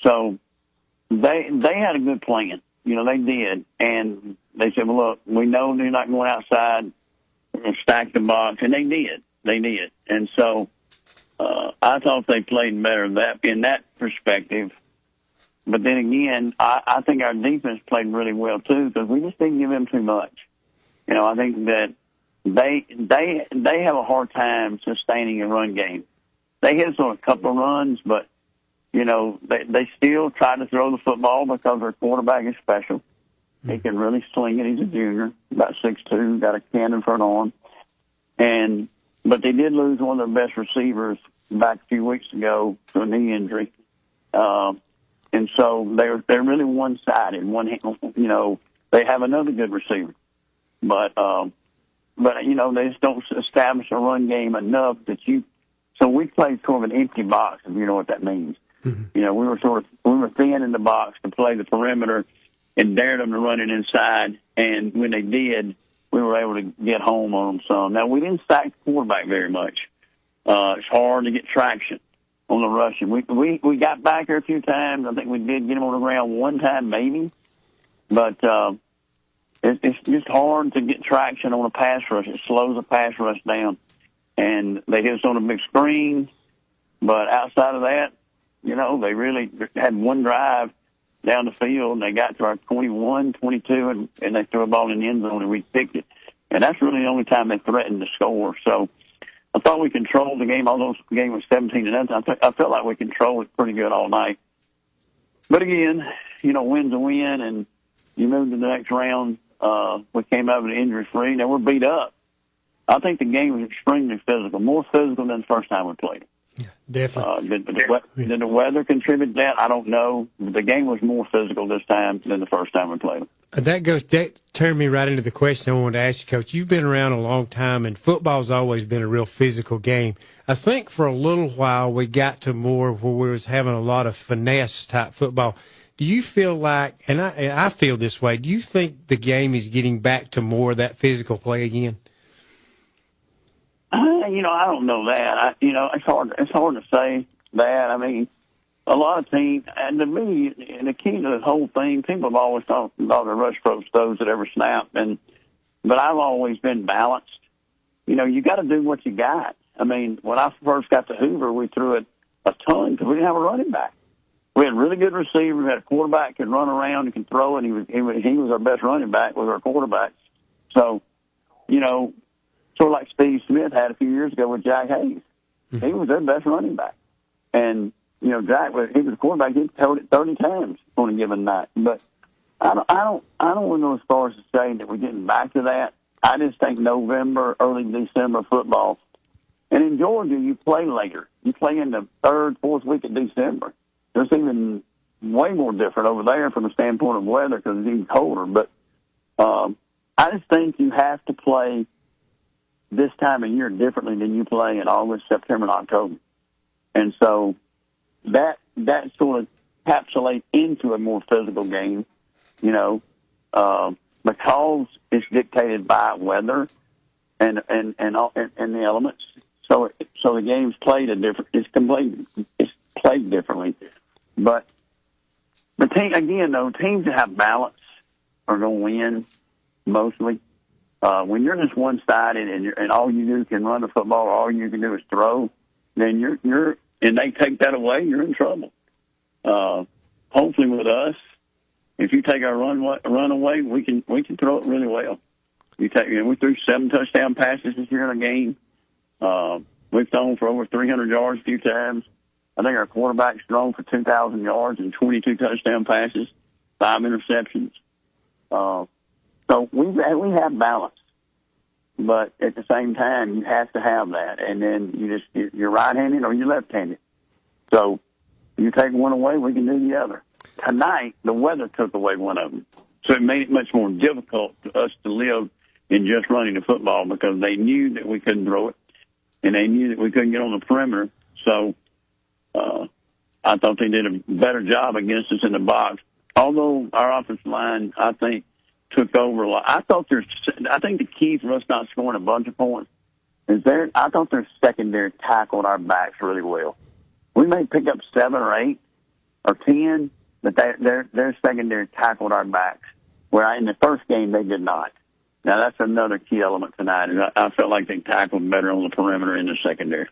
So they had a good plan. They did. And they said, well, look, we know they're not going outside. We're going to stack the box. And they did. They did. And so I thought they played better in that perspective. But then again, I think our defense played really well, too, because we just didn't give them too much. I think that they have a hard time sustaining a run game. They hit us on a couple of runs, but, they still try to throw the football because their quarterback is special. He can really sling it. He's a junior, about 6'2", got a cannon for an arm. But they did lose one of their best receivers back a few weeks ago to a knee injury. And so they're really one-sided. They have another good receiver. But they just don't establish a run game enough that so we played sort of an empty box, if you know what that means. Mm-hmm. We were thin in the box to play the perimeter and dared them to run it inside. And when they did, we were able to get home on them some. Now, we didn't stack the quarterback very much. It's hard to get traction on the rushing. We got back there a few times. I think we did get him on the ground one time, maybe. But it's just hard to get traction on a pass rush. It slows the pass rush down. And they hit us on a big screen. But outside of that, they really had one drive down the field, and they got to our 21, 22, and they threw a ball in the end zone, and we picked it. And that's really the only time they threatened to score. So I thought we controlled the game, although the game was 17-0. I felt like we controlled it pretty good all night. But again, win's a win, and you move to the next round. We came out of it injury-free. Now, we're beat up. I think the game was extremely physical, more physical than the first time we played it. Yeah, definitely. Did the weather contribute to that? I don't know. But the game was more physical this time than the first time we played it. That turned me right into the question I wanted to ask you, Coach. You've been around a long time, and football's always been a real physical game. I think for a little while we got to more where we was having a lot of finesse-type football. Do you feel like, and I feel this way, do you think the game is getting back to more of that physical play again? I don't know that. It's hard to say that. I mean, a lot of teams, and to me, the key to the whole thing, people have always thought the rush approach throws at every snap, but I've always been balanced. You got to do what you got. I mean, when I first got to Hoover, we threw it a ton because we didn't have a running back. We had really good receivers. We had a quarterback who could run around and could throw, and he was our best running back, was our quarterback. So, sort of like Steve Smith had a few years ago with Jack Hayes. He was their best running back. And, Jack he was a quarterback. He threw it 30 times on a given night. But I don't want to go as far as to say that we're getting back to that. I just think November, early December football. And in Georgia, you play later. You play in the third, fourth week of December. It's even way more different over there from the standpoint of weather because it's even colder. But I just think you have to play this time of year differently than you play in August, September, and October. And so that sort of encapsulates into a more physical game. because it's dictated by weather and the elements. So the game's played it's played differently. But the team, again, though, teams that have balance are going to win mostly. When you're just one-sided and all you do can run the football, or all you can do is throw, then and they take that away, you're in trouble. Hopefully with us, if you take our run away, we can throw it really well. We threw 7 touchdown passes this year in a game. We've thrown for over 300 yards a few times. I think our quarterback's thrown for 2,000 yards and 22 touchdown passes, 5 interceptions. So we have balance, but at the same time, you have to have that. And then you're right-handed or you're left-handed. So you take one away, we can do the other. Tonight, the weather took away one of them. So it made it much more difficult for us to live in just running the football because they knew that we couldn't throw it, and they knew that we couldn't get on the perimeter. So I thought they did a better job against us in the box. Although our offensive line, I think, took over a lot. I think the key for us not scoring a bunch of points is I thought their secondary tackled our backs really well. We may pick up 7 or 8 or 10, but their secondary tackled our backs, where in the first game they did not. Now, that's another key element tonight. And I felt like they tackled better on the perimeter in the secondary.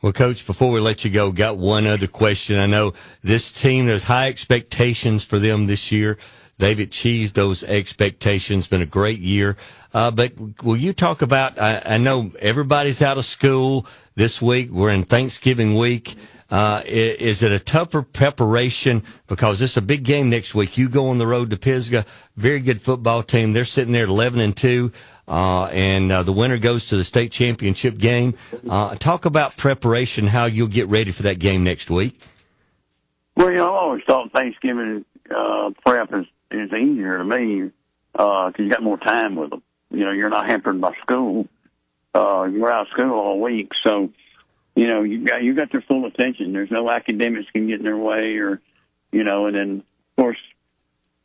Well, Coach, before we let you go, got one other question. I know this team, there's high expectations for them this year. They've achieved those expectations. Been a great year. But will you talk about, I know everybody's out of school this week. We're in Thanksgiving week. Is it a tougher preparation because it's a big game next week? You go on the road to Pisgah, very good football team. They're sitting there at 11-2, and the winner goes to the state championship game. Talk about preparation, how you'll get ready for that game next week. Well, I always thought Thanksgiving prep is easier to me because you got more time with them. You're not hampered by school. You're out of school all week, so. You got their full attention. There's no academics can get in their way, and then of course,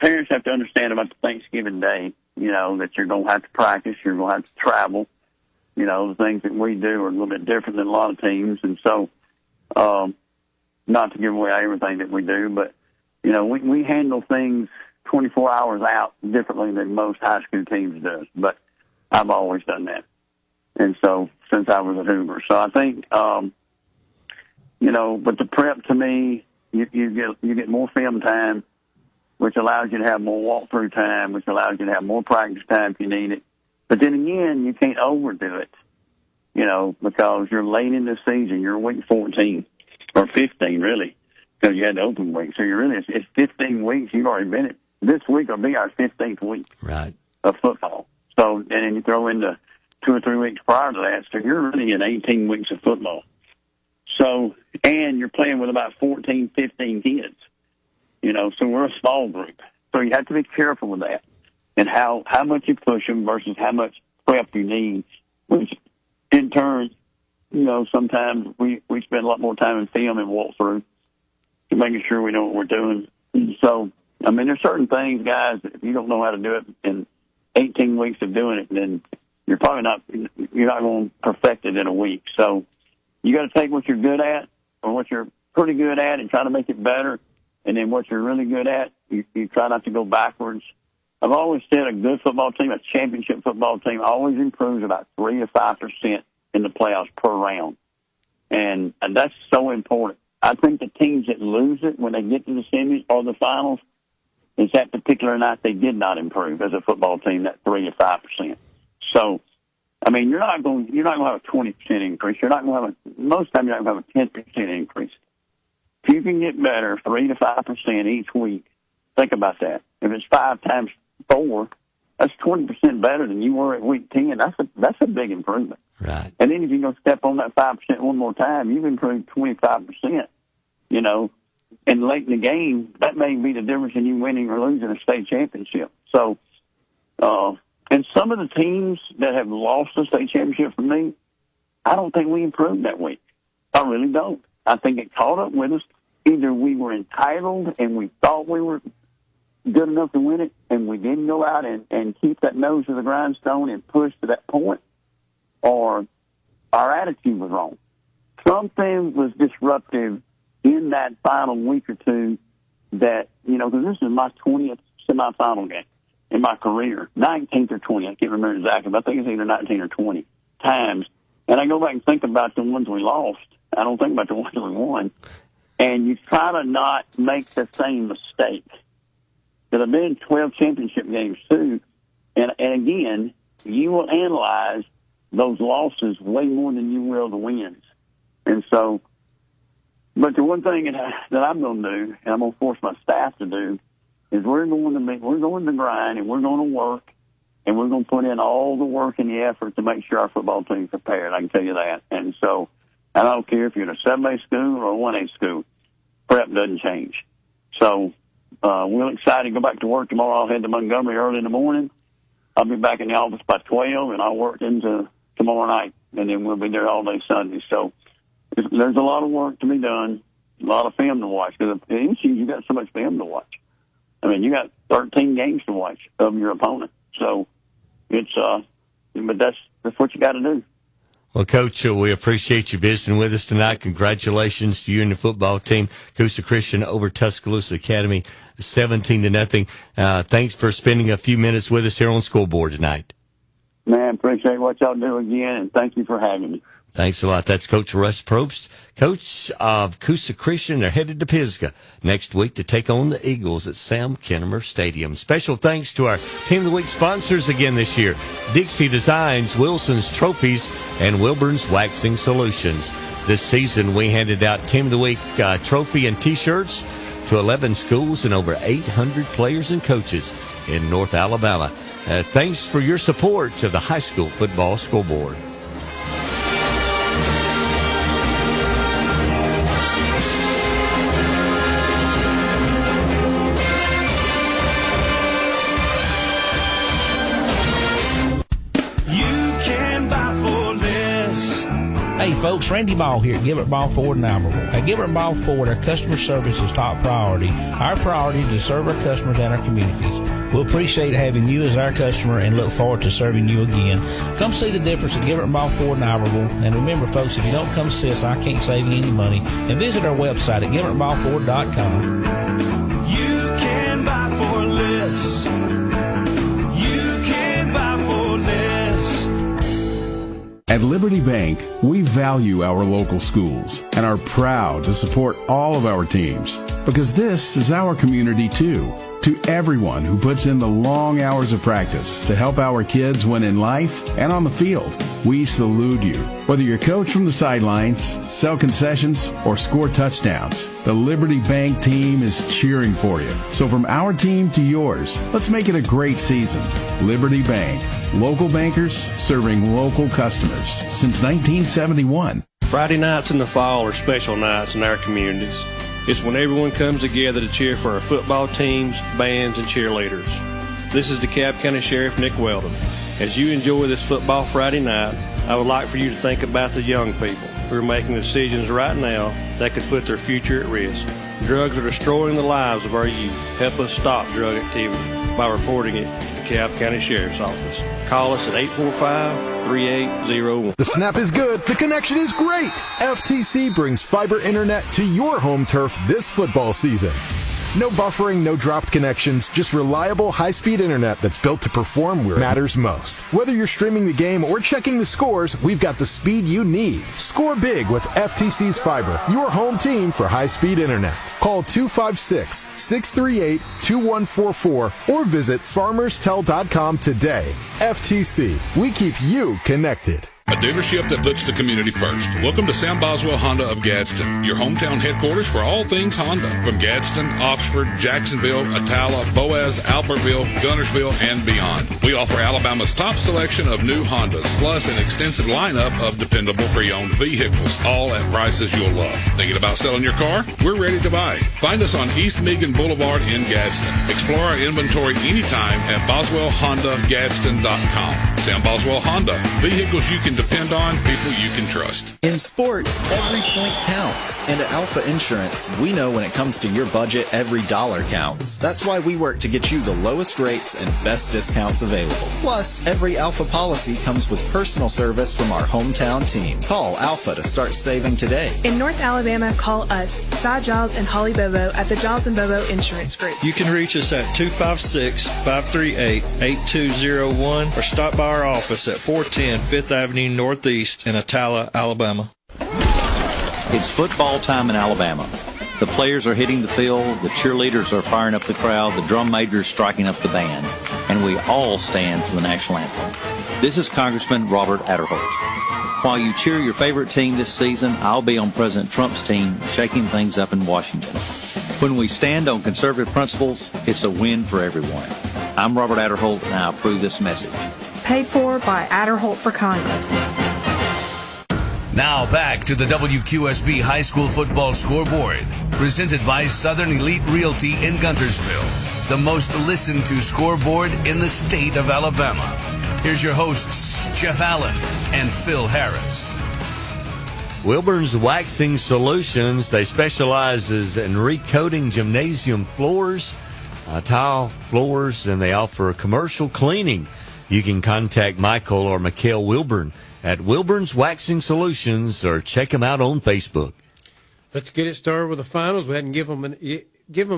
parents have to understand about the Thanksgiving day. That you're going to have to practice, you're going to have to travel. The things that we do are a little bit different than a lot of teams, and so not to give away everything that we do, but we handle things 24 hours out differently than most high school teams do. But I've always done that. And so, since I was a Hoover. So I think, but the prep to me, you get more film time, which allows you to have more walkthrough time, which allows you to have more practice time if you need it. But then again, you can't overdo it, because you're late in the season. You're week 14 or 15, really, because you had the open week. So it's 15 weeks. You've already been it. This week will be our 15th week of football. So, and then you throw in the 2 or 3 weeks prior to that, so you're really in 18 weeks of football. So, and you're playing with about 14, 15 kids, so we're a small group. So you have to be careful with that and how much you push them versus how much prep you need, which in turn, sometimes we spend a lot more time in film and walkthrough to making sure we know what we're doing. So, there's certain things, guys, if you don't know how to do it in 18 weeks of doing it, then you're not going to perfect it in a week. So you got to take what you're good at or what you're pretty good at and try to make it better. And then what you're really good at, you try not to go backwards. I've always said a good football team, a championship football team, always improves about 3 to 5% in the playoffs per round. And that's so important. I think the teams that lose it when they get to the semis or the finals is that particular night they did not improve as a football team, that 3 to 5%. So, you're not going to have a 20% increase. Most times you're not going to have a 10% increase. If you can get better 3 to 5% each week, think about that. If it's 5 times 4, that's 20% better than you were at week 10. That's a big improvement. Right. And then if you go step on that 5% one more time, you've improved 25%. And late in the game, that may be the difference in you winning or losing a state championship. So, and some of the teams that have lost the state championship for me, I don't think we improved that week. I really don't. I think it caught up with us. Either we were entitled and we thought we were good enough to win it, and we didn't go out and keep that nose to the grindstone and push to that point, or our attitude was wrong. Something was disruptive in that final week or two that, because this is my 20th semifinal game in my career, 19th or 20th, I can't remember exactly, but I think it's either 19 or 20 times. And I go back and think about the ones we lost. I don't think about the ones we won. And you try to not make the same mistake. There have been 12 championship games, too. And again, you will analyze those losses way more than you will the wins. And so, but the one thing that I'm going to do, and I'm going to force my staff to do, is we're going to grind, and we're going to work, and we're going to put in all the work and the effort to make sure our football team's prepared. I can tell you that. And so, I don't care if you're in a 7A school or a 1A school, prep doesn't change. So, we're excited to go back to work tomorrow. I'll head to Montgomery early in the morning. I'll be back in the office by 12, and I'll work into tomorrow night, and then we'll be there all day Sunday. So, there's a lot of work to be done, a lot of film to watch. Because at NCU, you got so much film to watch. I mean, you got 13 games to watch of your opponent. So it's, but that's what you got to do. Well, Coach, we appreciate you visiting with us tonight. Congratulations to you and the football team. Coosa Christian over Tuscaloosa Academy, 17-0. Thanks for spending a few minutes with us here on Scoreboard tonight. Man, appreciate what y'all do again, and thank you for having me. Thanks a lot. That's Coach Russ Probst, coach of Coosa Christian. They're headed to Pisgah next week to take on the Eagles at Sam Kennemer Stadium. Special thanks to our Team of the Week sponsors again this year: Dixie Designs, Wilson's Trophies, and Wilburn's Waxing Solutions. This season, we handed out Team of the Week trophy and T-shirts to 11 schools and over 800 players and coaches in North Alabama. Thanks for your support of the high school football scoreboard. Hey folks, Randy Ball here at Gilbert Ball Ford in Albertville. At Gilbert Ball Ford, our customer service is top priority. Our priority is to serve our customers and our communities. We'll appreciate having you as our customer and look forward to serving you again. Come see the difference at Gilbert Ball Ford in Albertville. And remember folks, if you don't come see us, I can't save you any money. And visit our website at gilbertballford.com. You can buy for less. You can buy for less. At Liberty Bank, we value our local schools and are proud to support all of our teams because this is our community too. To everyone who puts in the long hours of practice to help our kids win in life and on the field, we salute you. Whether you're coach from the sidelines, sell concessions, or score touchdowns, the Liberty Bank team is cheering for you. So from our team to yours, let's make it a great season. Liberty Bank, local bankers serving local customers since 1971. Friday nights in the fall are special nights in our communities. It's when everyone comes together to cheer for our football teams, bands, and cheerleaders. This is DeKalb County Sheriff Nick Weldon. As you enjoy this football Friday night, I would like for you to think about the young people who are making decisions right now that could put their future at risk. Drugs are destroying the lives of our youth. Help us stop drug activity by reporting it to the DeKalb County Sheriff's Office. Call us at 845-3801. The snap is good. The connection is great. FTC brings fiber internet to your home turf this football season. No buffering, no dropped connections, just reliable high-speed internet that's built to perform where it matters most. Whether you're streaming the game or checking the scores, we've got the speed you need. Score big with FTC's fiber, your home team for high-speed internet. Call 256-638-2144 or visit farmerstel.com today. FTC, we keep you connected. A dealership that puts the community first. Welcome to Sam Boswell Honda of Gadsden, your hometown headquarters for all things Honda. From Gadsden, Oxford, Jacksonville, Attala, Boaz, Albertville, Gunnersville, and beyond. We offer Alabama's top selection of new Hondas, plus an extensive lineup of dependable pre-owned vehicles, all at prices you'll love. Thinking about selling your car? We're ready to buy. Find us on East Meagan Boulevard in Gadsden. Explore our inventory anytime at BoswellHondaGadsden.com. Sam Boswell Honda, vehicles you can can depend on, people you can trust. In sports, every point counts. And at Alpha Insurance, we know when it comes to your budget, every dollar counts. That's why we work to get you the lowest rates and best discounts available. Plus, every Alpha policy comes with personal service from our hometown team. Call Alpha to start saving today. In North Alabama, call us, Cy Giles and Holly Bobo at the Giles and Bobo Insurance Group. You can reach us at 256-538-8201 or stop by our office at 410 5th Avenue Northeast in Attala, Alabama. It's football time in Alabama. The players are hitting the field, the cheerleaders are firing up the crowd, the drum majors striking up the band, and we all stand for the national anthem. This is Congressman Robert Adderholt. While you cheer your favorite team this season, I'll be on President Trump's team shaking things up in Washington. When we stand on conservative principles, it's a win for everyone. I'm Robert Adderholt, and I approve this message. Paid for by Adderholt for Congress. Now back to the WQSB High School Football Scoreboard, presented by Southern Elite Realty in Guntersville, the most listened to scoreboard in the state of Alabama. Here's your hosts, Jeff Allen and Phil Harris. Wilburn's Waxing Solutions, they specialize in recoating gymnasium floors, tile floors, and they offer commercial cleaning. You can contact Michael or Mikhail Wilburn at Wilburn's Waxing Solutions or check them out on Facebook. Let's get it started with the finals. We hadn't given them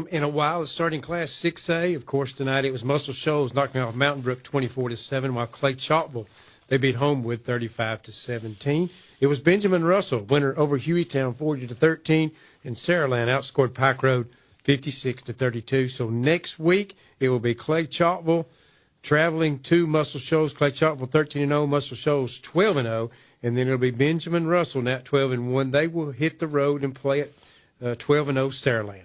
in a while. It's starting Class 6A. Of course, tonight it was Muscle Shoals knocking off Mountain Brook 24-7, while Clay Chalkville, they beat Homewood 35-17. It was Benjamin Russell, winner over Hueytown 40-13, and Saraland outscored Pike Road 56-32. So next week it will be Clay Chalkville traveling to Muscle Shoals. Clay Chalkville 13-0, Muscle Shoals 12-0, and then it'll be Benjamin Russell now 12-1. They will hit the road and play at 12-0 Saraland.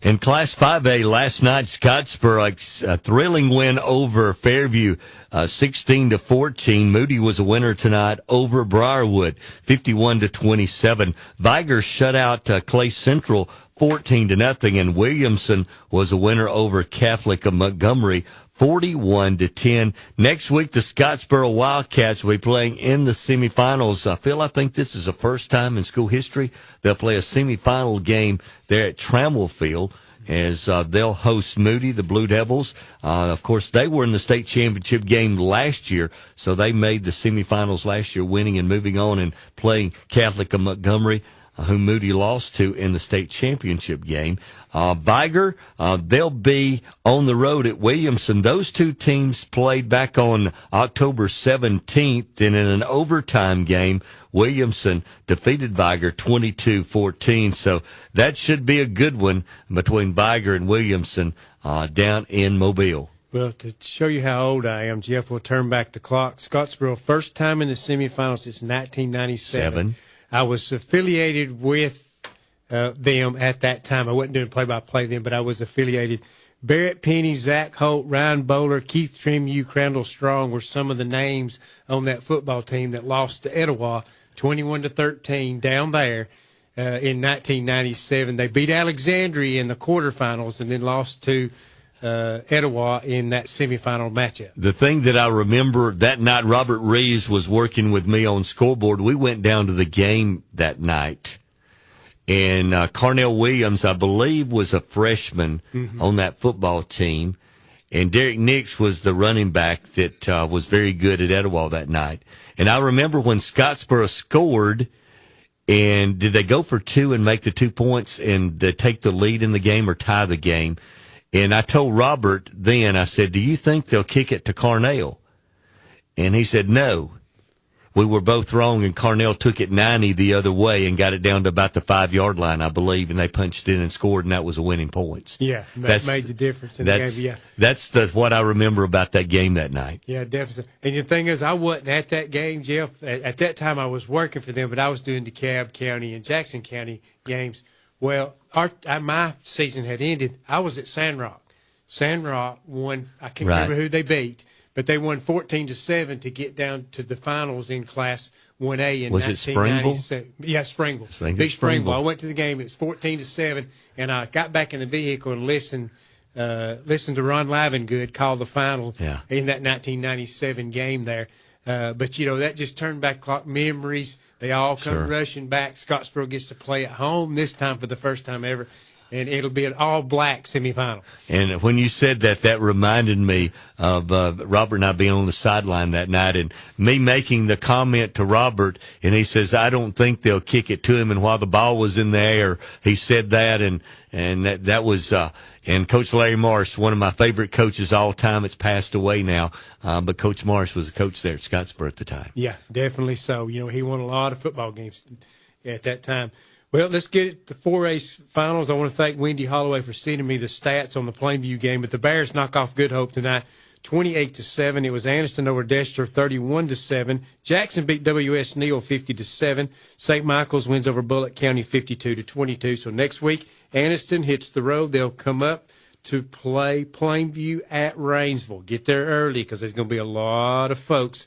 In Class 5A last night, Scottsboro, a thrilling win over Fairview, 16-14. Moody was a winner tonight over Briarwood, 51-27. Viger shut out Clay Central 14-0, and Williamson was a winner over Catholic of Montgomery, 41-10. Next week, the Scottsboro Wildcats will be playing in the semifinals. I think this is the first time in school history they'll play a semifinal game there at Trammell Field, as they'll host Moody, the Blue Devils. Of course, they were in the state championship game last year, so they made the semifinals last year, winning and moving on and playing Catholic of Montgomery, whom Moody lost to in the state championship game. Viger, they'll be on the road at Williamson. Those two teams played back on October 17th, and in an overtime game, Williamson defeated Viger 22-14. So that should be a good one between Viger and Williamson down in Mobile. Well, to show you how old I am, Jeff, we'll turn back the clock. Scottsboro, first time in the semifinals since 1997. I was affiliated with them at that time. I wasn't doing play-by-play then, but I was affiliated. Barrett Penny, Zach Holt, Ryan Bowler, Keith Tremue, Crandall Strong were some of the names on that football team that lost to Etowah 21-13 down there in 1997. They beat Alexandria in the quarterfinals and then lost to Etowah in that semifinal matchup. The thing that I remember that night, Robert Reeves was working with me on Scoreboard. We went down to the game that night, and Carnell Williams, I believe, was a freshman on that football team, and Derek Nix was the running back that was very good at Etowah that night. And I remember when Scottsboro scored, and did they go for two and make the 2 points and take the lead in the game or tie the game? And I told Robert then, I said, do you think they'll kick it to Carnell? And he said, no. We were both wrong, and Carnell took it 90 the other way and got it down to about the 5-yard line, I believe, and they punched in and scored, and that was a winning points. Yeah, that made the difference in the game. Yeah, that's what I remember about that game that night. Yeah, definitely. And the thing is, I wasn't at that game, Jeff. At that time, I was working for them, but I was doing DeKalb County and Jackson County games. Well, my season had ended. I was at Sandrock. Sandrock won. I can't remember who they beat, but they won 14-7 to get down to the finals in Class 1A in 1997. Yeah, Springle. Big Springle. I went to the game. It was 14-7, and I got back in the vehicle and listened to Ron Livengood call the final in that 1997 game there. But, that just turned back clock memories. They all come rushing back. Scottsboro gets to play at home this time for the first time ever. And it'll be an all-black semifinal. And when you said that, that reminded me of Robert and I being on the sideline that night and me making the comment to Robert, and he says, I don't think they'll kick it to him. And while the ball was in the air, he said that, and that was and Coach Larry Marsh, one of my favorite coaches all time. It's passed away now, but Coach Marsh was a coach there at Scottsboro at the time. Yeah, definitely so. He won a lot of football games at that time. Well, let's get it to 4A finals. I want to thank Wendy Holloway for sending me the stats on the Plainview game. But the Bears knock off Good Hope tonight, 28-7. It was Anniston over Deshler, 31-7. Jackson beat W.S. Neal, 50-7. St. Michael's wins over Bullitt County, 52-22. So next week, Anniston hits the road. They'll come up to play Plainview at Rainsville. Get there early because there's going to be a lot of folks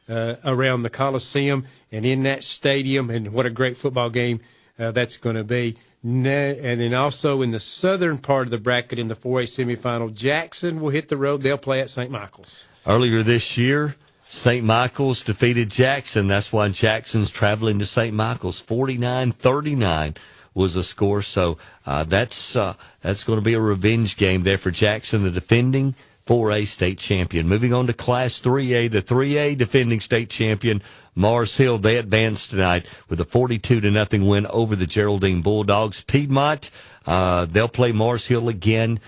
around the Coliseum and in that stadium. And what a great football game that's going to be. And then also in the southern part of the bracket in the 4A semifinal, Jackson will hit the road. They'll play at St. Michael's. Earlier this year, St. Michael's defeated Jackson. That's why Jackson's traveling to St. Michael's. 49-39 was the score. So that's going to be a revenge game there for Jackson, the defending 4A state champion. Moving on to Class 3A, the 3A defending state champion, Mars Hill. They advanced tonight with a 42-0 win over the Geraldine Bulldogs. Piedmont, they'll play Mars Hill again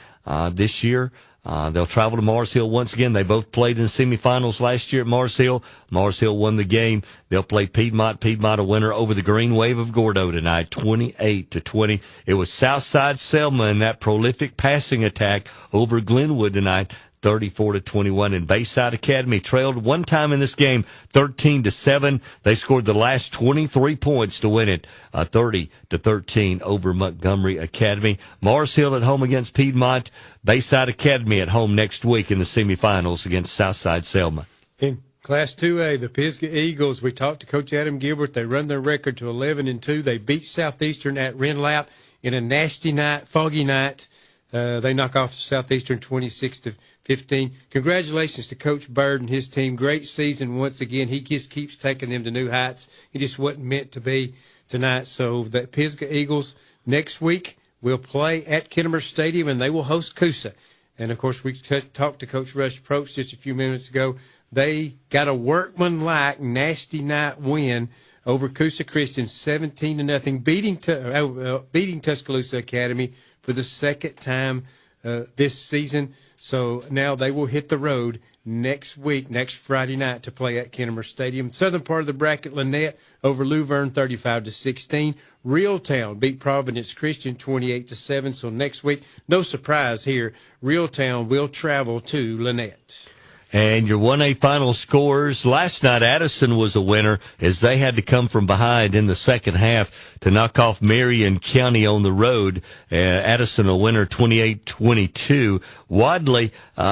this year. They'll travel to Mars Hill once again. They both played in the semifinals last year at Mars Hill. Mars Hill won the game. They'll play Piedmont. Piedmont a winner over the Green Wave of Gordo tonight, 28-20. It was Southside Selma in that prolific passing attack over Glenwood tonight, 34-21. And Bayside Academy trailed one time in this game, 13-7. They scored the last 23 points to win it, 30-13 over Montgomery Academy. Mars Hill at home against Piedmont. Bayside Academy at home next week in the semifinals against Southside Selma. In Class 2A, the Pisgah Eagles, we talked to Coach Adam Gilbert. They run their record to 11-2. They beat Southeastern at Renlap in a nasty night, foggy night. They knock off Southeastern 26-15. Congratulations to Coach Bird and his team. Great season once again. He just keeps taking them to new heights. He just wasn't meant to be tonight. So the Pisgah Eagles next week will play at Kennemer Stadium, and they will host Coosa. And, of course, we talked to Coach Rush Probst just a few minutes ago. They got a workmanlike, nasty night win over Coosa Christian, 17-0, beating Tuscaloosa Academy for the second time this season. So now they will hit the road next week, next Friday night, to play at Kennemer Stadium. Southern part of the bracket, Lynette over Luverne, 35-16. Reeltown beat Providence Christian 28-7. So next week, no surprise here, Reeltown will travel to Lynette. And your 1A final scores. Last night, Addison was a winner as they had to come from behind in the second half to knock off Marion County on the road. Addison a winner 28-22. Wadley,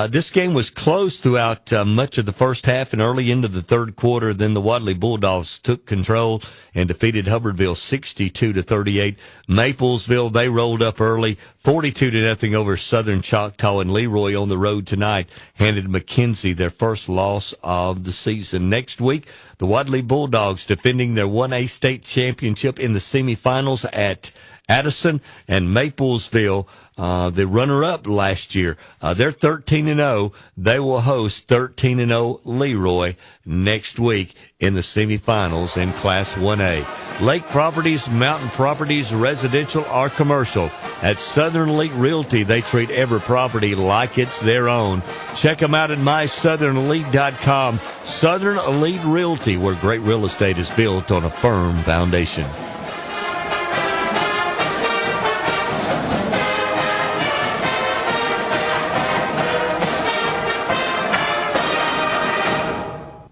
this game was close throughout much of the first half and early into the third quarter. Then the Wadley Bulldogs took control and defeated Hubbardville 62-38. Maplesville, they rolled up early, 42-0 over Southern Choctaw, and Leroy on the road tonight handed McKenzie their first loss of the season. Next week, the Wadley Bulldogs defending their 1A state championship in the semifinals at Addison, and Maplesville, the runner-up last year, they're 13-0. They will host 13-0 Leroy next week in the semifinals in Class 1A. Lake properties, mountain properties, residential or commercial. At Southern Elite Realty, they treat every property like it's their own. Check them out at mysouthernelite.com. Southern Elite Realty, where great real estate is built on a firm foundation.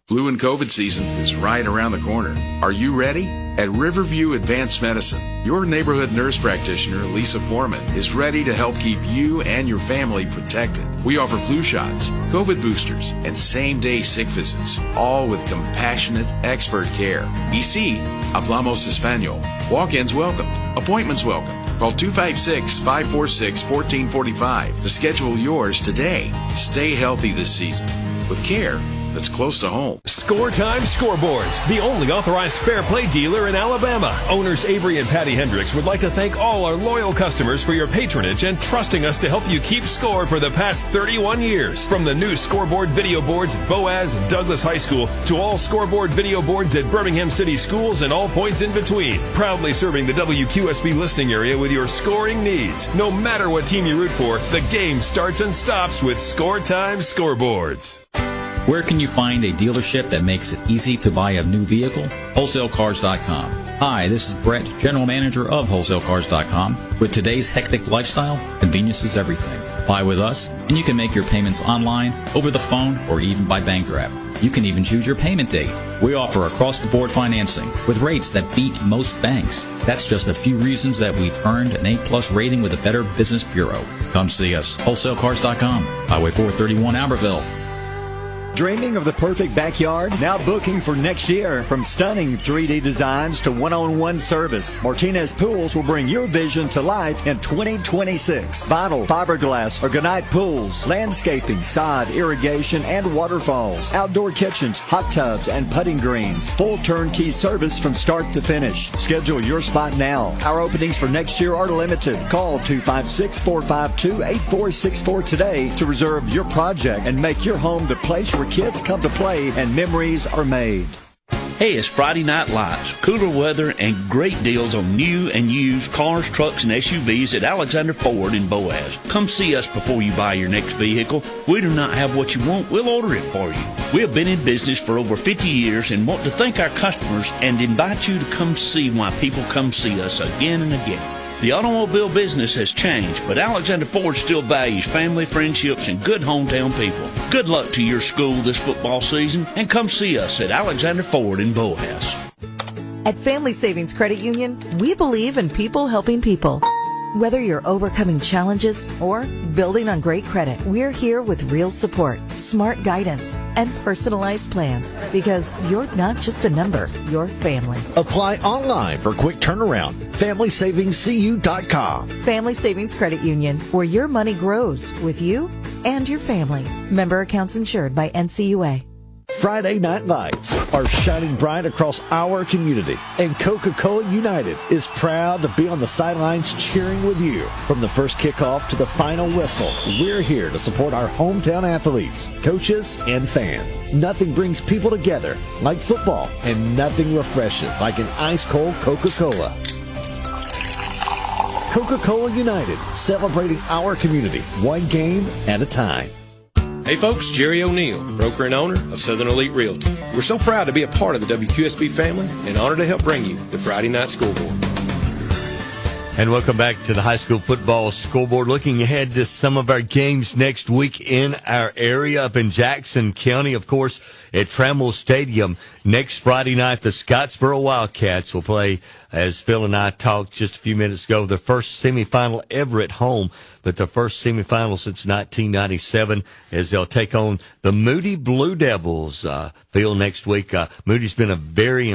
Flu and COVID season is right around the corner. Are you ready? At Riverview Advanced Medicine, your neighborhood nurse practitioner, Lisa Foreman, is ready to help keep you and your family protected. We offer flu shots, COVID boosters, and same-day sick visits, all with compassionate, expert care. Y si hablamos español. Walk-ins welcomed. Appointments welcomed. Call 256-546-1445 to schedule yours today. Stay healthy this season. With care, that's close to home. Score Time Scoreboards, the only authorized fair play dealer in Alabama. Owners Avery and Patty Hendricks would like to thank all our loyal customers for your patronage and trusting us to help you keep score for the past 31 years. From the new Scoreboard video boards at Boaz and Douglas High School to all Scoreboard video boards at Birmingham City Schools and all points in between. Proudly serving the WQSB listening area with your scoring needs. No matter what team you root for, the game starts and stops with Score Time Scoreboards. Where can you find a dealership that makes it easy to buy a new vehicle? WholesaleCars.com. Hi, this is Brett, General Manager of WholesaleCars.com. With today's hectic lifestyle, convenience is everything. Buy with us, and you can make your payments online, over the phone, or even by bank draft. You can even choose your payment date. We offer across-the-board financing with rates that beat most banks. That's just a few reasons that we've earned an A+ rating with the Better Business Bureau. Come see us. WholesaleCars.com. Highway 431, Albertville. Dreaming of the perfect backyard? Now booking for next year. From stunning 3D designs to one-on-one service, Martinez Pools will bring your vision to life in 2026. Vinyl, fiberglass, orgonite pools, landscaping, sod, irrigation, and waterfalls, outdoor kitchens, hot tubs, and putting greens. Full turnkey service from start to finish. Schedule your spot now. Our openings for next year are limited. Call 256-452-8464 today to reserve your project and make your home the place where kids come to play and memories are made. Hey, it's Friday Night Lights. Cooler weather and great deals on new and used cars, trucks, and SUVs at Alexander Ford in Boaz. Come see us before you buy your next vehicle. We do not have what you want. We'll order it for you. We have been in business for over 50 years and want to thank our customers and invite you to come see why people come see us again and again. The automobile business has changed, but Alexander Ford still values family, friendships, and good hometown people. Good luck to your school this football season, and come see us at Alexander Ford in Boaz. At Family Savings Credit Union, we believe in people helping people. Whether you're overcoming challenges or building on great credit, we're here with real support, smart guidance, and personalized plans. Because you're not just a number, you're family. Apply online for quick turnaround. FamilySavingsCU.com. Family Savings Credit Union, where your money grows with you and your family. Member accounts insured by NCUA. Friday night lights are shining bright across our community, and Coca-Cola United is proud to be on the sidelines cheering with you. From the first kickoff to the final whistle, we're here to support our hometown athletes, coaches, and fans. Nothing brings people together like football, and nothing refreshes like an ice-cold Coca-Cola. Coca-Cola United, celebrating our community, one game at a time. Hey folks, Jerry O'Neill, broker and owner of Southern Elite Realty. We're so proud to be a part of the WQSB family and honored to help bring you the Friday Night Scoreboard. And welcome back to the high school football scoreboard. Looking ahead to some of our games next week in our area up in Jackson County, of course, at Trammell Stadium. Next Friday night, the Scottsboro Wildcats will play, as Phil and I talked just a few minutes ago, their first semifinal ever at home, but their first semifinal since 1997, as they'll take on the Moody Blue Devils. Phil, next week. Moody's been a very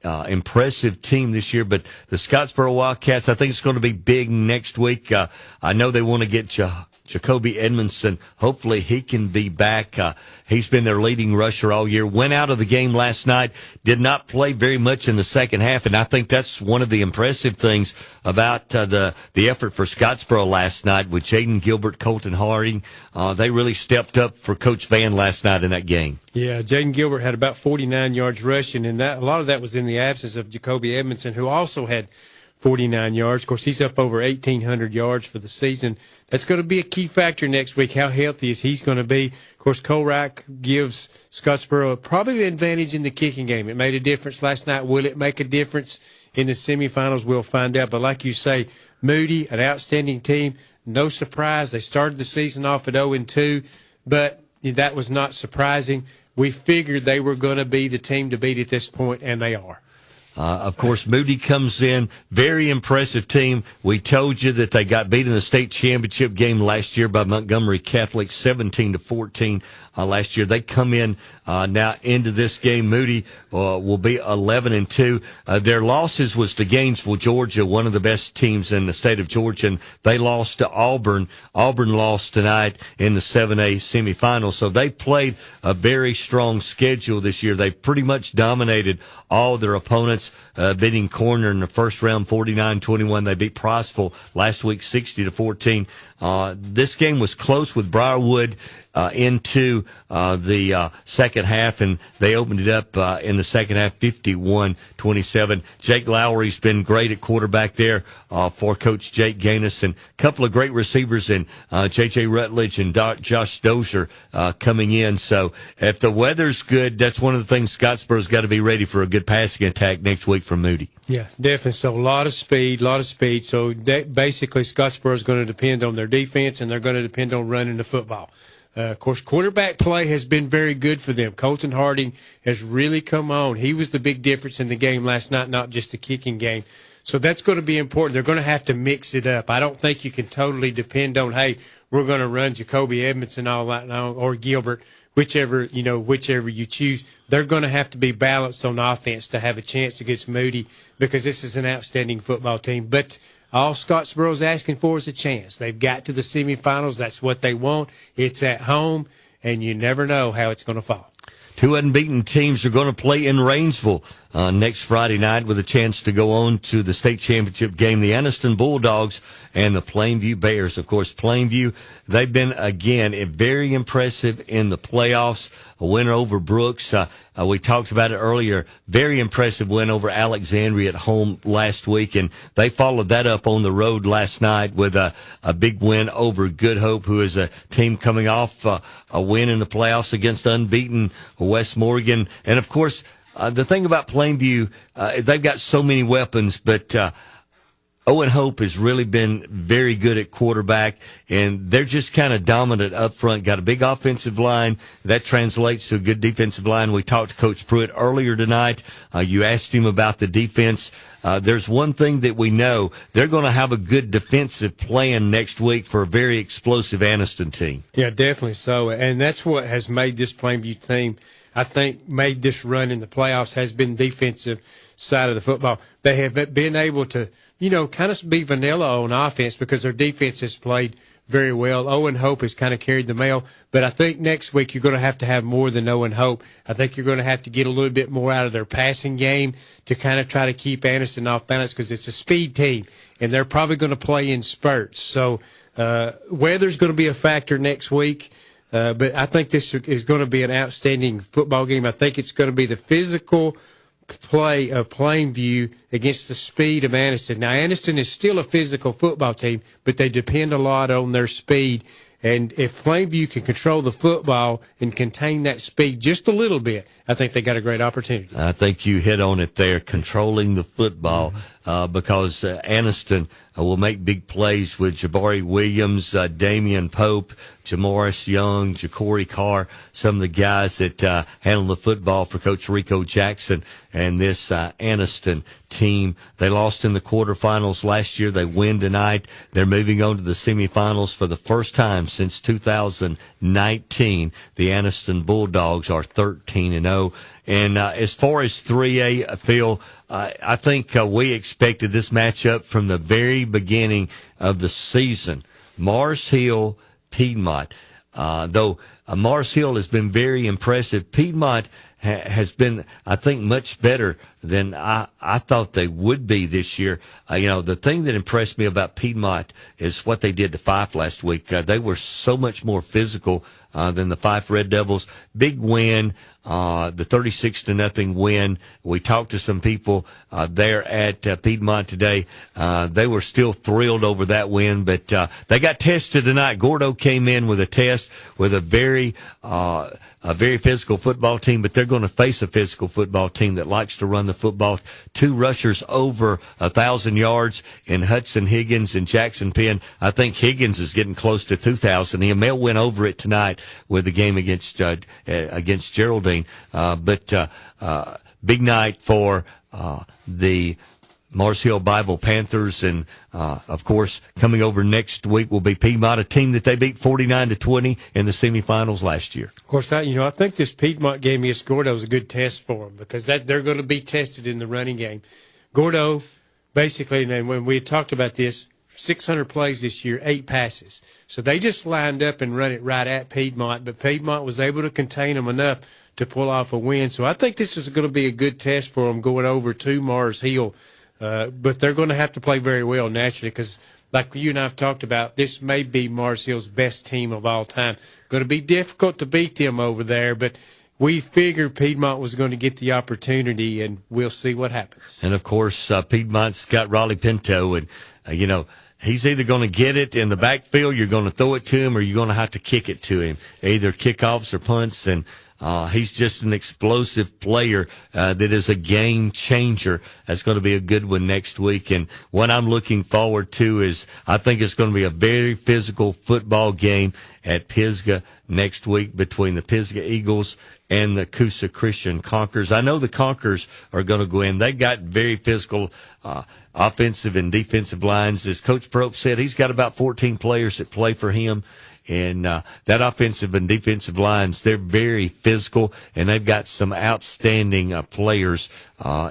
impressive team this year, but the Scottsboro Wildcats, I think it's going to be big next week. I know they want to get Jacoby Edmondson. Hopefully he can be back. He's been their leading rusher all year. Went out of the game last night, did not play very much in the second half, and I think that's one of the impressive things about the effort for Scottsboro last night with Jaden Gilbert, Colton Harding. They really stepped up for Coach Van last night in that game. Yeah, Jaden Gilbert had about 49 yards rushing, and a lot of that was in the absence of Jacoby Edmondson, who also had 49 yards. Of course, he's up over 1,800 yards for the season. That's going to be a key factor next week. How healthy is he going to be? Of course, Colrack gives Scottsboro probably the advantage in the kicking game. It made a difference last night. Will it make a difference in the semifinals? We'll find out. But like you say, Moody, an outstanding team. No surprise. They started the season off at 0-2, but that was not surprising. We figured they were going to be the team to beat at this point, and they are. Of course, Moody comes in, very impressive team. We told you that they got beat in the state championship game last year by Montgomery Catholic, 17-14 last year. They come in now into this game. Moody will be 11-2. Their losses was to Gainesville, Georgia, one of the best teams in the state of Georgia, and they lost to Auburn. Auburn lost tonight in the 7A semifinals, so they played a very strong schedule this year. They pretty much dominated all their opponents, beating Corner in the first round 49-21. They beat Priceville last week 60-14. This game was close with Briarwood into the second half, and they opened it up in the second half 51-27. Jake Lowry's been great at quarterback there for Coach Jake Gaines, and a couple of great receivers in J.J. Rutledge and Josh Dozier coming in. So if the weather's good, that's one of the things Scottsboro's got to be ready for, a good passing attack next week from Moody. Yeah, definitely. So a lot of speed. So basically Scottsboro is going to depend on their defense, and they're going to depend on running the football. Of course, quarterback play has been very good for them. Colton Harding has really come on. He was the big difference in the game last night, not just the kicking game. So that's going to be important. They're going to have to mix it up. I don't think you can totally depend on, hey, we're going to run Jacoby Edmonds and all that, or Gilbert, whichever you choose. They're going to have to be balanced on offense to have a chance against Moody, because this is an outstanding football team. But all Scottsboro's asking for is a chance. They've got to the semifinals. That's what they want. It's at home, and you never know how it's going to fall. Two unbeaten teams are going to play in Rainsville next Friday night with a chance to go on to the state championship game. The Anniston Bulldogs and the Plainview Bears. Of course, Plainview, they've been, again, very impressive in the playoffs. A win over Brooks. We talked about it earlier. Very impressive win over Alexandria at home last week, and they followed that up on the road last night with a big win over Good Hope, who is a team coming off a win in the playoffs against unbeaten West Morgan. And, of course, the thing about Plainview, they've got so many weapons, but Owen Hope has really been very good at quarterback, and they're just kind of dominant up front. Got a big offensive line. That translates to a good defensive line. We talked to Coach Pruitt earlier tonight. You asked him about the defense. There's one thing that we know. They're going to have a good defensive plan next week for a very explosive Anniston team. Yeah, definitely so. And that's what has made this Plainview team, I think, made this run in the playoffs, has been defensive side of the football. They have been able to, kind of be vanilla on offense because their defense has played very well. Owen Hope has kind of carried the mail, but I think next week you're going to have more than Owen Hope. I think you're going to have to get a little bit more out of their passing game to kind of try to keep Anniston off balance, because it's a speed team, and they're probably going to play in spurts. So weather's going to be a factor next week, but I think this is going to be an outstanding football game. I think it's going to be the physical play of Plainview against the speed of Anniston. Now, Anniston is still a physical football team, but they depend a lot on their speed. And if Plainview can control the football and contain that speed just a little bit, I think they got a great opportunity. I think you hit on it there, controlling the football, because Anniston will make big plays with Jabari Williams, Damian Pope, Jamaris Young, Ja'Cory Carr, some of the guys that handle the football for Coach Rico Jackson and this Anniston team. They lost in the quarterfinals last year. They win tonight. They're moving on to the semifinals for the first time since 2019. The Anniston Bulldogs are 13-0. And as far as 3A, Phil, I think we expected this matchup from the very beginning of the season. Mars Hill, Piedmont. Though Mars Hill has been very impressive, Piedmont has been, I think, much better than I thought they would be this year. The thing that impressed me about Piedmont is what they did to Fife last week. They were so much more physical than the Fife Red Devils. Big win. The 36-0 win. We talked to some people there at Piedmont today. They were still thrilled over that win, but they got tested tonight. Gordo came in with a test with a very physical football team, but they're going to face a physical football team that likes to run the football. 2 rushers over 1,000 yards in Hudson Higgins and Jackson Penn. I think Higgins is getting close to 2,000. Emil went over it tonight with the game against Geraldine. But big night for the Mars Hill Bible Panthers, and of course, coming over next week will be Piedmont, a team that they beat 49-20 in the semifinals last year. Of course, I think this Piedmont game against Gordo is a good test for them because they're going to be tested in the running game. Gordo, basically, and when we had talked about this, 600 plays this year, 8 passes. So they just lined up and run it right at Piedmont, but Piedmont was able to contain them enough to pull off a win. So I think this is going to be a good test for them going over to Mars Hill. But they're going to have to play very well, naturally, because like you and I have talked about, this may be Mars Hill's best team of all time. Going to be difficult to beat them over there, but we figured Piedmont was going to get the opportunity, and we'll see what happens. And, of course, Piedmont's got Raleigh Pinto, and, he's either going to get it in the backfield, you're going to throw it to him, or you're going to have to kick it to him, either kickoffs or punts, and he's just an explosive player that is a game changer. That's going to be a good one next week. And what I'm looking forward to is I think it's going to be a very physical football game at Pisgah next week between the Pisgah Eagles and the Coosa Christian Conquerors. I know the Conquerors are going to go in. They got very physical offensive and defensive lines. As Coach Prope said, he's got about 14 players that play for him. And that offensive and defensive lines, they're very physical, and they've got some outstanding players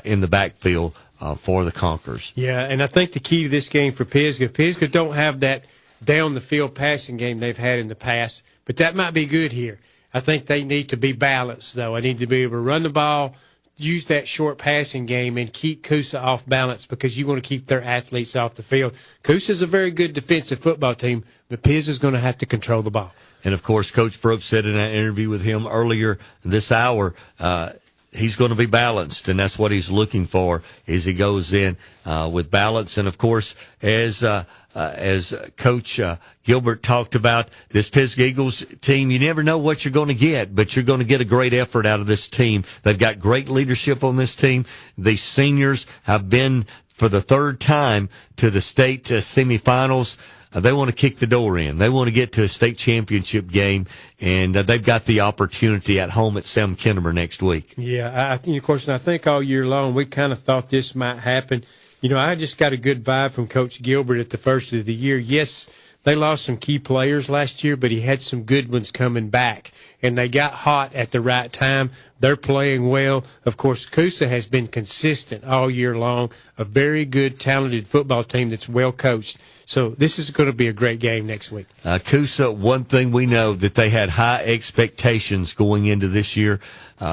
in the backfield for the Conquerors. Yeah, and I think the key to this game for Pisgah don't have that down-the-field passing game they've had in the past, but that might be good here. I think they need to be balanced, though. I need to be able to run the ball, use that short passing game, and keep Coosa off balance because you want to keep their athletes off the field. Coosa's a very good defensive football team, but Pisgah's going to have to control the ball. And, of course, Coach Prope said in that interview with him earlier this hour, he's going to be balanced, and that's what he's looking for as he goes in with balance. And, of course, as Coach Gilbert talked about, this Pisgah Eagles team, you never know what you're going to get, but you're going to get a great effort out of this team. They've got great leadership on this team. The seniors have been, for the third time, to the state semifinals. They want to kick the door in. They want to get to a state championship game, and they've got the opportunity at home at Sam Kennemer next week. Yeah, of course, and I think all year long we kind of thought this might happen. I just got a good vibe from Coach Gilbert at the first of the year. Yes, they lost some key players last year, but he had some good ones coming back, and they got hot at the right time. They're playing well. Of course, Coosa has been consistent all year long, a very good, talented football team that's well coached. So this is going to be a great game next week. Coosa, one thing we know that they had high expectations going into this year.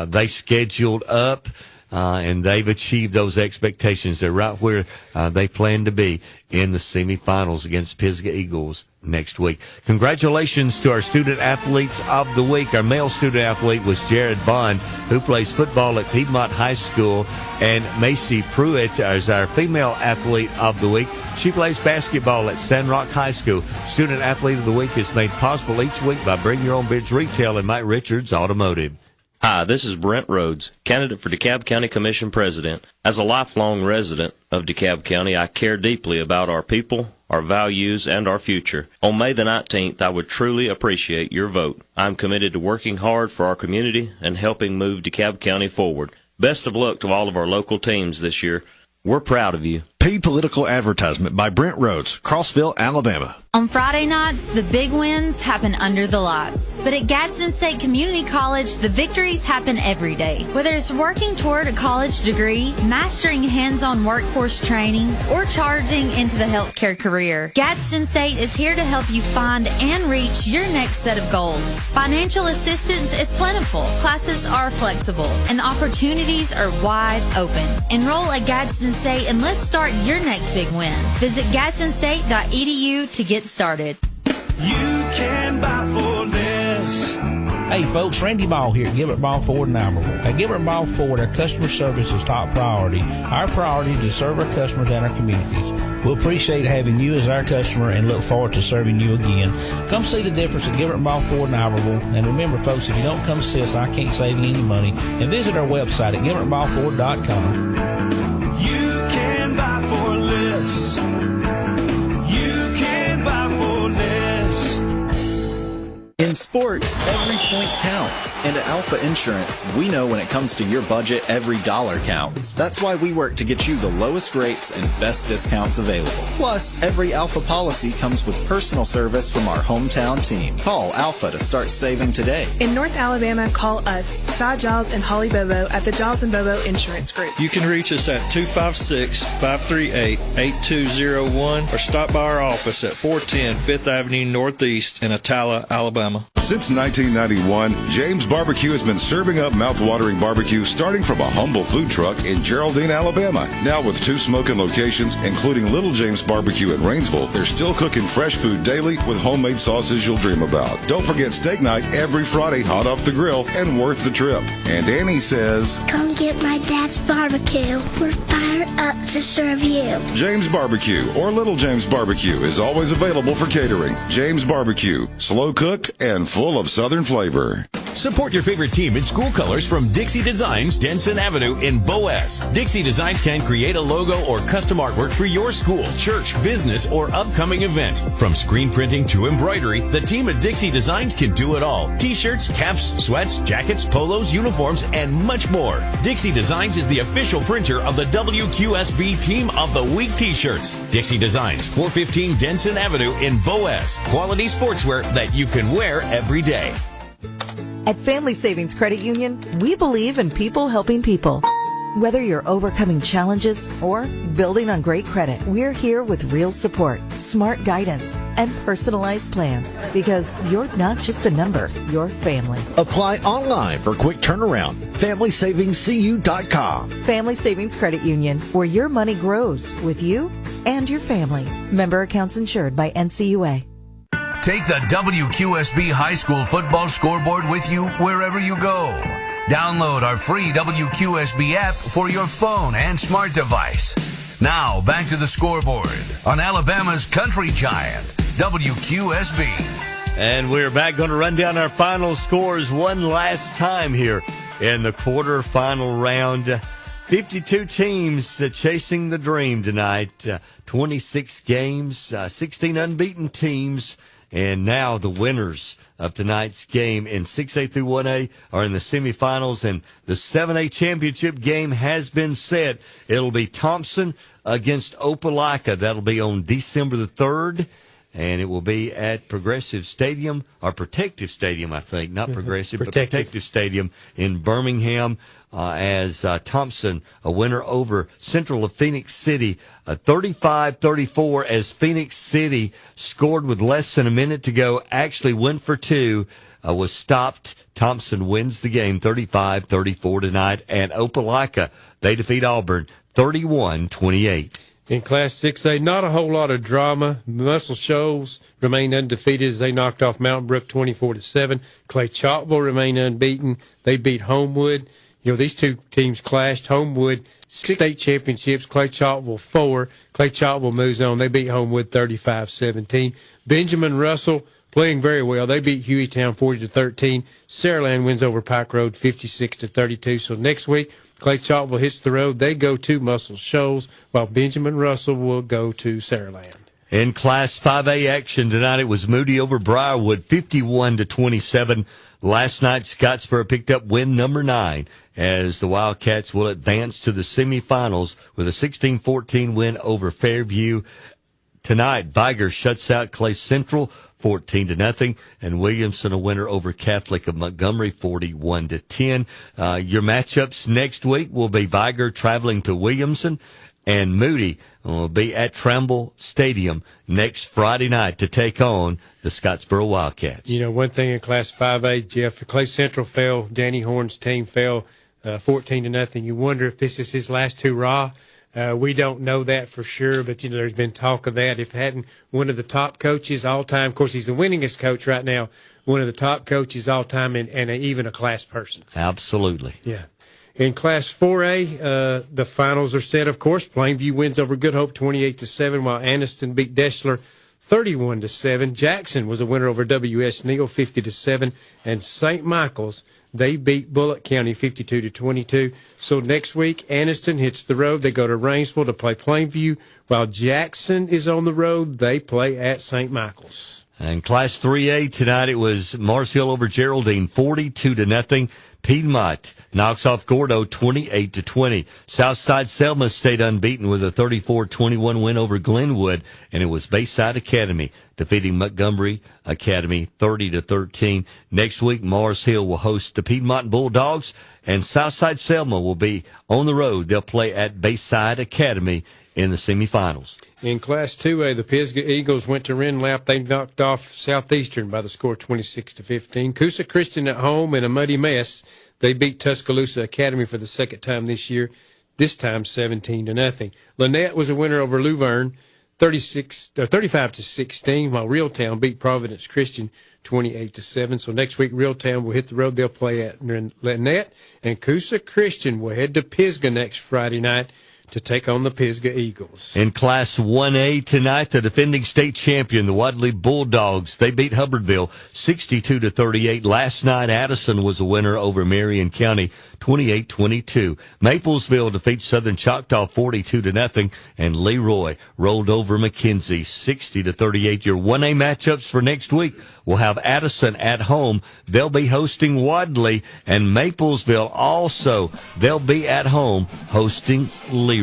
They scheduled up. And they've achieved those expectations. They're right where they plan to be in the semifinals against Pisgah Eagles next week. Congratulations to our student athletes of the week. Our male student athlete was Jared Bond, who plays football at Piedmont High School, and Macy Pruitt is our female athlete of the week. She plays basketball at Sandrock High School. Student athlete of the week is made possible each week by Bring Your Own Bids Retail and Mike Richards Automotive. Hi, this is Brent Rhodes, candidate for DeKalb County Commission President. As a lifelong resident of DeKalb County, I care deeply about our people, our values, and our future. On May the 19th, I would truly appreciate your vote. I'm committed to working hard for our community and helping move DeKalb County forward. Best of luck to all of our local teams this year. We're proud of you. Paid political advertisement by Brent Rhodes, Crossville, Alabama. On Friday nights, the big wins happen under the lights. But at Gadsden State Community College, the victories happen every day. Whether it's working toward a college degree, mastering hands-on workforce training, or charging into the healthcare career, Gadsden State is here to help you find and reach your next set of goals. Financial assistance is plentiful, classes are flexible, and the opportunities are wide open. Enroll at Gadsden State and let's start your next big win. Visit GadsdenState.edu to get started. You can buy Ford less. Hey folks, Randy Ball here at Gilbert Ball Ford in Albertville. At Gilbert Ball Ford, our customer service is top priority. Our priority is to serve our customers and our communities. We'll appreciate having you as our customer and look forward to serving you again. Come see the difference at Gilbert Ball Ford in Albertville. And remember folks, if you don't come see us, I can't save you any money. And visit our website at GilbertBallFord.com. In sports, every point counts. And at Alpha Insurance, we know when it comes to your budget, every dollar counts. That's why we work to get you the lowest rates and best discounts available. Plus, every Alpha policy comes with personal service from our hometown team. Call Alpha to start saving today. In North Alabama, call us, Cy Giles and Holly Bobo at the Giles and Bobo Insurance Group. You can reach us at 256-538-8201 or stop by our office at 410 5th Avenue Northeast in Atala, Alabama. Since 1991, James Barbecue has been serving up mouth-watering barbecue starting from a humble food truck in Geraldine, Alabama. Now with 2 smoking locations, including Little James Barbecue in Rainsville, they're still cooking fresh food daily with homemade sauces you'll dream about. Don't forget steak night every Friday, hot off the grill and worth the trip. And Annie says, "Come get my dad's barbecue. We're fired up to serve you." James Barbecue or Little James Barbecue is always available for catering. James Barbecue, slow cooked and full of Southern flavor. Support your favorite team in school colors from Dixie Designs, Denson Avenue in Boaz. Dixie Designs can create a logo or custom artwork for your school, church, business, or upcoming event. From screen printing to embroidery, the team at Dixie Designs can do it all. T-shirts, caps, sweats, jackets, polos, uniforms, and much more. Dixie Designs is the official printer of the WQSB Team of the Week T-shirts. Dixie Designs, 415 Denson Avenue in Boaz. Quality sportswear that you can wear every day. At Family Savings Credit Union, we believe in people helping people. Whether you're overcoming challenges or building on great credit, we're here with real support, smart guidance, and personalized plans. Because you're not just a number, you're family. Apply online for quick turnaround. FamilySavingsCU.com. Family Savings Credit Union, where your money grows with you and your family. Member accounts insured by NCUA. Take the WQSB High School Football Scoreboard with you wherever you go. Download our free WQSB app for your phone and smart device. Now, back to the Scoreboard on Alabama's Country Giant, WQSB. And we're back, going to run down our final scores one last time here in the quarterfinal round. 52 teams chasing the dream tonight. 26 games, 16 unbeaten teams. And now the winners of tonight's game in 6A through 1A are in the semifinals, and the 7A championship game has been set. It'll be Thompson against Opelika. That'll be on December the 3rd, and it will be at Progressive Stadium, or Protective Stadium, I think. Not Progressive, but Protective Stadium in Birmingham. As Thompson, a winner over Central of Phoenix City, 35-34, as Phoenix City scored with less than a minute to go, actually went for 2, was stopped. Thompson wins the game 35-34 tonight, and Opelika, they defeat Auburn 31-28. In Class 6A, not a whole lot of drama. Muscle Shoals remain undefeated as they knocked off Mountain Brook 24-7. Clay Chalkville remain unbeaten. They beat Homewood. You know, these two teams clashed. Homewood, 6 state championships. Clay Chalkville, 4. Clay Chalkville moves on. They beat Homewood 35-17. Benjamin Russell playing very well. They beat Hueytown 40-13. Saraland wins over Pike Road 56-32. So next week, Clay Chalkville hits the road. They go to Muscle Shoals, while Benjamin Russell will go to Saraland. In Class 5A action tonight, it was Moody over Briarwood 51-27. Last night, Scottsboro picked up win number 9 as the Wildcats will advance to the semifinals with a 16-14 win over Fairview. Tonight, Viger shuts out Clay Central 14-0, and Williamson a winner over Catholic of Montgomery 41-10. Your matchups next week will be Viger traveling to Williamson, and Moody will be at Tramble Stadium next Friday night to take on the Scottsboro Wildcats. You know, one thing in Class 5A, Jeff, Clay Central fell. Danny Horn's team fell 14-0. You wonder if this is his last hurrah. We don't know that for sure, but, you know, there's been talk of that. If hadn't one of the top coaches all time, of course, he's the winningest coach right now, one of the top coaches all time, and even a class person. Absolutely. Yeah. In Class 4A, the finals are set, of course. Plainview wins over Good Hope 28-7, while Anniston beat Deschler 31-7. Jackson was a winner over W.S. Neal 50-7, and St. Michael's, they beat Bullock County 52-22. So next week, Anniston hits the road. They go to Rainsville to play Plainview, while Jackson is on the road. They play at St. Michael's. And Class 3A tonight, it was Mars Hill over Geraldine, 42-0. Piedmont knocks off Gordo 28-20. Southside Selma stayed unbeaten with a 34-21 win over Glenwood, and it was Bayside Academy defeating Montgomery Academy 30-13. Next week, Mars Hill will host the Piedmont Bulldogs, and Southside Selma will be on the road. They'll play at Bayside Academy in the semifinals. In Class 2A, the Pisgah Eagles went to Renlap. They knocked off Southeastern by the score 26-15. Coosa Christian at home in a muddy mess. They beat Tuscaloosa Academy for the second time this year, this time 17-0. Lynette was a winner over Luverne, 35-16, while Reeltown beat Providence Christian 28-7. So next week, Reeltown will hit the road. They'll play at Lynette, and Coosa Christian will head to Pisgah next Friday night to take on the Pisgah Eagles. In Class 1A tonight, the defending state champion, the Wadley Bulldogs, they beat Hubbardville 62-38. Last night, Addison was a winner over Marion County 28-22. Maplesville defeats Southern Choctaw 42-0, and Leroy rolled over McKenzie 60-38. Your 1A matchups for next week will have Addison at home. They'll be hosting Wadley, and Maplesville also, they'll be at home hosting Leroy.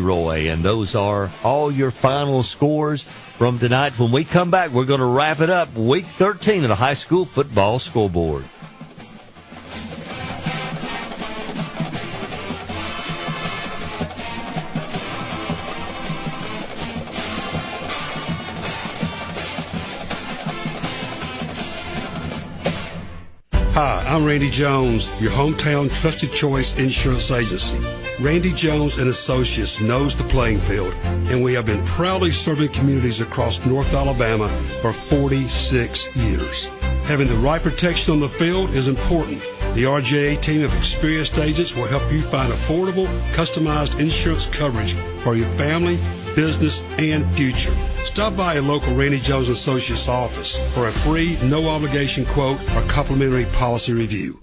And those are all your final scores from tonight. When we come back, we're going to wrap it up. Week 13 of the high school football scoreboard. Hi, I'm Randy Jones, your hometown trusted choice insurance agency. Randy Jones and Associates knows the playing field, and we have been proudly serving communities across North Alabama for 46 years. Having the right protection on the field is important. The RJA team of experienced agents will help you find affordable, customized insurance coverage for your family, business, and future. Stop by a local Randy Jones Associates office for a free, no-obligation quote or complimentary policy review.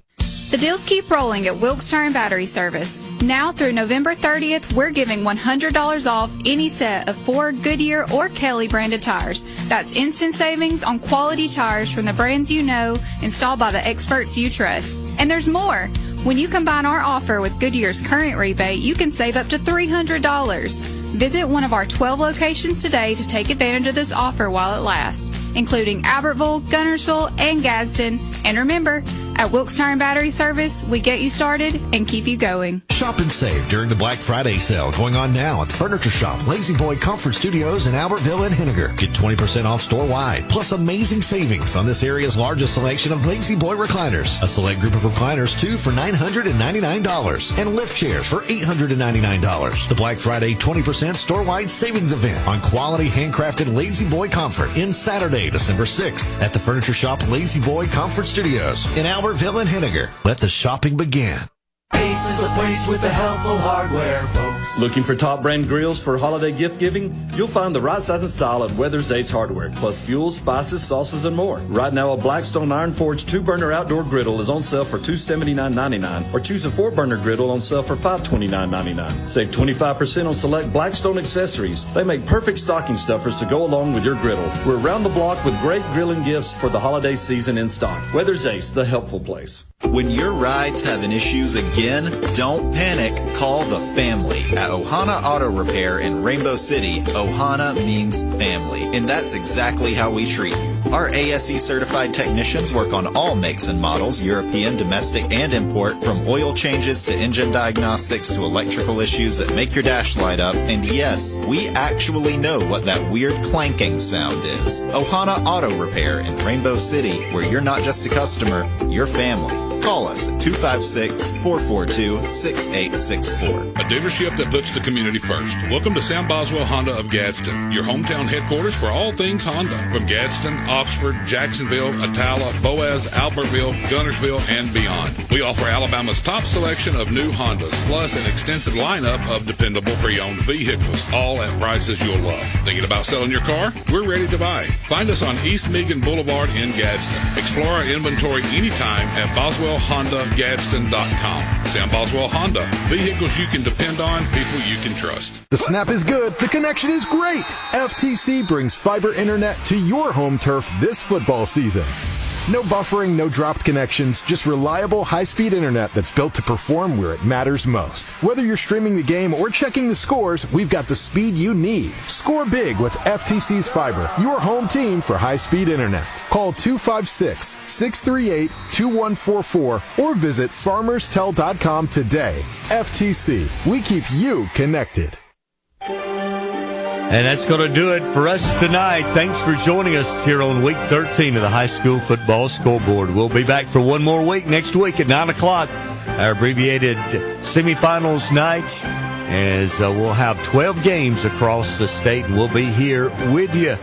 The deals keep rolling at Wilkes Tire Battery Service. Now through November 30th, we're giving $100 off any set of 4 Goodyear or Kelly branded tires. That's instant savings on quality tires from the brands you know, installed by the experts you trust. And there's more. When you combine our offer with Goodyear's current rebate, you can save up to $300. Visit one of our 12 locations today to take advantage of this offer while it lasts, including Albertville, Gunnersville, and Gadsden. And remember, at Wilkes Tire and Battery Service, we get you started and keep you going. Shop and save during the Black Friday sale going on now at the Furniture Shop, Lazy Boy Comfort Studios in Albertville and Henniger. Get 20% off store-wide, plus amazing savings on this area's largest selection of Lazy Boy recliners. A select group of recliners, too, for $999, and lift chairs for $899. The Black Friday 20% store-wide savings event on quality handcrafted Lazy Boy comfort in Saturday, December 6th at the Furniture Shop, Lazy Boy Comfort Studios in Albertville and Henniger. Let the shopping begin. Ace is the place with the helpful hardware, folks. Looking for top brand grills for holiday gift giving? You'll find the right size and style at Weather's Ace Hardware, plus fuels, spices, sauces, and more. Right now, a Blackstone Iron Forge 2-burner outdoor griddle is on sale for $279.99, or choose a 4-burner griddle on sale for $529.99. Save 25% on select Blackstone accessories. They make perfect stocking stuffers to go along with your griddle. We're around the block with great grilling gifts for the holiday season in stock. Weather's Ace, the helpful place. When your ride's having issues again, don't panic. Call the family. At Ohana Auto Repair in Rainbow City, Ohana means family, and that's exactly how we treat you. Our ASE certified technicians work on all makes and models, European, domestic, and import, from oil changes to engine diagnostics to electrical issues that make your dash light up. And yes, we actually know what that weird clanking sound is. Ohana Auto Repair in Rainbow City, where you're not just a customer, you're family. Call us at 256-442-6864. A dealership that puts the community first. Welcome to Sam Boswell Honda of Gadsden, your hometown headquarters for all things Honda. From Gadsden, Oxford, Jacksonville, Atala, Boaz, Albertville, Gunnersville, and beyond. We offer Alabama's top selection of new Hondas, plus an extensive lineup of dependable pre-owned vehicles, all at prices you'll love. Thinking about selling your car? We're ready to buy. Find us on East Meagan Boulevard in Gadsden. Explore our inventory anytime at BoswellHondaGadsden.com. Sam Boswell Honda. Vehicles you can depend on, people you can trust. The snap is good. The connection is great. FTC brings fiber internet to your home turf this football season. No buffering, no dropped connections, just reliable high-speed internet that's built to perform where it matters most. Whether you're streaming the game or checking the scores, we've got the speed you need. Score big with FTC's fiber, your home team for high-speed internet. Call 256-638-2144 or visit farmerstel.com today. FTC, we keep you connected. And that's going to do it for us tonight. Thanks for joining us here on Week 13 of the High School Football Scoreboard. We'll be back for one more week next week at 9 o'clock, our abbreviated semifinals night, as we'll have 12 games across the state, and we'll be here with you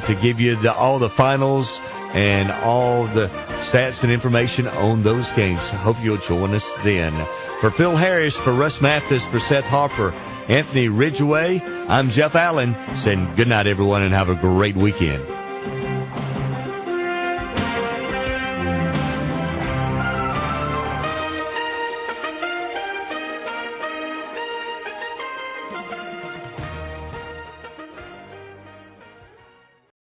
to give you all the finals and all the stats and information on those games. Hope you'll join us then. For Phil Harris, for Russ Mathis, for Seth Harper, Anthony Ridgeway, I'm Jeff Allen, saying good night, everyone, and have a great weekend.